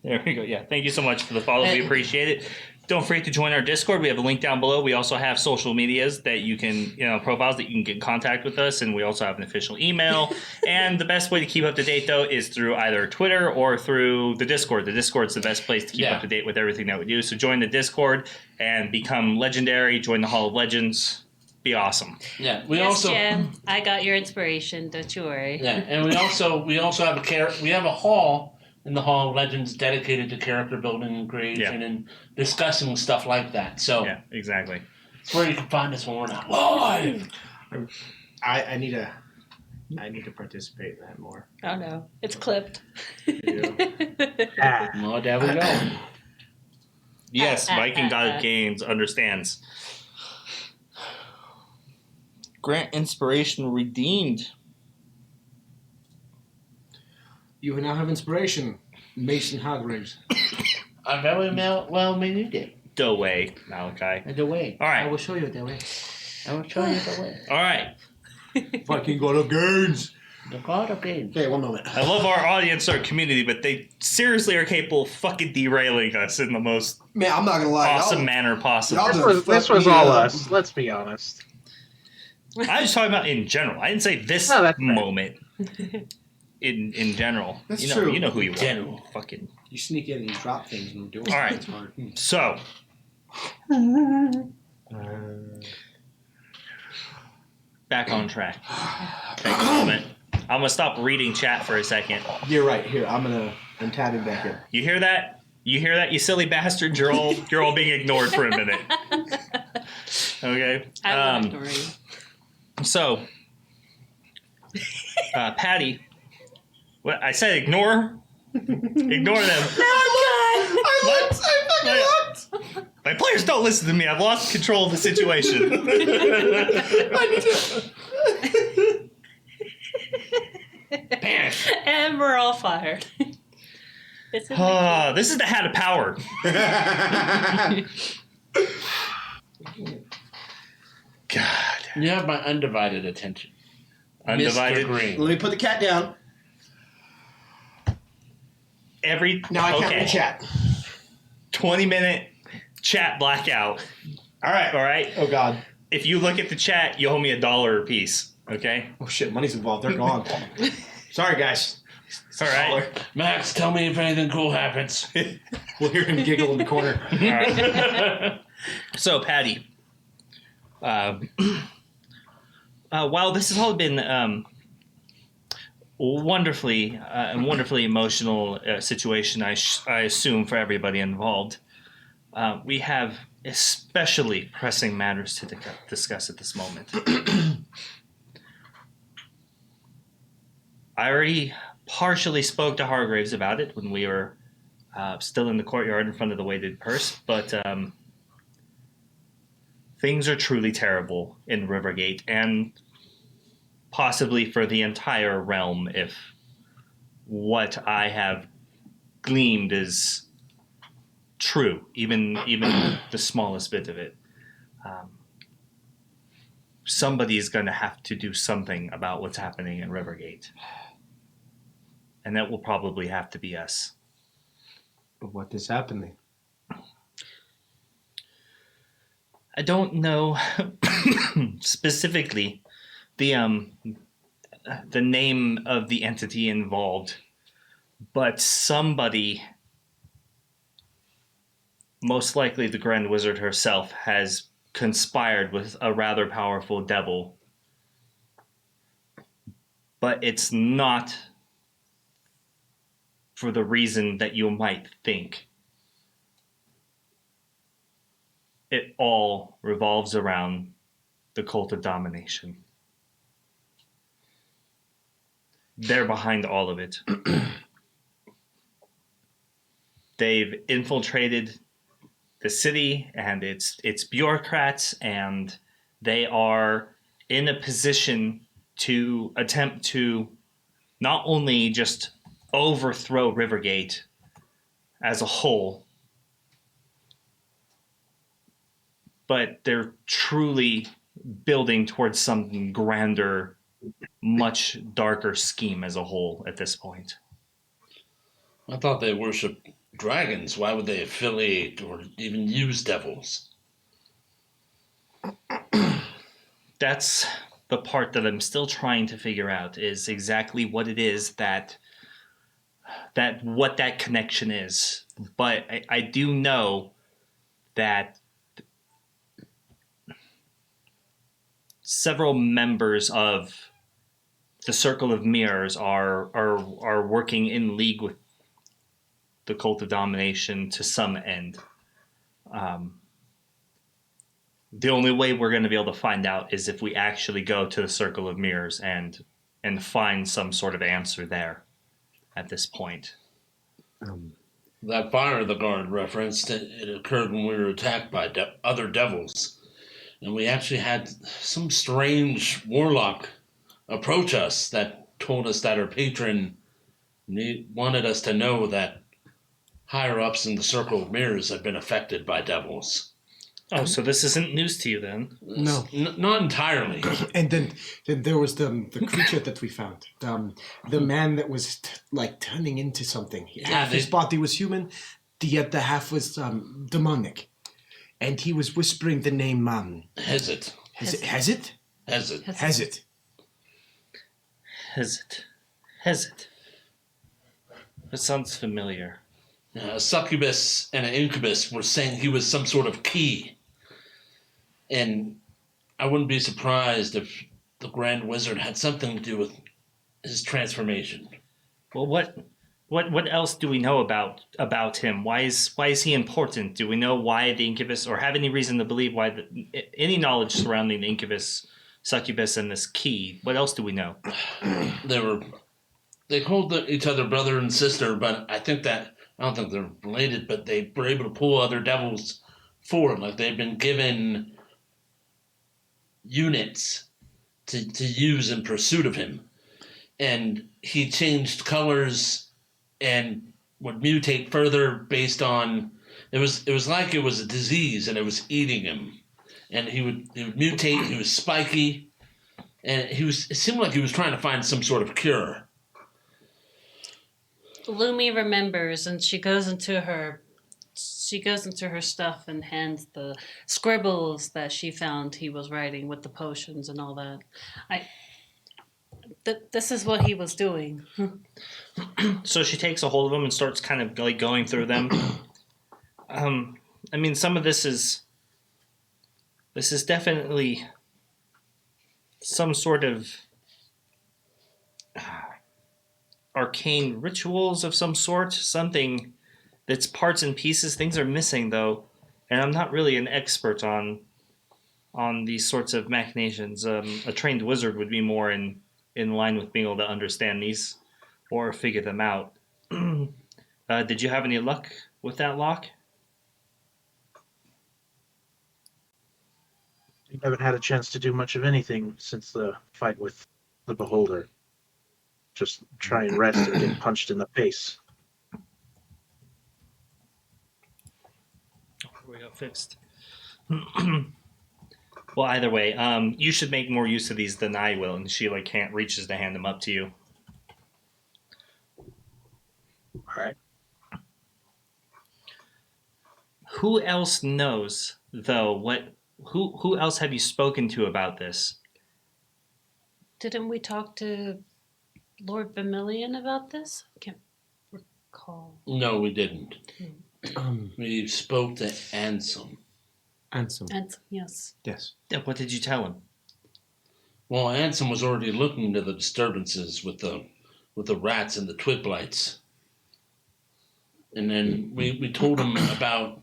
There we go. Yeah. Thank you so much for the follow. We appreciate it. don't forget to join our Discord. We have a link down below. We also have social medias that you can, profiles that you can get in contact with us, and we also have an official email. And the best way to keep up to date, though, is through either Twitter or through the Discord. The Discord's the best place to keep up to date with everything that we do. So join the Discord and become legendary. Join the Hall of Legends. Be awesome. Yeah, Jim, I got your inspiration. Don't you worry. Yeah, and we also have we have a hall in the Hall of Legends dedicated to character building and creation and discussing stuff like that. So yeah, exactly. It's where you can find us when we're not live. I need to participate in that more. Oh no, it's clipped. Well, there we go. Yes, Viking God Games understands. Grant inspiration redeemed. You now have inspiration, Mason Hargraves. I very well may need it. The way, Malachi. The way. All right. I will show you the way. I will show you the way. All right. Fucking God of Games. The God of Games. Okay, 1 moment. I love our audience, our community, but they seriously are capable of fucking derailing us in the most Man, I'm not gonna lie. awesome manner possible. This was all us. Let's be honest. I was talking about in general. I didn't say this moment. In general. That's you know, true. You know who you General. are. Fucking. You sneak in and you drop things when you're doing All right. It's hard. So. Back on track. Take a moment. I'm gonna stop reading chat for a second. You're right. Here, I'm tabbing back in. You hear that? You hear that? You silly bastards! You're all being ignored for a minute. Okay. I'm ignoring. So, Patty, what I said? Ignore them. I fucking looked. My players don't listen to me. I've lost control of the situation. And we're all fired. This is the hat of power. God. You have my undivided attention. Undivided. Mr. Green. Let me put the cat down. Now I can't read chat. 20-minute chat blackout. All right. Oh God. If you look at the chat, you owe me $1 a piece. Okay. Oh shit, money's involved. They're gone. Sorry, guys. It's all right. Max, tell me if anything cool happens. We'll hear him giggle in the corner. All right. So, Patty, while this has all been wonderfully emotional situation, I assume for everybody involved, we have especially pressing matters to discuss at this moment. I already partially spoke to Hargraves about it when we were still in the courtyard in front of the weighted purse, but things are truly terrible in Rivergate, and possibly for the entire realm if what I have gleaned is true, even the smallest bit of it. Somebody is going to have to do something about what's happening in Rivergate. And that will probably have to be us. But what is happening? I don't know specifically the name of the entity involved, but somebody, most likely the Grand Wizard herself, has conspired with a rather powerful devil. But it's not for the reason that you might think. It all revolves around the cult of domination. They're behind all of it. They've infiltrated the city and its bureaucrats, and they are in a position to attempt to not only just overthrow Rivergate as a whole, but they're truly building towards something grander, much darker scheme as a whole at this point. I thought they worshiped dragons. Why would they affiliate or even use devils? That's the part that I'm still trying to figure out, is exactly what it is that what that connection is. But I do know that several members of the Circle of Mirrors are working in league with the Cult of Domination to some end. The only way we're going to be able to find out is if we actually go to the Circle of Mirrors and find some sort of answer there at this point. That fire the guard referenced, it occurred when we were attacked by other devils. And we actually had some strange warlock approach us that told us that our patron wanted us to know that higher-ups in the Circle of Mirrors had been affected by devils. Oh, so this isn't news to you then? No. Not entirely. And then there was the creature that we found. The man that was turning into something. Half his body was human, the other half was demonic. And he was whispering the name Hezit. Hezit? Hezit. Hezit. That sounds familiar. A succubus and an incubus were saying he was some sort of key. And I wouldn't be surprised if the Grand Wizard had something to do with his transformation. Well, what else do we know about him? Why is he important? Do we know why the incubus, or have any reason to believe why any knowledge surrounding the incubus, succubus, and this key? What else do we know? They called each other brother and sister, but I don't think they're related, but they were able to pull other devils forward. Like they've been given units to use in pursuit of him. And he changed colors and would mutate further based on it was like it was a disease and it was eating him. And he would mutate, he was spiky, and it seemed like he was trying to find some sort of cure. Lumi remembers, and she goes into her stuff and hands the scribbles that she found he was writing with the potions and all that. This is what he was doing. So she takes a hold of them and starts kind of like going through them. I mean, some of this is definitely some sort of arcane rituals of some sort, something that's parts and pieces. Things are missing though, and I'm not really an expert on these sorts of machinations. A trained wizard would be more in line with being able to understand these or figure them out. Did you have any luck with that lock? You haven't had a chance to do much of anything since the fight with the Beholder. Just try and rest or get punched in the face. We got fixed. Well, either way, you should make more use of these than I will, and she reaches to hand them up to you. All right. Who else knows though? Who else have you spoken to about this? Didn't we talk to Lord Vermilion about this? I can't recall. No, we didn't. We spoke to Ansem. Ansem. Ansem, yes. Yes. Yeah, what did you tell him? Well, Ansem was already looking into the disturbances with the rats and the twig blights. And then we told him about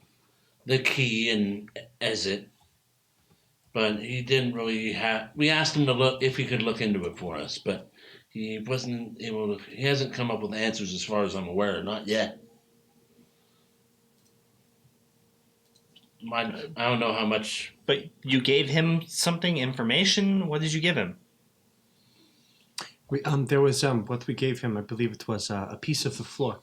the key and Ezit, but he didn't really we asked him to look if he could look into it for us, but he wasn't able to. He hasn't come up with answers as far as I'm aware, not yet. I don't know how much. But you gave him something, information? What did you give him? There was what we gave him. I believe it was a piece of the floor.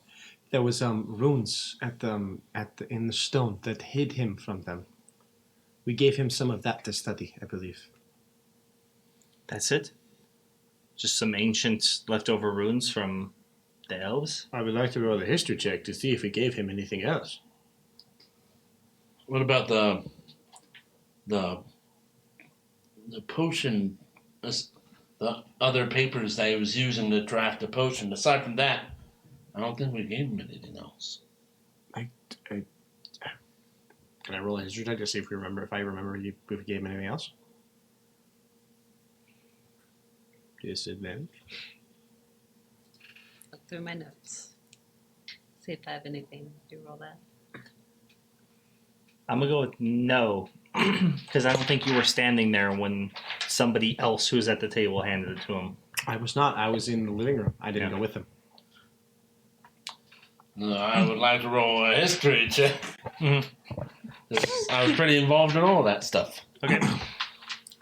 There was runes in the stone that hid him from them. We gave him some of that to study, I believe. That's it? Just some ancient leftover runes from the elves. I would like to roll a history check to see if we gave him anything else. What about the potion, the other papers that he was using to draft the potion? Aside from that, I don't think we gave him anything else. Can I roll a history check to see if I remember if we gave him anything else? Disadvantage. Look through my notes. See if I have anything. Do roll that. I'm going to go with no, because I don't think you were standing there when somebody else who was at the table handed it to him. I was not. I was in the living room. I didn't go with him. I would like to roll a history check. Mhm. I was pretty involved in all that stuff. Okay.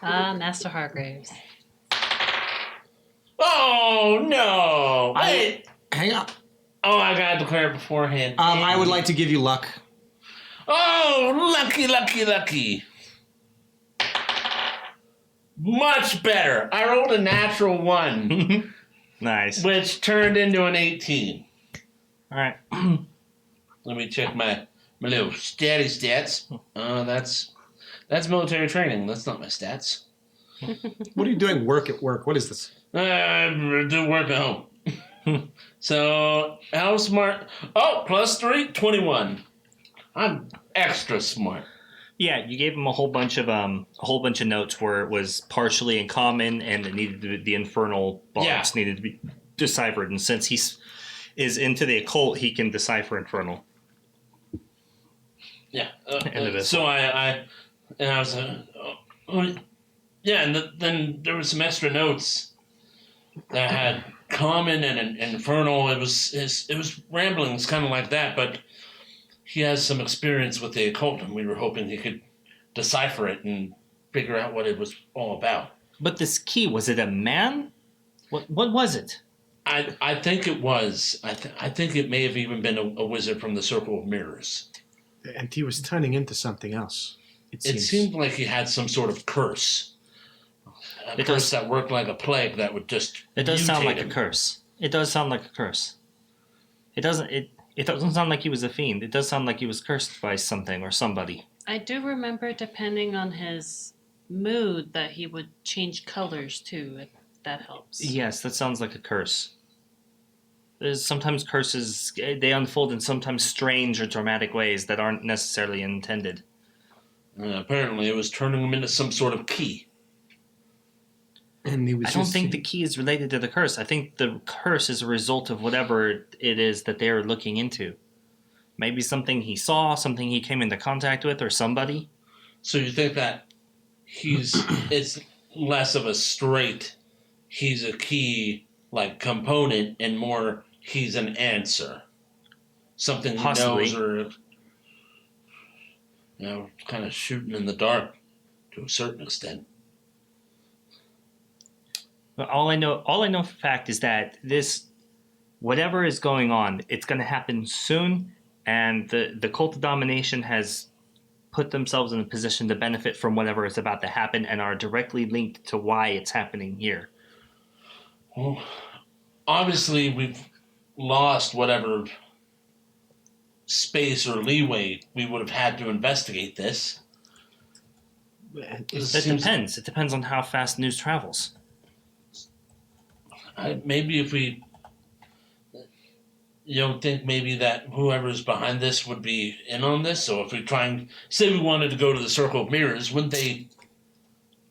Master Hargraves. Oh, no! Wait! Hang on. Oh, I gotta declare it beforehand. I would like to give you luck. Oh, lucky, lucky, lucky. Much better. I rolled a natural 1, Nice. which turned into an 18. All right. Let me check my little stats. That's military training. That's not my stats. What are you doing work at work? What is this? Do work at home. So, how smart? Oh, +3, 21. I'm extra smart. Yeah, you gave him a whole bunch of notes where it was partially in common, and it needed to, the infernal bars needed to be deciphered. And since he is into the occult, he can decipher infernal. Yeah. Into So I was yeah, and then there was some extra notes that had common and infernal. It was ramblings kind of like that, but he has some experience with the occult, and we were hoping he could decipher it and figure out what it was all about. But this key, was it a man? What was it? I think it was. I think it may have even been a wizard from the Circle of Mirrors. And he was turning into something else. It seemed like he had some sort of curse. A curse that worked like a plague that would just It does sound like mutate him. a curse. It does sound like a curse. It doesn't sound like he was a fiend. It does sound like he was cursed by something or somebody. I do remember, depending on his mood, that he would change colors too, if that helps. Yes, that sounds like a curse. There's sometimes curses, they unfold in sometimes strange or dramatic ways that aren't necessarily intended. Apparently it was turning him into some sort of key. And he was I don't think the key is related to the curse. I think the curse is a result of whatever it is that they are looking into. Maybe something he saw, something he came into contact with, or somebody. So you think that it's less of a straight, he's a key like component, and more he's an answer. Something Possibly. he knows, or kind of shooting in the dark to a certain extent. But all I know for a fact is that this, whatever is going on, it's going to happen soon, and the cult of domination has put themselves in a position to benefit from whatever is about to happen and are directly linked to why it's happening here. Well, obviously we've lost whatever space or leeway we would have had to investigate this. It depends. It depends on how fast news travels. Maybe if we, you don't think maybe that whoever's behind this would be in on this? So if we try and say we wanted to go to the Circle of Mirrors, wouldn't they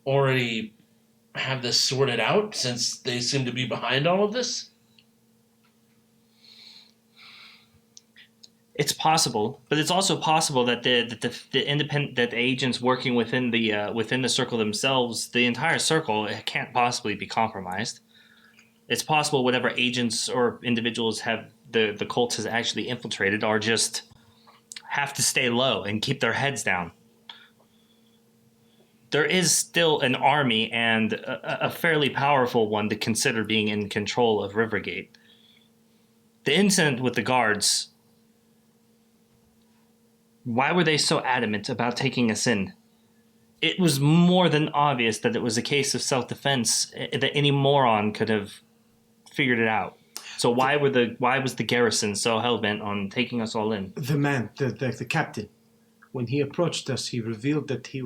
already have this sorted out since they seem to be behind all of this? It's possible, but it's also possible that the agents working within the circle themselves, the entire circle, can't possibly be compromised. It's possible whatever agents or individuals have the cult has actually infiltrated are just have to stay low and keep their heads down. There is still an army, and a fairly powerful one, to consider being in control of Rivergate. The incident with the guards, why were they so adamant about taking us in? It was more than obvious that it was a case of self-defense, that any moron could have figured it out. So why was the garrison so hell-bent on taking us all in? The man, the captain, when he approached us, he revealed that he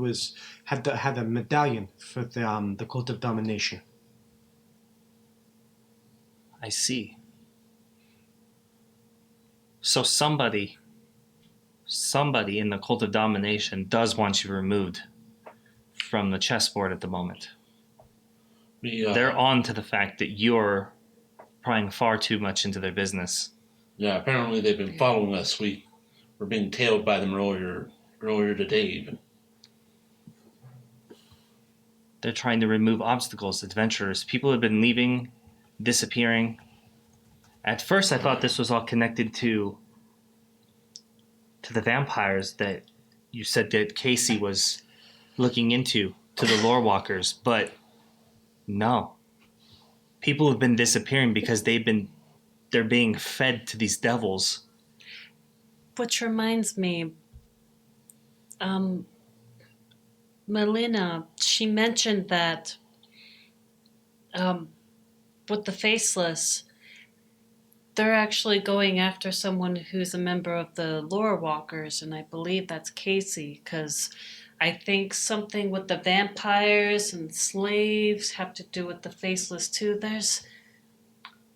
had a medallion for the cult of domination. I see. So somebody in the cult of domination does want you removed from the chessboard at the moment. They're on to the fact that you're prying far too much into their business. Yeah, apparently they've been following us. We were being tailed by them earlier today even. They're trying to remove obstacles, adventurers. People have been leaving, disappearing. At first I thought this was all connected to the vampires that you said that Casey was looking into, to the lore walkers, but no. People have been disappearing because they're being fed to these devils. Which reminds me, Melina, she mentioned that with the Faceless, they're actually going after someone who's a member of the Lore Walkers, and I believe that's Casey, because I think something with the vampires and slaves have to do with the Faceless too. What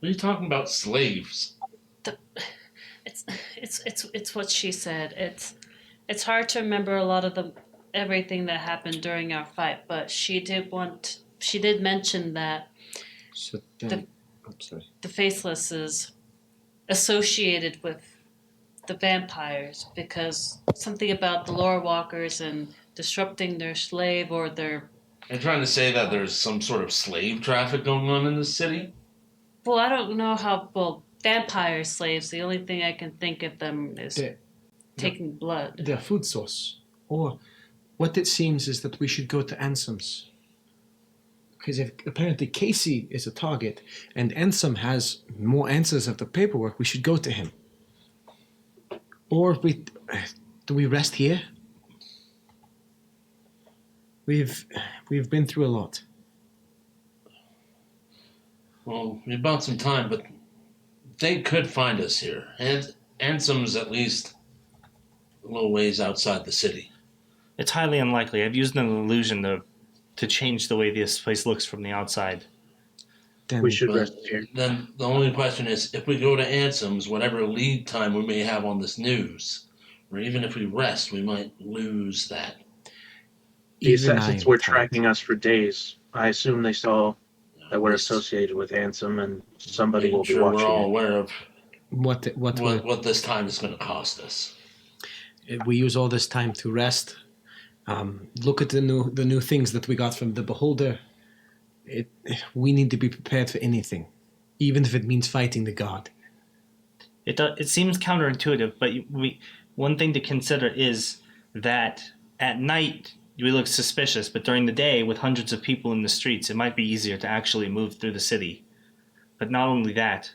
are you talking about, slaves? It's what she said. It's hard to remember a lot of everything that happened during our fight, but she did mention that So then, I'm sorry. the Faceless is associated with the vampires because something about the Lore Walkers and disrupting their slave or their... Are you trying to say that there's some sort of slave traffic going on in the city? Well, I don't know how... Well, vampire slaves, the only thing I can think of them is taking blood. Their food source. Or what it seems is that we should go to Ansem's. Because if apparently Casey is a target and Ansem has more answers of the paperwork, we should go to him. Or do we rest here? We've been through a lot. Well, we bought some time, but they could find us here. And Ansem's at least a little ways outside the city. It's highly unlikely. I've used an illusion to change the way this place looks from the outside. Then, We should rest here. Then the only question is, if we go to Ansem's, whatever lead time we may have on this news, or even if we rest, we might lose that. The even assassins I were am tired. tracking us for days. I assume they saw that we're associated with Ansem, and somebody will be sure watching we're all it. aware of What this time is going to cost us. we use all this time to rest. Look at the new things that we got from the Beholder. We need to be prepared for anything, even if it means fighting the god. It seems counterintuitive, but one thing to consider is that at night we look suspicious, but during the day, with hundreds of people in the streets, it might be easier to actually move through the city. But not only that,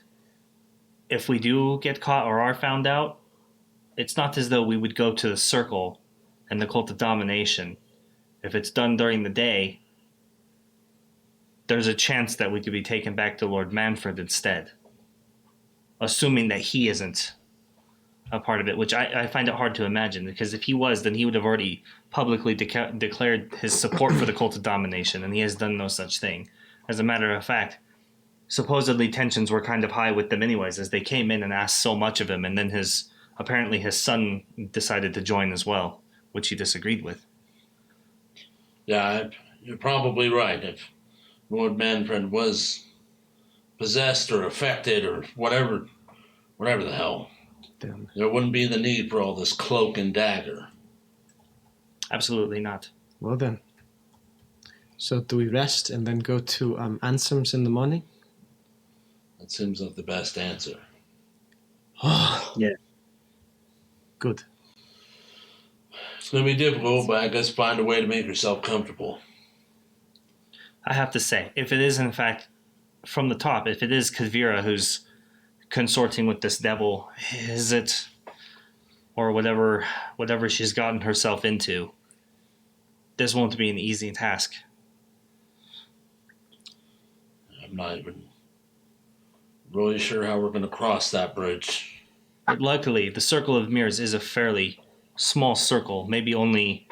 if we do get caught or are found out, it's not as though we would go to the Circle and the Cult of Domination. If it's done during the day, there's a chance that we could be taken back to Lord Manfred instead. Assuming that he isn't a part of it, which I find it hard to imagine, because if he was, then he would have already publicly declared his support for the Cult of Domination, and he has done no such thing. As a matter of fact, supposedly tensions were kind of high with them anyways, as they came in and asked so much of him, and then apparently his son decided to join as well, which he disagreed with. Yeah, you're probably right. If Lord Manfred was possessed or affected or whatever the hell, Then there wouldn't be the need for all this cloak and dagger. Absolutely not. well then. So do we rest and then go to Ansem's in the morning? That seems like the best answer. Yeah. Good. It's going to be difficult, but I guess find a way to make yourself comfortable. I have to say, if it is in fact from the top, if it is Kavira who's consorting with this devil, is it, or whatever she's gotten herself into, this won't be an easy task. I'm not really sure how we're going to cross that bridge. But luckily, the Circle of Mirrors is a fairly small circle. Maybe only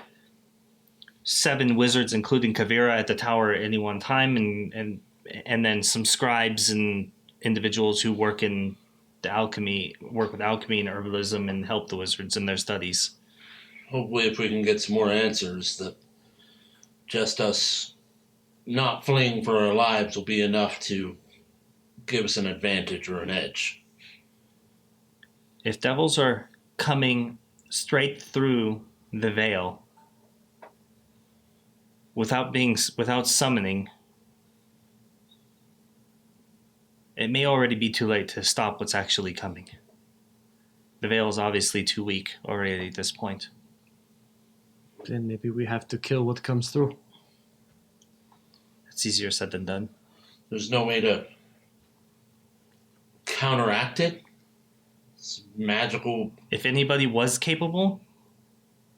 7 wizards, including Kavira, at the tower at any one time, and then some scribes and individuals who work with alchemy and herbalism and help the wizards in their studies. Hopefully, if we can get some more answers, that just us not fleeing for our lives will be enough to give us an advantage or an edge. If devils are coming straight through the veil without summoning, it may already be too late to stop what's actually coming. The veil is obviously too weak already at this point. Then maybe we have to kill what comes through. It's easier said than done. There's no way to counteract it. It's magical. If anybody was capable,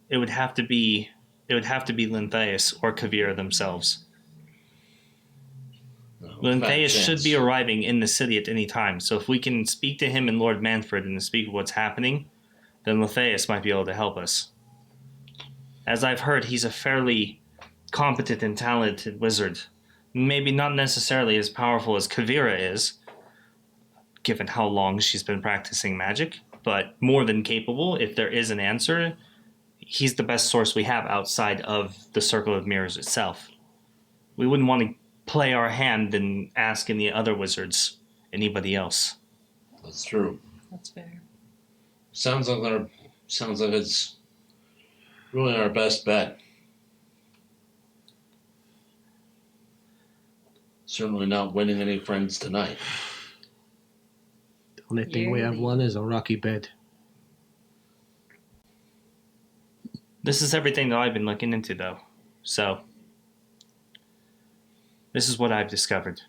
it would have to be Lintheus or Kavira themselves. Lintheus should be arriving in the city at any time, so if we can speak to him and Lord Manfred and speak of what's happening, then Lintheus might be able to help us. As I've heard, he's a fairly competent and talented wizard. Maybe not necessarily as powerful as Kavira is, given how long she's been practicing magic, but more than capable. If there is an answer, he's the best source we have outside of the Circle of Mirrors itself. We wouldn't want to play our hand and ask any other wizards, anybody else. That's true. That's fair. Sounds like it's really our best bet. Certainly not winning any friends tonight. The only thing we have won is a rocky bed. This is everything that I've been looking into, though. So, this is what I've discovered.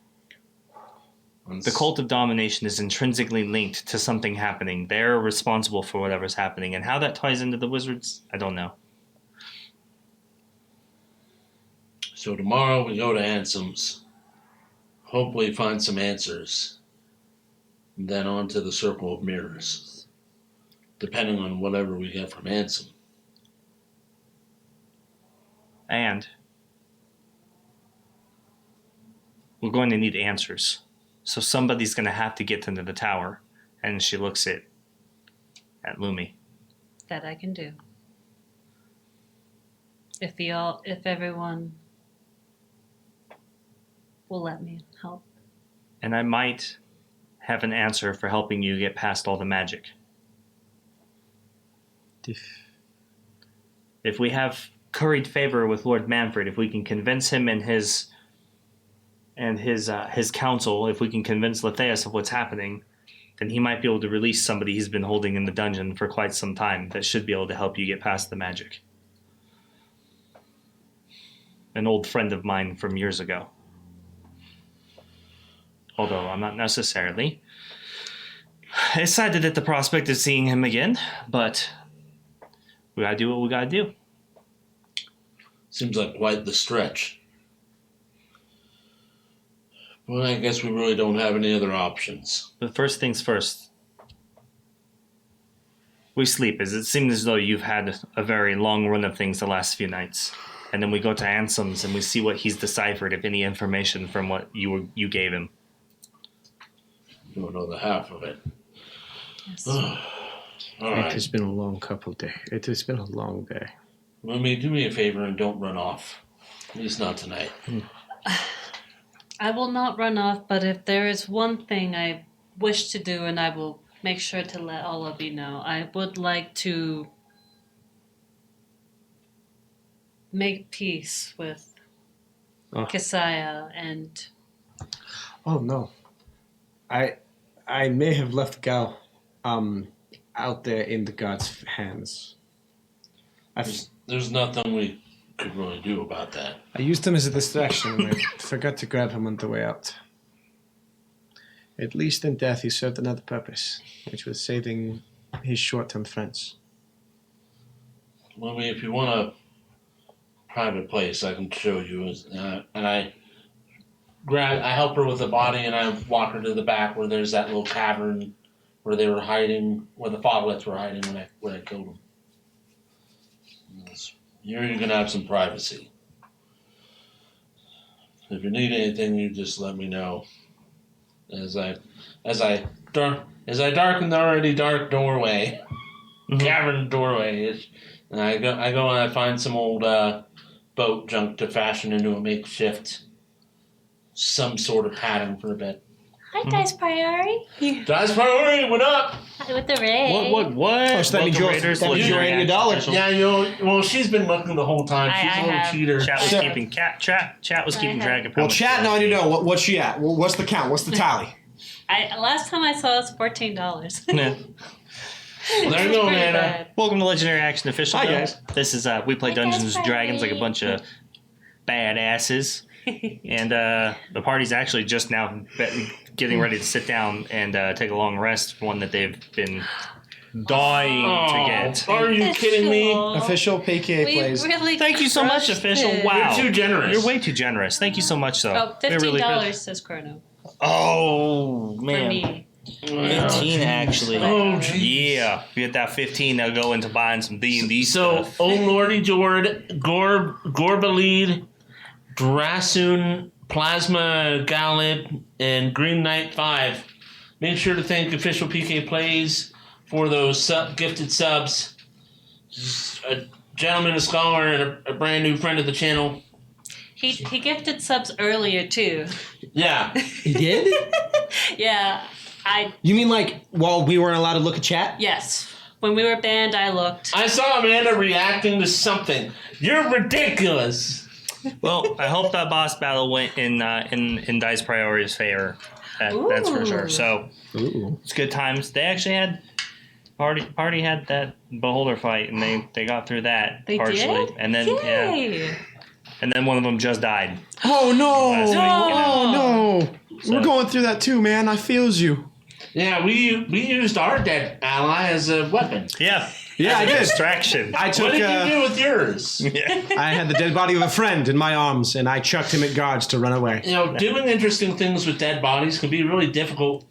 The cult of domination is intrinsically linked to something happening. They're responsible for whatever's happening. And how that ties into the wizards, I don't know. So tomorrow we go to Ansem's. Hopefully find some answers. And then on to the Circle of Mirrors. Depending on whatever we get from Ansem. And we're going to need answers. So somebody's going to have to get into the tower. And she looks at Lumi. That I can do. If everyone will let me help. And I might have an answer for helping you get past all the magic. If we have curried favor with Lord Manfred, if we can convince him and his council, if we can convince Lintheus of what's happening, then he might be able to release somebody he's been holding in the dungeon for quite some time that should be able to help you get past the magic. An old friend of mine from years ago. Although I'm not necessarily excited at the prospect of seeing him again, but we gotta do what we gotta do. Seems like quite the stretch. Well, I guess we really don't have any other options. But first things first. We sleep, as it seems as though you've had a very long run of things the last few nights. And then we go to Ansem's and we see what he's deciphered, if any information from what you gave him. You don't know the half of it. Yes. All right. It has been a long couple days. It has been a long day. Lumi, do me a favor and don't run off. At least not tonight. I will not run off, but if there is one thing I wish to do, and I will make sure to let all of you know, I would like to make peace with Kesaya and... Oh, no. I may have left Gal out there in the gods' hands. There's nothing we could really do about that. I used him as a distraction and I forgot to grab him on the way out. At least in death he served another purpose, which was saving his short-term friends. Lumi, if you want a private place, I can show you. And I I help her with the body, and I walk her to the back where there's that little cavern where they were hiding, where the foglets were hiding when I killed them. You're gonna have some privacy. If you need anything, you just let me know. As I darken the already dark doorway, cavern doorway, and I go and I find some old boat junk to fashion into a makeshift, some sort of pattern for a bed. Hi, Dice Priori. Dice Priori, what up? With the raid. What? Oh, so that means you're $80. Yeah, well, she's been looking the whole time. She's a little cheater. Chat was keeping chat was keeping track of how Well, much chat now you know what's she at. What's the count? What's the tally? Last time I saw it was $14. Yeah. Well, there you go, Nana. Welcome to Legendary Action Official. Hi, guys. This is we play Dungeons and Dragons like a bunch of badasses, and the party's actually just now getting ready to sit down and take a long rest, one that they've been dying to get. Are you kidding me? Official PKA plays. Really Thank you so much, Official. Wow. You're too generous. You're way too generous. Thank you so much, though. Oh, $15 Really says Chrono. Oh, For man. me. 15 actually. Oh, geez. Yeah. If you get that 15, they'll go into buying some D&D So, stuff. Oh Lordy Jord, Gorbaleed, Drasoon, Plasma Gallet, and Green Knight 5. Make sure to thank Official PK Plays for those gifted subs. A gentleman, a scholar, and a brand new friend of the channel. He gifted subs earlier too. Yeah. He did? Yeah, You mean like while we weren't allowed to look at chat? yes. When we were banned, I looked. I saw Amanda reacting to something. You're ridiculous. Well, I hope that boss battle went in Dice Priority's favor. That's for sure. So, it's good times. They actually had... Party had that beholder fight, and they got through that They partially. did? And then Yay. and then one of them just died. Oh no! Last week. Oh no! So- We're going through that too, man. I feels you. Yeah, we used our dead ally as a weapon. Yeah. Yeah, I did. Distraction. I took. What did you do with yours? I had the dead body of a friend in my arms, and I chucked him at guards to run away. You know, doing interesting things with dead bodies can be really difficult,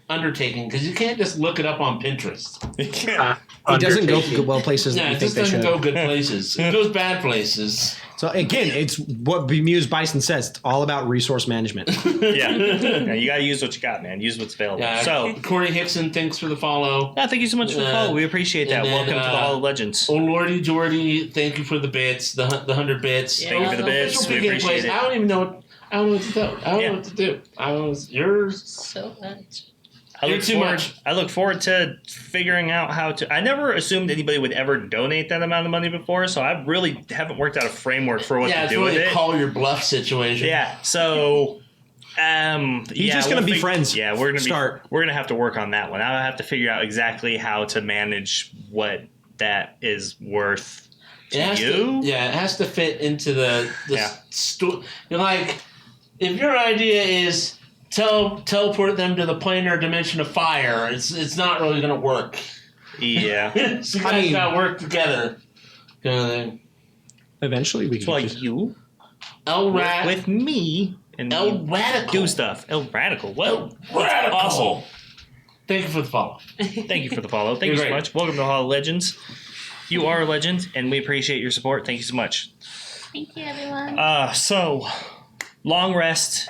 undertaking, because you can't just look it up on Pinterest. It doesn't go well places that Yeah, we it think just they doesn't should. go good places. It goes bad places. So again, it's what Bemused Bison says. It's all about resource management. Yeah. You got to use what you got, man. Use what's available. Yeah, So, Corey Hickson, thanks for the follow. yeah, thank you so much for the follow. We appreciate that. and then, Welcome to the Hall of Legends. Oh Lordy Jordy, thank you for the bits, the 100 bits. Yeah. Thank you for the bits. Official We PK appreciate Plays. it. I don't even know what to do. I don't know what to do. Yours. So much. You're too much. I look forward to figuring out how to. I never assumed anybody would ever donate that amount of money before, so I really haven't worked out a framework for what Yeah, to it's do really with a it. call your bluff situation. Yeah, so You're just gonna be friends. Yeah, we're gonna Start. We're gonna have to work on that one. I have to figure out exactly how to manage what that is worth to you. It has to fit into the Yeah. store. If your idea is teleport them to the planar dimension of fire, it's not really going to work. Yeah. So you guys got to work together. Kind of thing. Eventually, we That's can why just... you L-Rat. with me and L-Radical. do stuff. Radical. Well, Radical. awesome. Thank you for the follow. Thank you for the follow. Thank You're you so great. much. Welcome to the Hall of Legends. You are a legend, and we appreciate your support. Thank you so much. Thank you, everyone. So, long rest.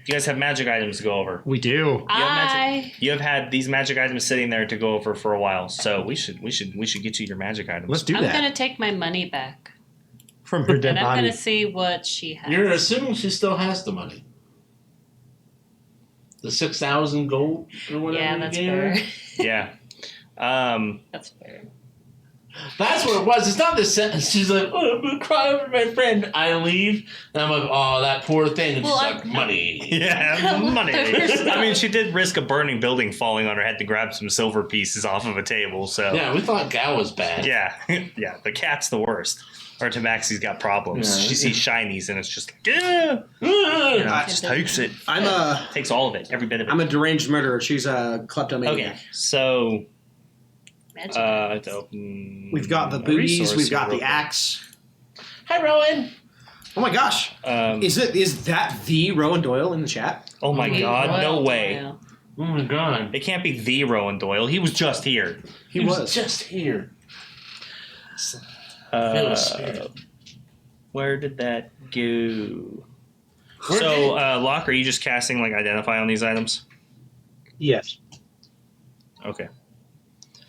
You guys have magic items to go over. We do. You have had these magic items sitting there to go over for a while, so we should get you your magic items. Let's do I'm that. gonna take my money back, From her dead and I'm body. gonna see what she has. You're assuming she still has the money. The 6,000 gold or whatever. Yeah, you that's gave her? fair. Yeah. That's fair. That's what it was. It's not the sentence. She's like, oh, I'm going to cry over my friend. I leave. And I'm like, oh, that poor thing. And Well, she's like, money. Yeah, money. There's I mean, she did risk a burning building falling on her head to grab some silver pieces off of a table, so... Yeah, we thought Gal was bad. Yeah, yeah, the cat's the worst. Or Tabaxi's got problems. Yeah. She sees shinies and it's just like, yeah. You know, just takes it. Takes all of it, every bit of it. I'm a deranged murderer. She's a kleptomaniac. Okay, so Magic. to open We've got the a booties. resource We've got real the quick. axe. Hi, Rowan. Oh my gosh! Is that the Rowan Doyle in the chat? Oh my god, no way. Doyle. Oh my god. It can't be the Rowan Doyle. He was just here. He was just here. Feel the spirit. Where did that go? Locke, are you just casting like identify on these items? Yes. Okay.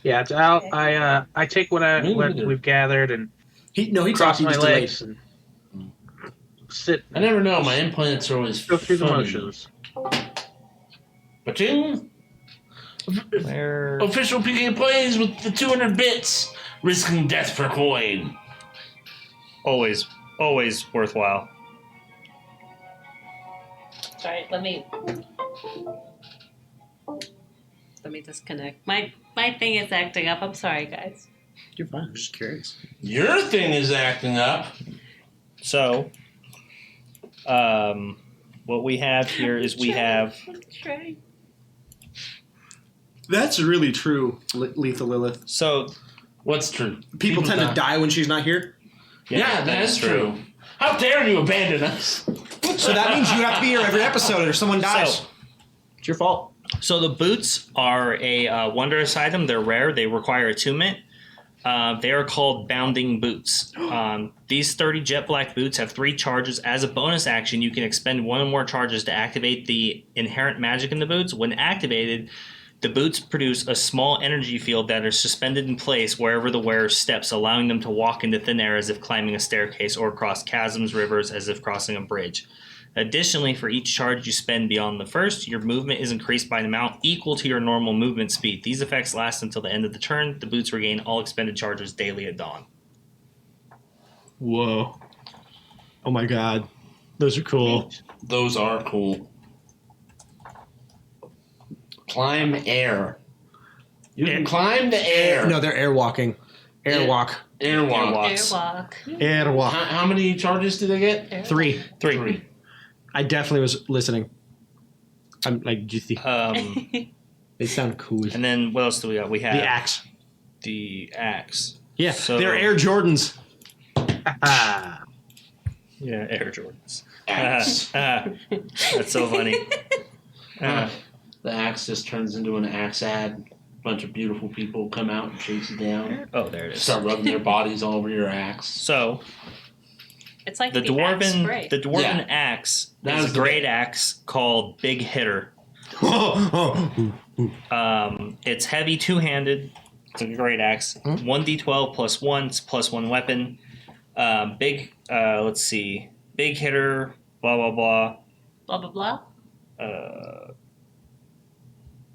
Yeah, it's out. I take what we've gathered and He cross talked, he my just legs and sit. I never know. My implants are always Go through the funny. motions. Ba-ching! Where? Official PK plays with the 200 bits, risking death for coin. Always worthwhile. Sorry, let me disconnect. My thing is acting up. I'm sorry, guys. You're fine. I'm just curious. Your thing is acting up. So, what we have here is we have. That's really true, Lethal Lilith. So, what's true? People tend to die when she's not here. Yeah, that's true. How dare you abandon us? So that means you have to be here every episode or someone dies. So, it's your fault. So the boots are a wondrous item. They're rare. They require attunement. They are called bounding boots. These 30 jet black boots have 3 charges. As a bonus action, you can expend 1 or more charges to activate the inherent magic in the boots. When activated, the boots produce a small energy field that is suspended in place wherever the wearer steps, allowing them to walk into thin air as if climbing a staircase or across chasms, rivers, as if crossing a bridge. Additionally, for each charge you spend beyond the first, your movement is increased by an amount equal to your normal movement speed. These effects last until the end of the turn. The boots regain all expended charges daily at dawn. Whoa. Oh my god. Those are cool. Those are cool. Climb air. You can climb the air. No, they're airwalking. Airwalk. Airwalks. Airwalk. How many charges do they get? 3. 3. I definitely was listening. I'm like, they sound cool. And then what else do we got? We have The axe. The axe. Yeah, So- they're Air Jordans. Yeah, Air Jordans. Axe. That's so funny. The axe just turns into an axe ad. A bunch of beautiful people come out and chase you down. Oh, there it is. Start rubbing their bodies all over your axe. So It's like the the axe dwarven spray. axe That is was a the great axe called Big Hitter. It's heavy, two-handed. It's a great axe. 1d12 plus 1, it's plus 1 weapon. Let's see. Big Hitter, blah, blah, blah. Blah blah blah.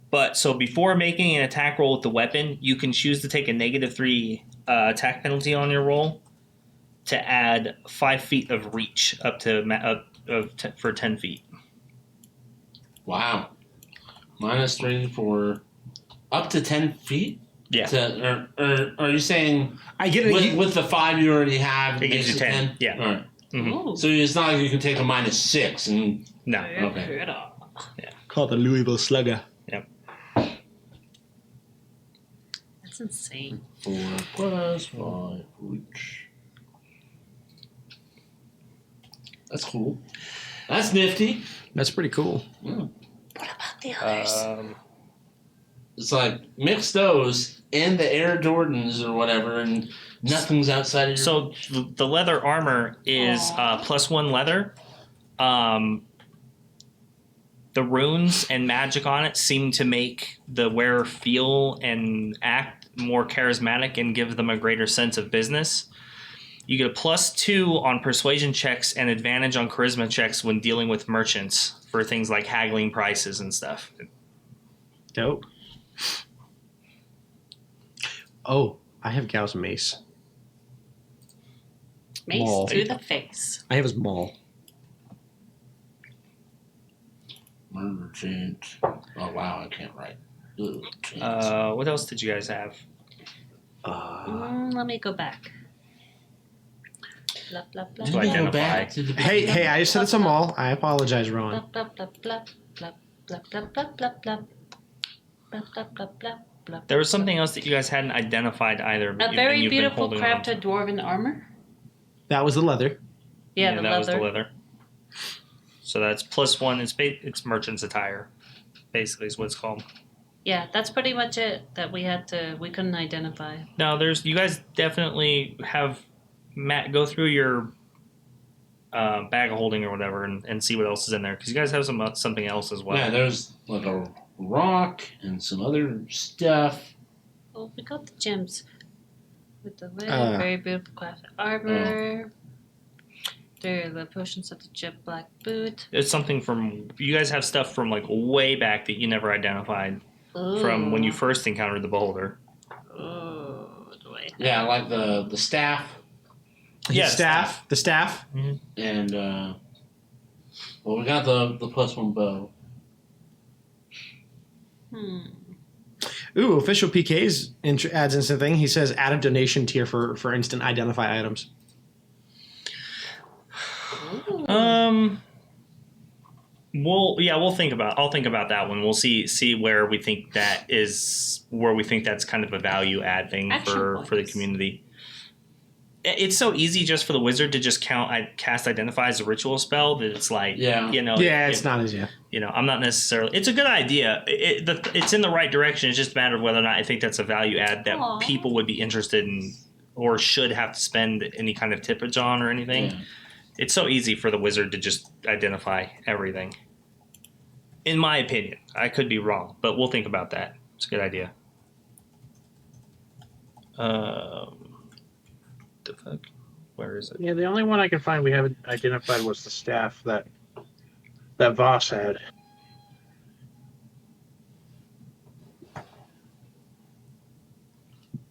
But so before making an attack roll with the weapon, you can choose to take a -3 attack penalty on your roll to add 5 feet of reach up to for 10 feet. Wow. -3 for up to 10 feet? Yeah. Or are you saying I get it. with the 5 you already have, It gives you 10. Yeah. All right. Mm-hmm. Ooh. So it's not like you can take a -6 and No. Okay. Called the Louisville Slugger. That's insane. 4 plus 5 reach. That's cool. That's nifty. That's pretty cool. What about the others? It's like mix those and the Air Jordans or whatever, and nothing's outside of your. So the leather armor is +1 leather. The runes and magic on it seem to make the wearer feel and act more charismatic and give them a greater sense of business. You get a +2 on persuasion checks and advantage on charisma checks when dealing with merchants for things like haggling prices and stuff. Dope. Oh, I have Gal's mace. Mace Maul. to the face. I have his maul. Merchant. Oh wow, I can't write. Ugh, What else did you guys have? Let me go back. Blah, blah, blah, To blah. identify. Hey, I just said it's a maul. I apologize, Rowan. Blah, blah, blah, blah, blah, blah, blah, blah, blah. Blah, blah, blah, blah, blah. There was something else that you guys hadn't identified either. A very and you've been beautiful holding on to. crafted dwarven armor. That was the leather. Yeah, and the that was the leather. leather. So that's +1. It's merchant's attire, basically is what it's called. Yeah, that's pretty much it that we couldn't identify. Now, you guys definitely have Matt go through your bag of holding or whatever and see what else is in there, because you guys have something else as well. Yeah, there's like a rock and some other stuff. Oh, we got the gems. With the very beautiful classic armor. There are the potions of the jet black boot. It's something from you guys have stuff from like way back that you never identified from when you first encountered the beholder. Oh, yeah, like the staff. Yeah, The staff. Mm-hmm. And well, we got the +1 bow. Ooh, official PKs adds in something. He says add a donation tier for instant identify items. We'll think about. I'll think about that one. We'll see where we think that's kind of a value add thing for the community. It's so easy just for the wizard to just cast identify as a ritual spell that it's like it's not as I'm not necessarily. It's a good idea. It's in the right direction. It's just a matter of whether or not I think that's a value add that people would be interested in or should have to spend any kind of tippage on or anything. Yeah. It's so easy for the wizard to just identify everything. In my opinion, I could be wrong, but we'll think about that. It's a good idea. The fuck? Where is it? Yeah, the only one I can find we haven't identified was the staff that Voss had.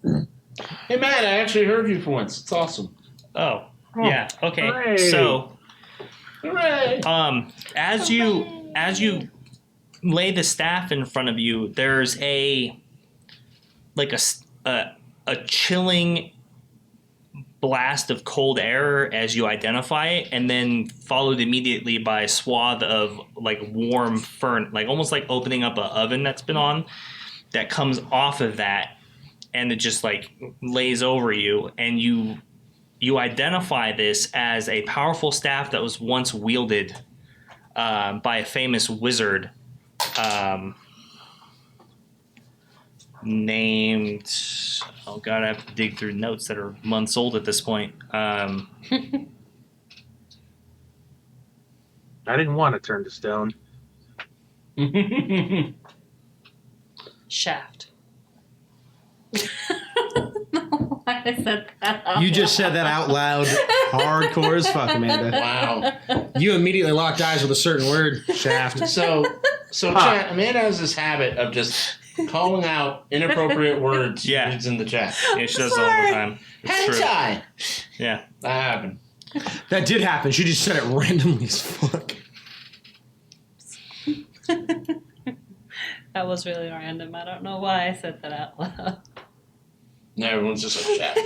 Hey, Matt, I actually heard you for once. It's awesome. Oh, yeah. Okay. Hooray. So, Hooray! as you lay the staff in front of you, there's a chilling blast of cold air as you identify it, and then followed immediately by a swath of like warm fern, like almost like opening up an oven that's been on, that comes off of that, and it just like lays over you, and you identify this as a powerful staff that was once wielded by a famous wizard named, oh god, I have to dig through notes that are months old at this point. I didn't want to turn to stone. Shaft. Why I said that? You just said that out loud, hardcore as fuck, Amanda. Wow. You immediately locked eyes with a certain word, shaft. So chat, Amanda has this habit of just calling out inappropriate words she reads in the chat. Yeah, she does it all the time. It's true. Hentai! Yeah. That happened. That did happen. She just said it randomly as fuck. That was really random. I don't know why I said that out loud. No, everyone's just like, shaft.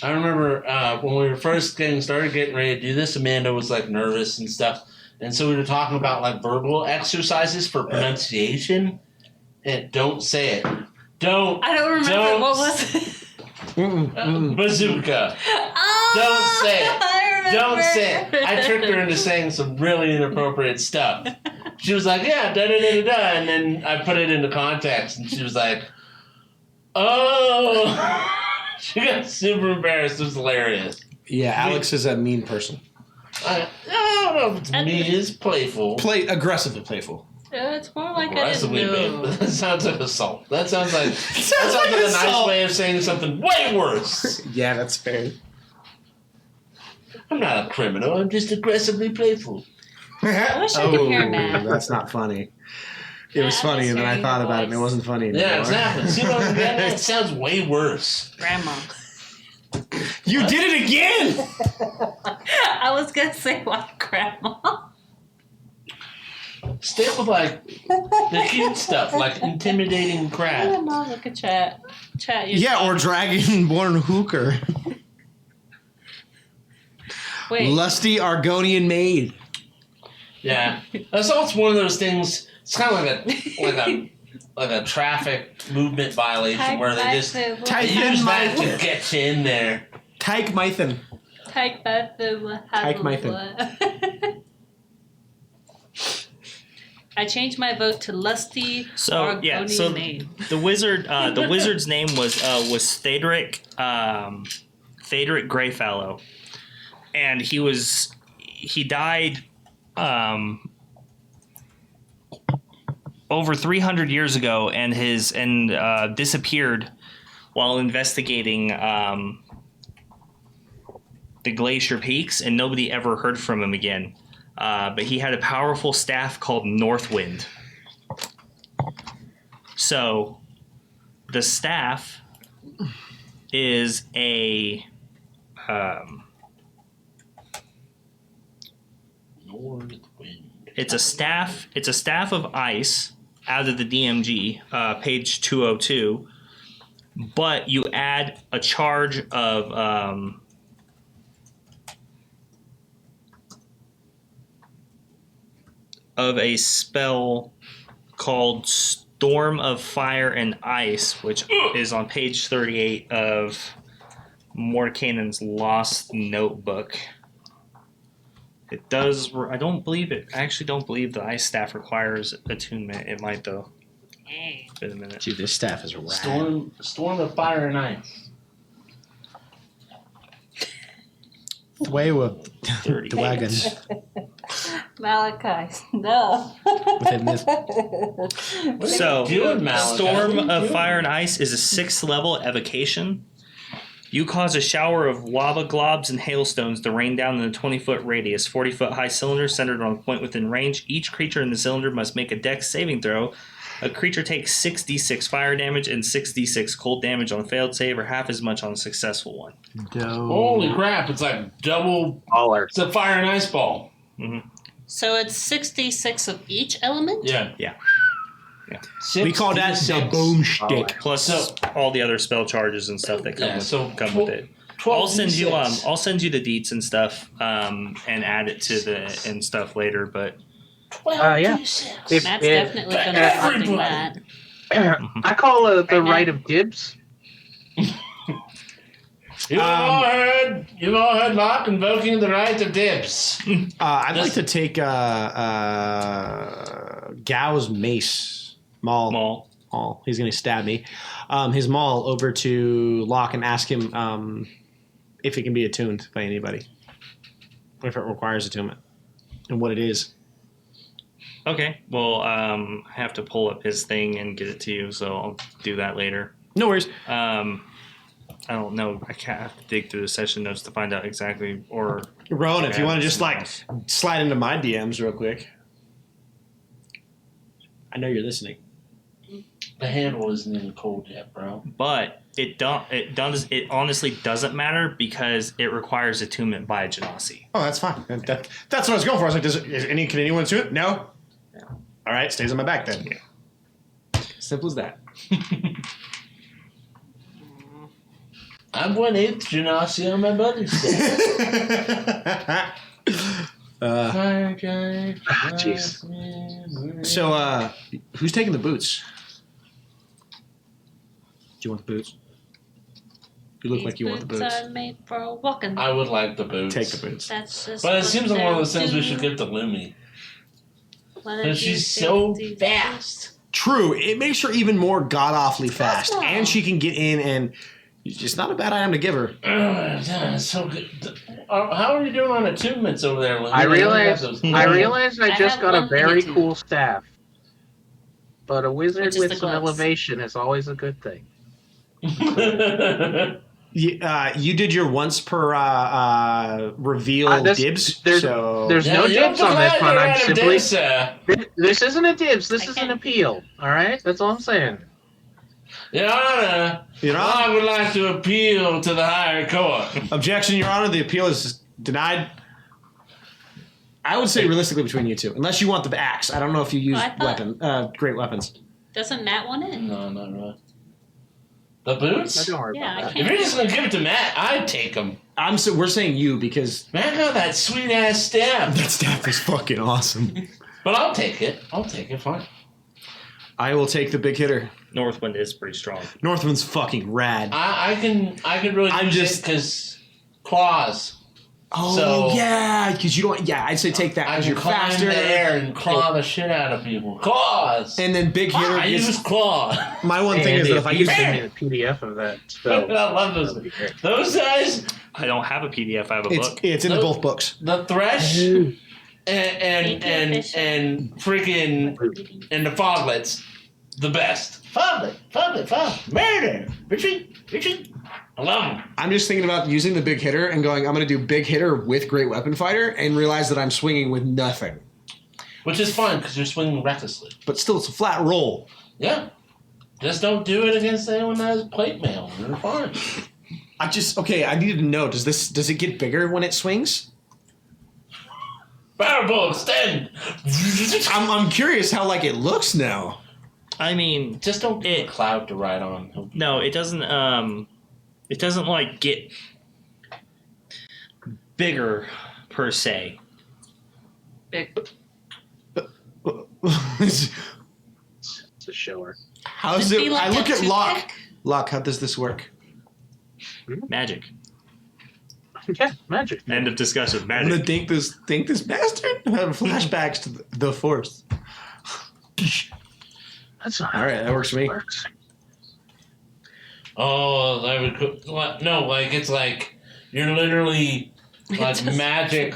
I remember when we were first getting ready to do this, Amanda was like nervous and stuff. And so we were talking about like verbal exercises for pronunciation. And don't say it. I don't remember. What was it? Bazooka. Oh, Don't say it. I remember. Don't say it. I tricked her into saying some really inappropriate stuff. She was like, yeah, da-da-da-da-da. And then I put it into context. And she was like, oh. She got super embarrassed. It was hilarious. Yeah, Alex is a mean person. I don't know if it's mean. It's playful. Aggressively playful. It's more like Aggressively I didn't know. That sounds like assault. That sounds like a nice way of saying something way worse. Yeah, that's fair. I'm not a criminal. I'm just aggressively playful. I wish I could hear Matt. That's not funny. It was funny, and then I thought about it, and it wasn't funny anymore. Yeah, exactly. See what I'm getting at? It sounds way worse. Grandma. You did it again! I was going to say, like, Grandma. Stick with, like, the cute stuff, like intimidating crap. Grandma, look at chat. Chat, you Or Dragonborn Hooker. Wait. Lusty Argonian Maid. Yeah. Assault's one of those things, it's kind of like a like a traffic movement violation where they just they Typhoon use that to Mythen. get you in there. Tyke Mythen. Tyke Mythen. I changed my vote to Lusty So yeah, Argonian so name. the wizard's name was Thadric Greyfellow, and he died over 300 years ago, and disappeared while investigating the glacier peaks, and nobody ever heard from him again. But he had a powerful staff called Northwind. So the staff is a it's a staff of ice out of the DMG, page 202, but you add a charge of a spell called Storm of Fire and Ice, which is on page 38 of Morkanon's Lost Notebook. It does. I actually don't believe the ice staff requires attunement. It might though. Wait a minute. Dude, this staff is rad. Storm of Fire and Ice. Way with the wagon. Malachi, no. Within this. So, doing, Malachi? Storm What are you of doing? Fire and Ice is a 6th level evocation. You cause a shower of lava globs and hailstones to rain down in a 20-foot radius, 40-foot high cylinder centered on a point within range. Each creature in the cylinder must make a dex saving throw. A creature takes 6d6 fire damage and 6d6 cold damage on a failed save, or half as much on a successful one. Holy crap! It's like double. Baller. It's a fire and ice ball. Mm-hmm. So it's 66 of each element? Yeah. Yeah. We call that the boomstick. Plus all the other spell charges and stuff that come with it. I'll send you the deets and stuff, and add it to the and stuff later. But Yeah. Matt's definitely going to be funding that. I call the right of dibs. You've all heard Locke invoking the right of dibs. I'd like to take Gao's mace. Maul. He's going to stab me. His maul over to Locke and ask him if it can be attuned by anybody. If it requires attunement. And what it is. okay, well, I have to pull up his thing and get it to you, so I'll do that later. No worries. I don't know. I can't have to dig through the session notes to find out exactly. Or Rowan, if you want to just slide into my DMs real quick. I know you're listening. The handle isn't even cold yet, bro. But it honestly doesn't matter because it requires attunement by a Genasi. Oh, that's fine. That's what I was going for. I was like, can anyone attune it? No? Yeah. All right, stays on my back then. Yeah. Simple as that. I'm 1/8 Genasi on my buddy's Jeez. So, who's taking the boots? Do you want the boots? You look like you want the boots. Boots are made for walking. I would like the boots. Take the boots. That's just But it what seems like one of those they things we do. should give to Lumi. One of Because these she's so days. fast. True. It makes her even more god-awfully fast. Awesome. And she can get in and... It's just not a bad item to give her. Yeah, it's so good. How are you doing on attunements over there, Lumi? I realized I I just have got a one very attitude. cool staff. But a wizard Which is with the some gloves. elevation is always a good thing. You did your once per reveal dibs. There's no dibs on this one. I'm simply... This isn't a dibs. This is an appeal. All right? That's all I'm saying. Your Honor, I would like to appeal to the higher court. Objection, Your Honor. The appeal is denied. I would say realistically between you two, unless you want the axe. I don't know if you use great weapons. Doesn't Matt want it? No, not really. The boots? No, don't worry Yeah, about I that. can't. If you're just gonna give it to Matt, I'd take them. We're saying you because Matt got that sweet ass staff. that staff is fucking awesome. But I'll take it. Fine. I will take the big hitter. Northwind is pretty strong. Northwind's fucking rad. I can really use it because claws. Oh, So- yeah, because you don't... Yeah, I'd say take that I because can you're climb faster. the air and claw the shit out of people. Claws! And then big hitter I use claw. My one thing is Andy, that if I you use... send me the PDF of that I spell, love that'd be great. those guys. I don't have a PDF. I have a book. It's in Nope. both books. The thresh and freaking and the foglets, the best. Foglet, murder, retreat. I love them. I'm just thinking about using the big hitter and going, I'm going to do big hitter with great weapon fighter and realize that I'm swinging with nothing. Which is fun because you're swinging recklessly. But still, it's a flat roll. Yeah. Just don't do it against anyone that has plate mail. You're fine. I needed to know, does it get bigger when it swings? Fireball, extend. I'm curious how it looks now. I mean, Just don't get a cloud to ride on. no, it doesn't. It doesn't get bigger per se. Big. It's a shower. How's Just be it? like I a look at Locke. toothpick. Locke, how does this work? Magic. Yeah, magic. End of discussion. I'm Magic. gonna think this bastard. I'm having flashbacks to the Force. That's not All right, that works for me. works. Oh, that would no, it's like you're literally magic,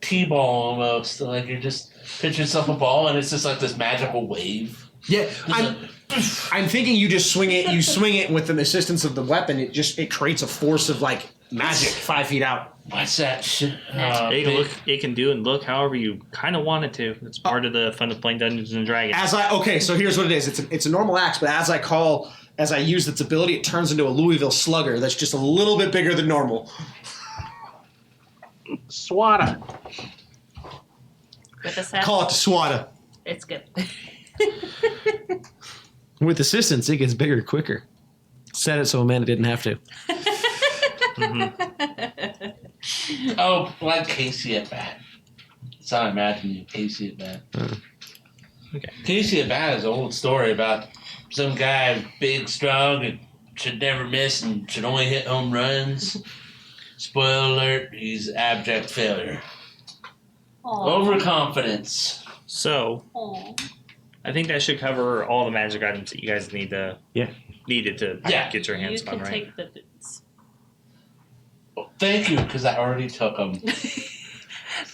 T-ball almost. Like you're just pitch yourself a ball and it's just like this magical wave. Yeah, I'm thinking you just swing it. You swing it with the assistance of the weapon. It creates a force of magic 5 feet out. What's that shit? It can do and look however you kind of want it to. It's part of the fun of playing Dungeons and Dragons. So here's what it is. It's a normal axe, but as I use its ability, it turns into a Louisville Slugger that's just a little bit bigger than normal. Swata. With a set. Call it the Swata. It's good. With assistance, it gets bigger quicker. Said it so Amanda didn't have to. Oh, like Casey at bat. That's how I imagine you, Casey at bat. Okay. Casey at bat is an old story about some guy big, strong, and should never miss and should only hit home runs. Spoiler alert, he's abject failure. Aw. Overconfidence. So, Aw. I think that should cover all the magic items that you guys needed to get your hands You on, can right? take the boots. Thank you, because I already took them.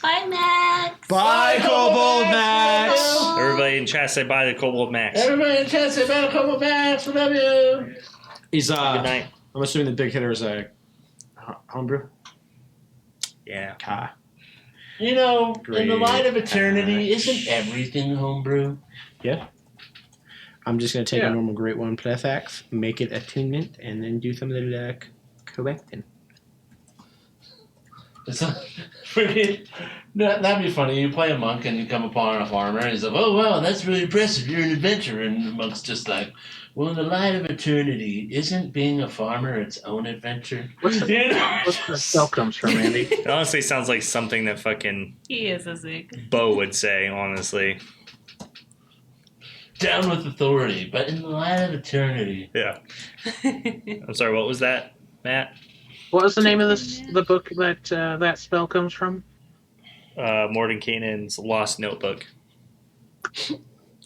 Bye, Max. Bye, Kobold Max. Everybody in chat say bye to Kobold Max. Everybody in chat say bye to Kobold Max. We love you. He's Good night. I'm assuming the big hitter is a homebrew. Yeah. Ka. You know, in the light of Great eternity, patch. isn't everything homebrew? Yeah. I'm just going to take a normal Great One Plus Axe, make it attunement, and then do some little correcting. It's not, that'd be funny. You play a monk and you come upon a farmer, and he's like, "Oh wow, that's really impressive. You're an adventurer." And the monk's just like, "Well, in the light of eternity, isn't being a farmer its own adventure?" What's the, You know? what's the spell comes from, Andy? It honestly sounds like something that fucking He is a Zig. Bo would say, honestly. Down with authority, but in the light of eternity. Yeah. I'm sorry, what was that, Matt? What was the name of the book that that spell comes from? Mordenkainen's Lost Notebook.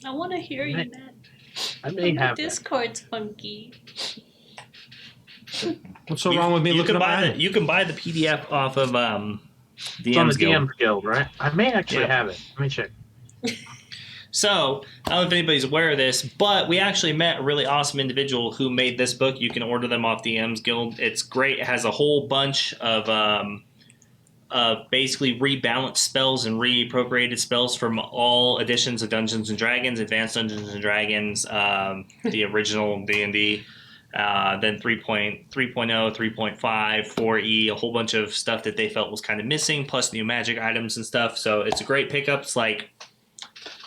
I want to hear you, Matt. I may My have that. Discord's funky. What's so wrong with me looking can at buy mine? You can buy the PDF off of It's on the DM's Guild. DM Guild, right? I may actually Yeah. have it. Let me check. So, I don't know if anybody's aware of this, but we actually met a really awesome individual who made this book. You can order them off DM's Guild. It's great. It has a whole bunch of basically rebalanced spells and reappropriated spells from all editions of Dungeons & Dragons, Advanced Dungeons & Dragons, the original D&D, then 3.0, 3.5, 4E, a whole bunch of stuff that they felt was kind of missing, plus new magic items and stuff. So it's a great pickup. It's like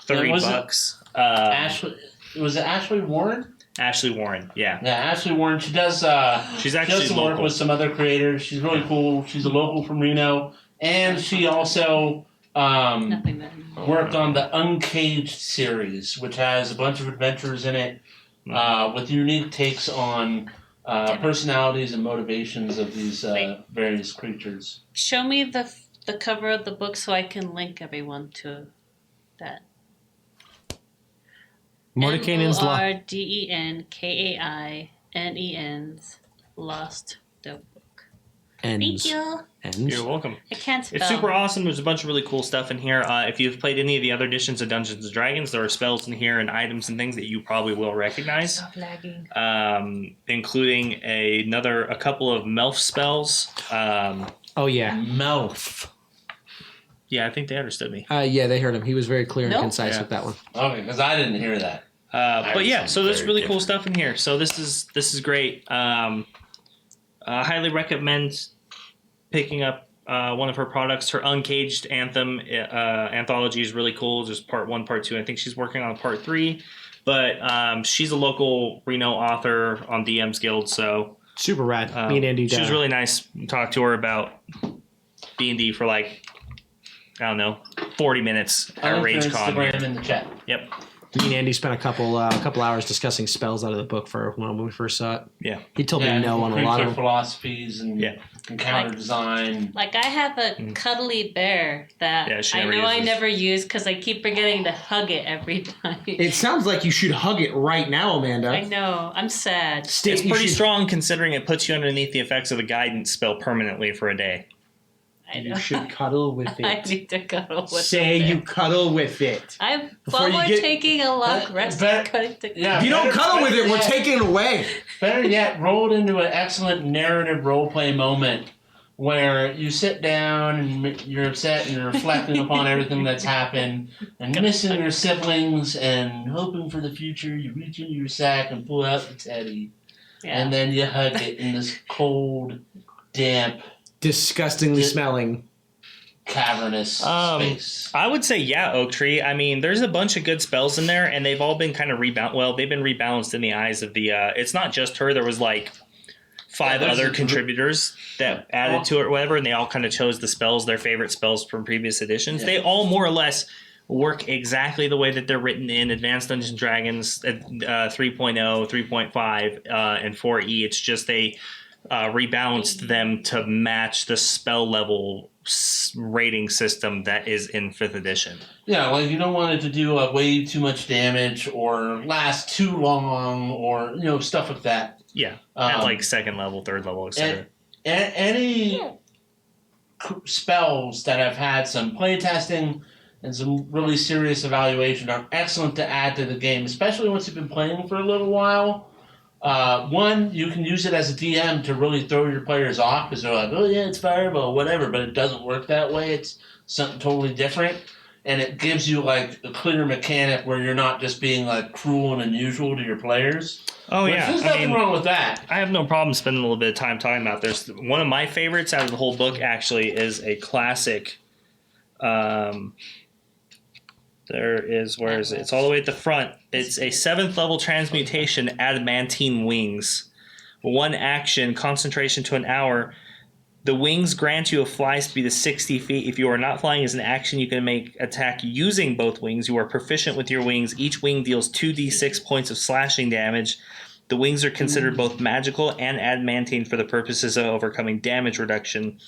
$30. Ashley, was it Ashley Warren? Ashley Warren, yeah. Yeah, Ashley Warren. She does. She's She actually does some work local. with some other creators. She's really cool. She's a local from Reno, and she also Nothing that. worked on the Uncaged series, which has a bunch of adventures in it with unique takes on personalities and motivations of these various creatures. Show me the cover of the book so I can link everyone to that. Mordenkainen's Mordenkainen's Lost the Book. Ends. Thank you. You're welcome. I can't spell. It's super awesome. There's a bunch of really cool stuff in here. If you've played any of the other editions of Dungeons and Dragons, there are spells in here and items and things that you probably will recognize. Stop lagging. Including a couple of Melf spells. Oh yeah, Melf. Yeah, I think they understood me. yeah, they heard him. He was very clear and Nope. concise Yeah. with that one. Okay, because I didn't hear that. But yeah, so there's very really cool stuff in here. So this is great. Highly recommend picking up one of her products. Her Uncaged Anthem anthology is really cool. There's part 1, part 2. I think she's working on part 3. But she's a local Reno author on DM's Guild, so Super rad. Me and Andy. she was really nice. Talked to her about D&D for like, I don't know, 40 minutes I at linked her RageCon. Instagram in the chat. Yep. Me and Andy spent a couple hours discussing spells out of the book for when we first saw it. Yeah. He told me no on a lot of them. philosophies and encounter design. Like I have a cuddly bear that she I never know I uses. never use because I keep forgetting to hug it every time. It sounds like you should hug it right now, Amanda. I know. I'm sad. It's pretty strong considering it puts you underneath the effects of a guidance spell permanently for a day. I know. You should cuddle with I it. need to cuddle with Say it. you cuddle with it. While you we're get- taking a long rest, cutting to Yeah, If you don't better- cuddle with it, better we're yet- taking it away. Better yet, roll it into an excellent narrative roleplay moment where you sit down and you're upset and you're reflecting upon everything that's happened and missing your siblings and hoping for the future. You reach into your sack and pull out the teddy, and then you hug it in this cold, damp, disgustingly smelling, cavernous space. I would say, Oak Tree. I mean, there's a bunch of good spells in there, and they've all been kind of rebalanced. Well, they've been rebalanced in the eyes of the. It's not just her. There was like 5 other contributors that added to it or whatever, and they all kind of chose the spells, their favorite spells from previous editions. They all more or less work exactly the way that they're written in Advanced Dungeons & Dragons 3.0, 3.5, and 4E. It's just they rebalanced them to match the spell level rating system that is in 5th edition. Yeah, like you don't want it to do way too much damage or last too long or stuff like that. Yeah, at like 2nd level, 3rd level, etc. Any spells that have had some playtesting and some really serious evaluation are excellent to add to the game, especially once you've been playing for a little while. One, you can use it as a DM to really throw your players off because they're like, oh yeah, it's fireball, whatever, but it doesn't work that way. It's something totally different. And it gives you like a clear mechanic where you're not just being like cruel and unusual to your players. Oh yeah, There's nothing wrong with that. I have no problem spending a little bit of time talking about this. One of my favorites out of the whole book actually is a classic. There is, where is it? It's all the way at the front. It's a 7th level transmutation, adamantine wings. 1 action, concentration to an hour. The wings grant you a fly speed of 60 feet. If you are not flying as an action, you can make attack using both wings. You are proficient with your wings. Each wing deals 2d6 points of slashing damage. The wings are considered both magical and adamantine for the purposes of overcoming damage reduction.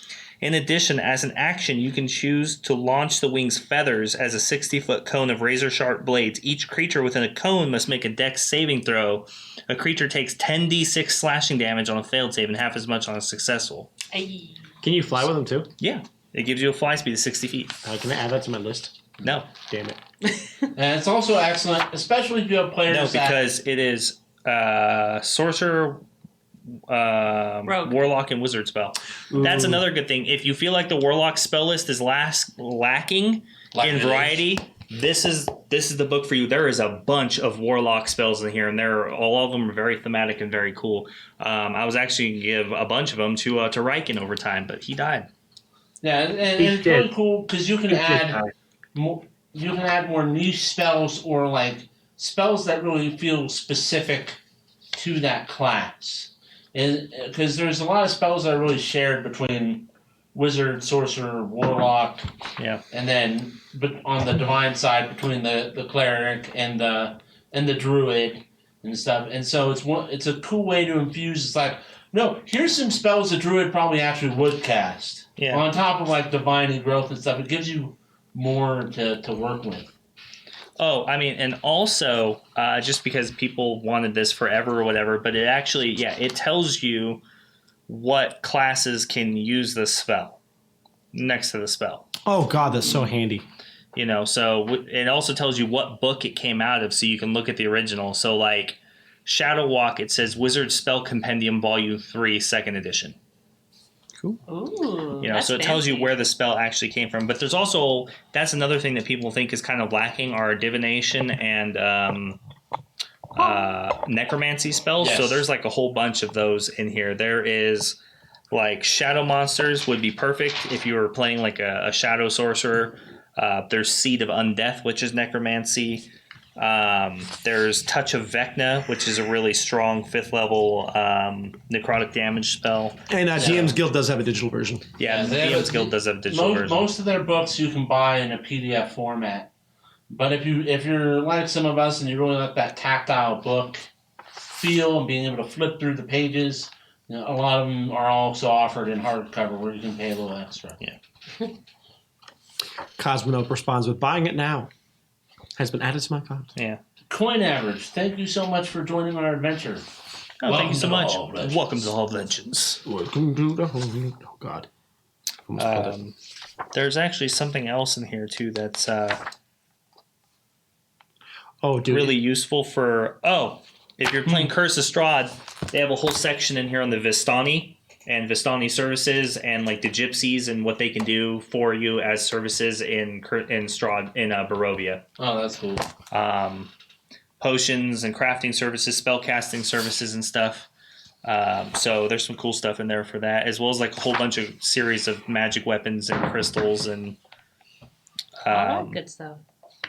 In addition, as an action, you can choose to launch the wing's feathers as a 60-foot cone of razor-sharp blades. Each creature within a cone must make a dex saving throw. A creature takes 10d6 slashing damage on a failed save and half as much on a successful. Can you fly with them too? Yeah. It gives you a fly speed of 60 feet. Can I add that to my list? No. Damn it. And it's also excellent, especially if you have players No, because it is sorcerer, warlock, and wizard spell. That's another good thing. If you feel like the warlock spell list is lacking in variety, this is the book for you. There is a bunch of warlock spells in here, and all of them are very thematic and very cool. I was actually going to give a bunch of them to Riken over time, but he died. Yeah, and it's really cool because you can add more. You can add more niche spells or like spells that really feel specific to that class. Because there's a lot of spells that are really shared between wizard, sorcerer, warlock, Yeah. and then but on the divine side between the cleric and the druid and stuff. And so it's a cool way to infuse. It's like, no, here's some spells the druid probably actually would cast. Yeah. On top of like divine growth and stuff, it gives you more to work with. Oh, I mean, and also, just because people wanted this forever or whatever, but it actually, it tells you what classes can use the spell next to the spell. Oh God, that's so handy. You know, so it also tells you what book it came out of, so you can look at the original. So, like, Shadow Walk, it says Wizard Spell Compendium Volume 3, 2nd edition. Ooh, You know, so it tells you where the spell actually came from. But there's also, that's another thing that people think is kind of lacking, are divination and necromancy spells. Yes. So there's like a whole bunch of those in here. There is like shadow monsters would be perfect if you were playing like a shadow sorcerer. There's Seed of Undeath, which is necromancy. There's Touch of Vecna, which is a really strong 5th level necrotic damage spell. And DM's Guild does have a digital version. Yeah, they have DM's Guild does have a digital version. Most of their books you can buy in a PDF format. But if you're like some of us and you really like that tactile book feel and being able to flip through the pages, you know, a lot of them are also offered in hardcover where you can pay a little extra. Yeah. Cosmonaut responds with buying it now. Has been added to my cart. Yeah. Coin Average, thank you so much for joining our adventure. Oh, thank you so much. Legends. Welcome to Hall of Legends. Welcome to the home. Oh God. There's actually something else in here too that's really useful for. Oh, if you're playing Curse of Strahd, they have a whole section in here on the Vistani and Vistani services and like the gypsies and what they can do for you as services in Strahd in Barovia. Oh, that's cool. Potions and crafting services, spell casting services and stuff. So there's some cool stuff in there for that, as well as like a whole bunch of series of magic weapons and crystals and all that good stuff.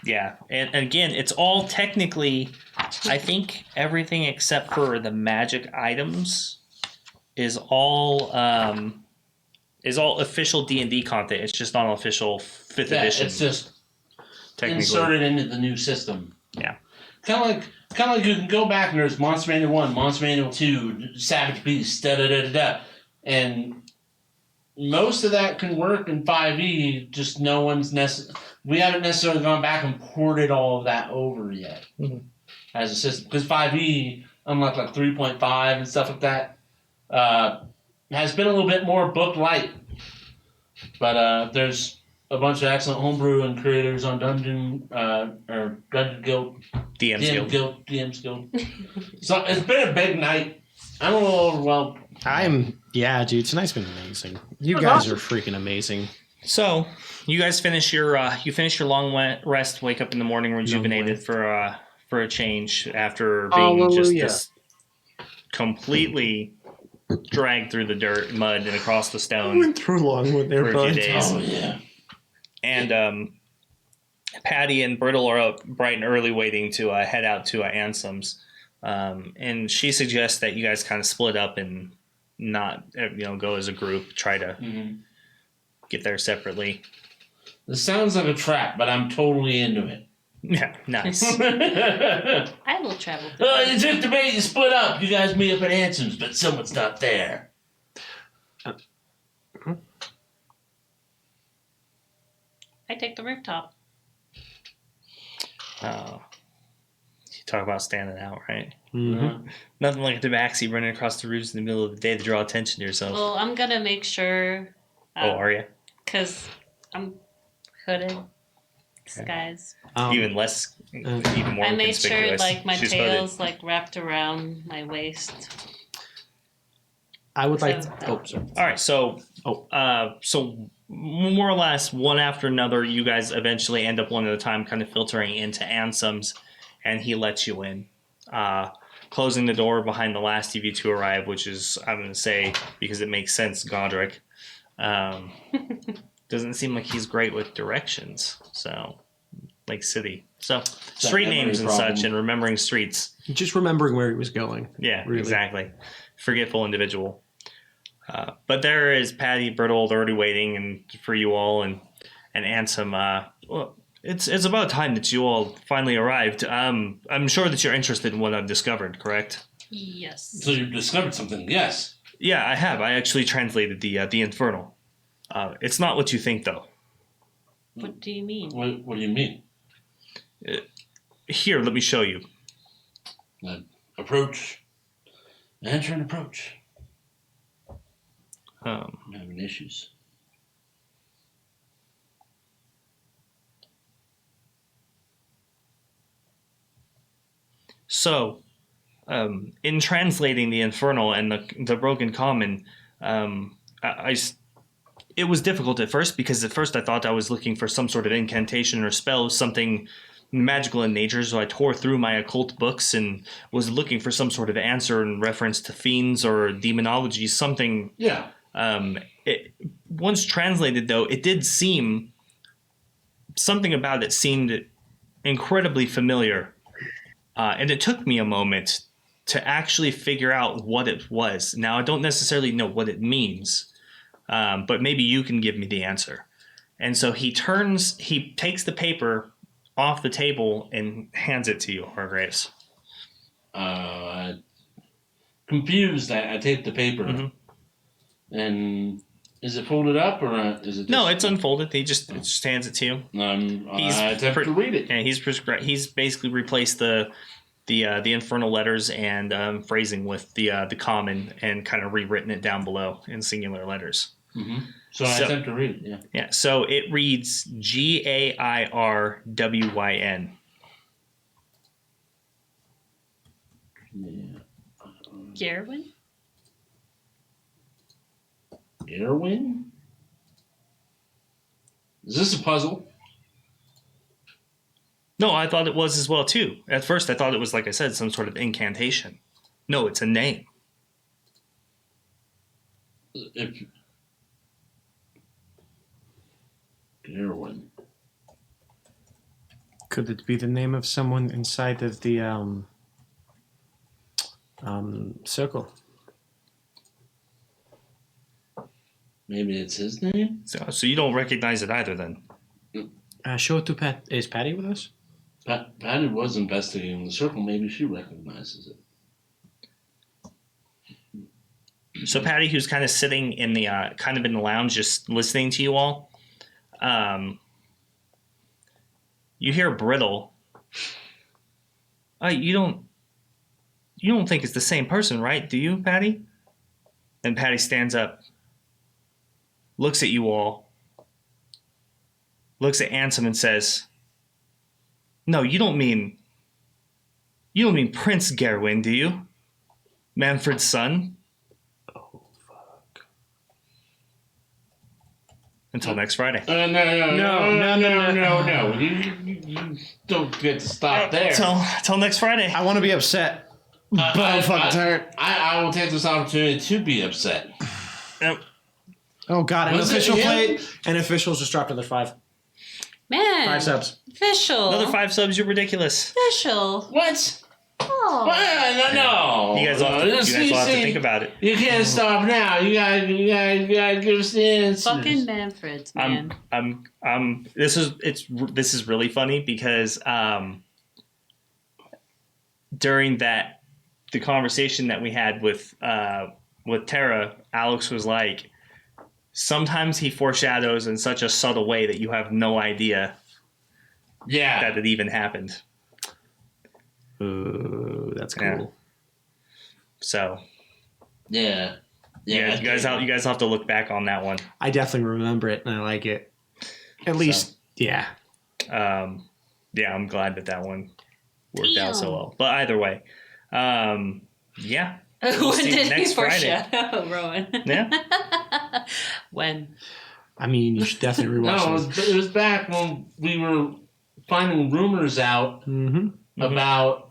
Yeah, and again, it's all technically, I think everything except for the magic items is all official D&D content. It's just not official 5th edition. It's just technically inserted into the new system. Yeah. Kind of like you can go back and there's Monster Manual 1, Monster Manual 2, Savage Beast, da-da-da-da-da. And most of that can work in 5e, just we haven't necessarily gone back and ported all of that over yet as a system. Because 5e, unlike like 3.5 and stuff like that, has been a little bit more book light. But there's a bunch of excellent homebrew and creators on Dungeon Guild. DM's Guild. So it's been a big night. I'm a little overwhelmed. Dude, tonight's been amazing. You guys are freaking amazing. So you guys finish your long rest, wake up in the morning rejuvenated for a change after being just this completely dragged through the dirt, mud, and across the stone. Went through long one there, for a few days. Oh yeah. And Patty and Brittle are up bright and early waiting to head out to Ansem's. And she suggests that you guys kind of split up and not go as a group, try to get there separately. This sounds like a trap, but I'm totally into it. Yeah, nice. I will travel. It's just debate. You split up. You guys meet up at Ansem's, but someone's not there. I take the rooftop. Oh, you talk about standing out, right? Mm-hmm. Nothing like a tabaxi running across the roofs in the middle of the day to draw attention to yourself. Well, I'm gonna make sure. Are you? Because I'm hooded. Disguise. Even more I made sure conspicuous. like my She's tail's hooded. like wrapped around my waist. I would like. Sorry. All right, so more or less one after another, you guys eventually end up one at a time, kind of filtering into Ansem's, and he lets you in, closing the door behind the last of you to arrive, which is, I'm going to say, because it makes sense, Godrek. Doesn't seem like he's great with directions, so like city. So street names and such, and remembering streets. Just remembering where he was going. Yeah, really. Exactly. Forgetful individual. But there is Patty Bertold already waiting and for you all, and Ansem. Well, it's about time that you all finally arrived. I'm sure that you're interested in what I've discovered, correct? Yes. So you've discovered something? Yes. Yeah, I have. I actually translated the Infernal. It's not what you think, though. What do you mean? What do you mean? Here, let me show you. Approach. Enter and approach. Um, I'm having issues. So, in translating the Infernal and the Broken Common, it was difficult at first because at first I thought I was looking for some sort of incantation or spell, something magical in nature. So I tore through my occult books and was looking for some sort of answer in reference to fiends or demonology, something. Yeah. Once translated, though, it did seem something about it seemed incredibly familiar. And it took me a moment to actually figure out what it was. Now, I don't necessarily know what it means, but maybe you can give me the answer. And so he takes the paper off the table and hands it to you, Hargraves. Confused, I take the paper. Mm-hmm. And is it folded up or is it? No, it's unfolded. He just hands it to you. I attempt to read it. And he's basically replaced the infernal letters and phrasing with the common and kind of rewritten it down below in singular letters. Mm-hmm. So I attempt to read it. Yeah. Yeah. So it reads GAIRWYN. Yeah. Gerwin? Erwin? Is this a puzzle? No, I thought it was as well too. At first, I thought it was, like I said, some sort of incantation. No, it's a name. Erwin. Could it be the name of someone inside of the circle? Maybe it's his name? So you don't recognize it either, then? Show it to Pat. Is Patty with us? Patty was investigating the circle. Maybe she recognizes it. So Patty, who's kind of sitting in the in the lounge, just listening to you all, you hear Brittle. You don't think it's the same person, right? Do you, Patty? Then Patty stands up, looks at you all, looks at Ansem and says, "No, you don't mean Prince Gerwin, do you? Manfred's son?" Until next Friday. No. You don't get to stop there. Till next Friday. I want to be upset, but I'm fucking tired. I will take this opportunity to be upset. Oh God! An Was it official him? plate. An official's just dropped another 5. Man. 5 subs. Official. Another 5 subs, you're ridiculous. Official. What? Oh. No. You guys will have to think about it. You can't stop now. You gotta give us the answers. Fucking Manfred's, man. This is really funny because during the conversation that we had with Tara, Alex was like, sometimes he foreshadows in such a subtle way that you have no idea that it even happened. Ooh, that's cool. Yeah. So, yeah, you guys have to look back on that one. I definitely remember it, and I like it. At least, yeah. I'm glad that one worked out so well. But either way, we'll When see you did next he foreshadow, Rowan? Yeah. When? I mean, you should definitely rewatch it. It was back when we were finding rumors out about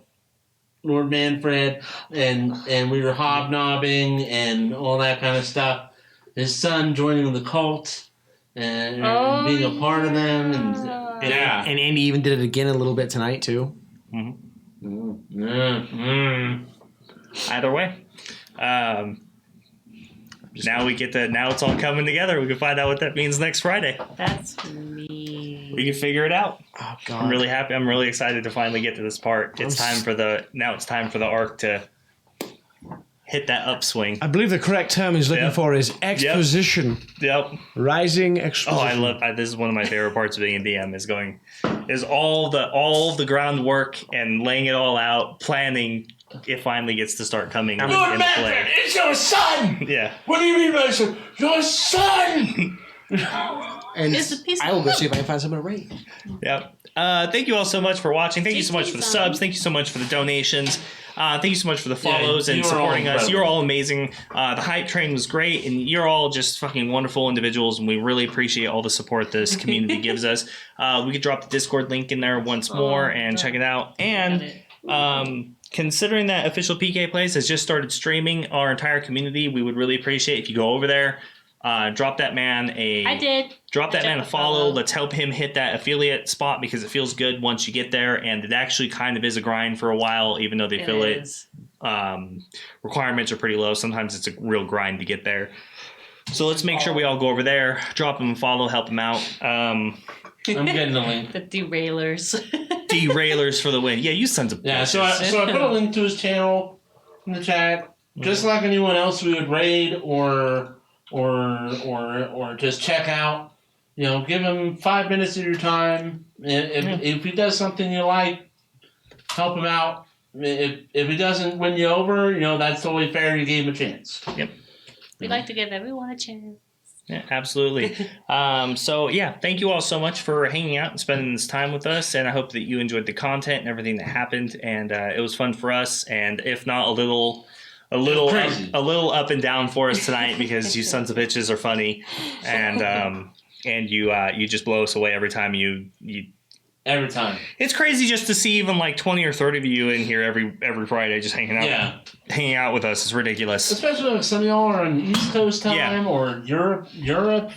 Lord Manfred, and we were hobnobbing and all that kind of stuff. His son joining the cult and being a part of them, and And Andy even did it again a little bit tonight too. Either way, now now it's all coming together. We can find out what that means next Friday. That's me. We can figure it out. Oh God. I'm really happy. I'm really excited to finally get to this part. It's time for the arc to hit that upswing. I believe the correct term he's looking for is exposition. Yep. Rising exposition. This is one of my favorite parts of being a DM is all the groundwork and laying it all out, planning. It finally gets to start coming into play. It's your son! Yeah. What do you mean by son? Your son! And It's a piece of I will go see if I can find some in a raid. Yep. Thank you all so much for watching. Thank you so much for the subs. Thank you so much for the donations. Thank you so much for the follows and supporting us. You're all amazing. The hype train was great, and you're all just fucking wonderful individuals, and we really appreciate all the support this community gives us. We could drop the Discord link in there once more and check it out. And considering that Official PK Plays has just started streaming our entire community, we would really appreciate if you go over there. Drop that man a follow. Let's help him hit that affiliate spot because it feels good once you get there, and it actually kind of is a grind for a while, even though the affiliate requirements are pretty low. Sometimes it's a real grind to get there. So let's make sure we all go over there, drop him a follow, help him out. I'm getting the link. The derailers. Derailers for the win. Yeah, you sons of bitches. So I put a link to his channel in the chat. Just like anyone else we would raid or just check out. Give him 5 minutes of your time. If he does something you like, help him out. If he doesn't win you over, that's totally fair. You gave him a chance. Yep. We like to give everyone a chance. Yeah, absolutely. Thank you all so much for hanging out and spending this time with us, and I hope that you enjoyed the content and everything that happened, and it was fun for us, and if not a little up and down for us tonight because you sons of bitches are funny, and you just blow us away every time you every time. It's crazy just to see even like 20 or 30 of you in here every Friday just hanging out with us. It's ridiculous. Especially if some of y'all are on East Coast time or Europe. Yep.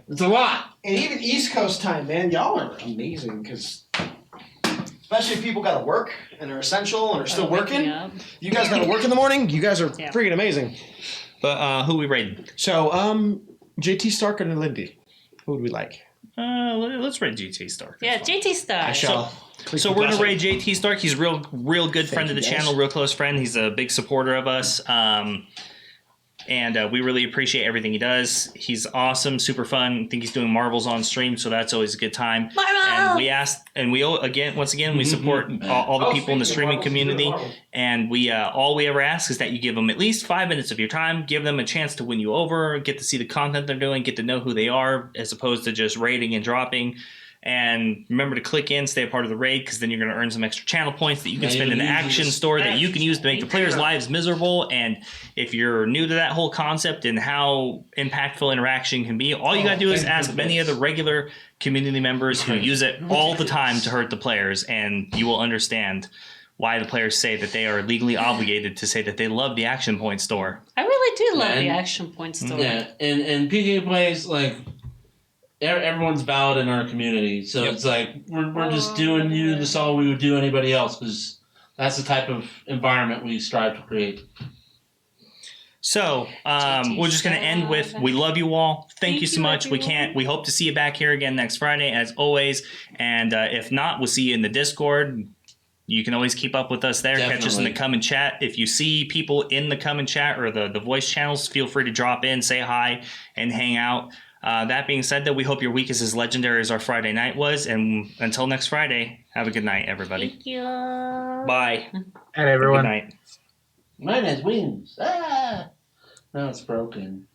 It's a lot. And even East Coast time, man, y'all are amazing because especially if people got to work and are essential and are still working. You guys got to work in the morning. You guys are freaking amazing. But who we rating? So, JT Stark and Lindy. Who would we like? Let's raid JT Stark. Yeah, JT Stark. I shall. So we're gonna raid JT Stark. He's a real good friend of the channel, real close friend. He's a big supporter of us. And we really appreciate everything he does. He's awesome, super fun. I think he's doing Marvels on stream, so that's always a good time. And once again, we support all the people in the streaming community. And all we ever ask is that you give them at least 5 minutes of your time, give them a chance to win you over, get to see the content they're doing, get to know who they are, as opposed to just raiding and dropping. And remember to click in, stay a part of the raid, because then you're going to earn some extra channel points that you can spend in the action store that you can use to make the players' lives miserable. And if you're new to that whole concept and how impactful interaction can be, all you got to do is ask many of the regular community members who use it all the time to hurt the players, and you will understand why the players say that they are legally obligated to say that they love the Action Point store. I really do love the Action Point store. Yeah, and PK Plays, like, everyone's valid in our community, so it's like we're just doing you the solid we would do anybody else, because that's the type of environment we strive to create. So we're just going to end with we love you all. Thank you so much. Everyone. We hope to see you back here again next Friday as always, and if not, we'll see you in the Discord. You can always keep up with us there. Definitely. Catch us in the come and chat. If you see people in the come and chat or the voice channels, feel free to drop in, say hi, and hang out. That being said, we hope your week is as legendary as our Friday night was. And until next Friday, have a good night, everybody. Thank you. Bye. And everyone. Good night. Mine has wings. Now it's broken.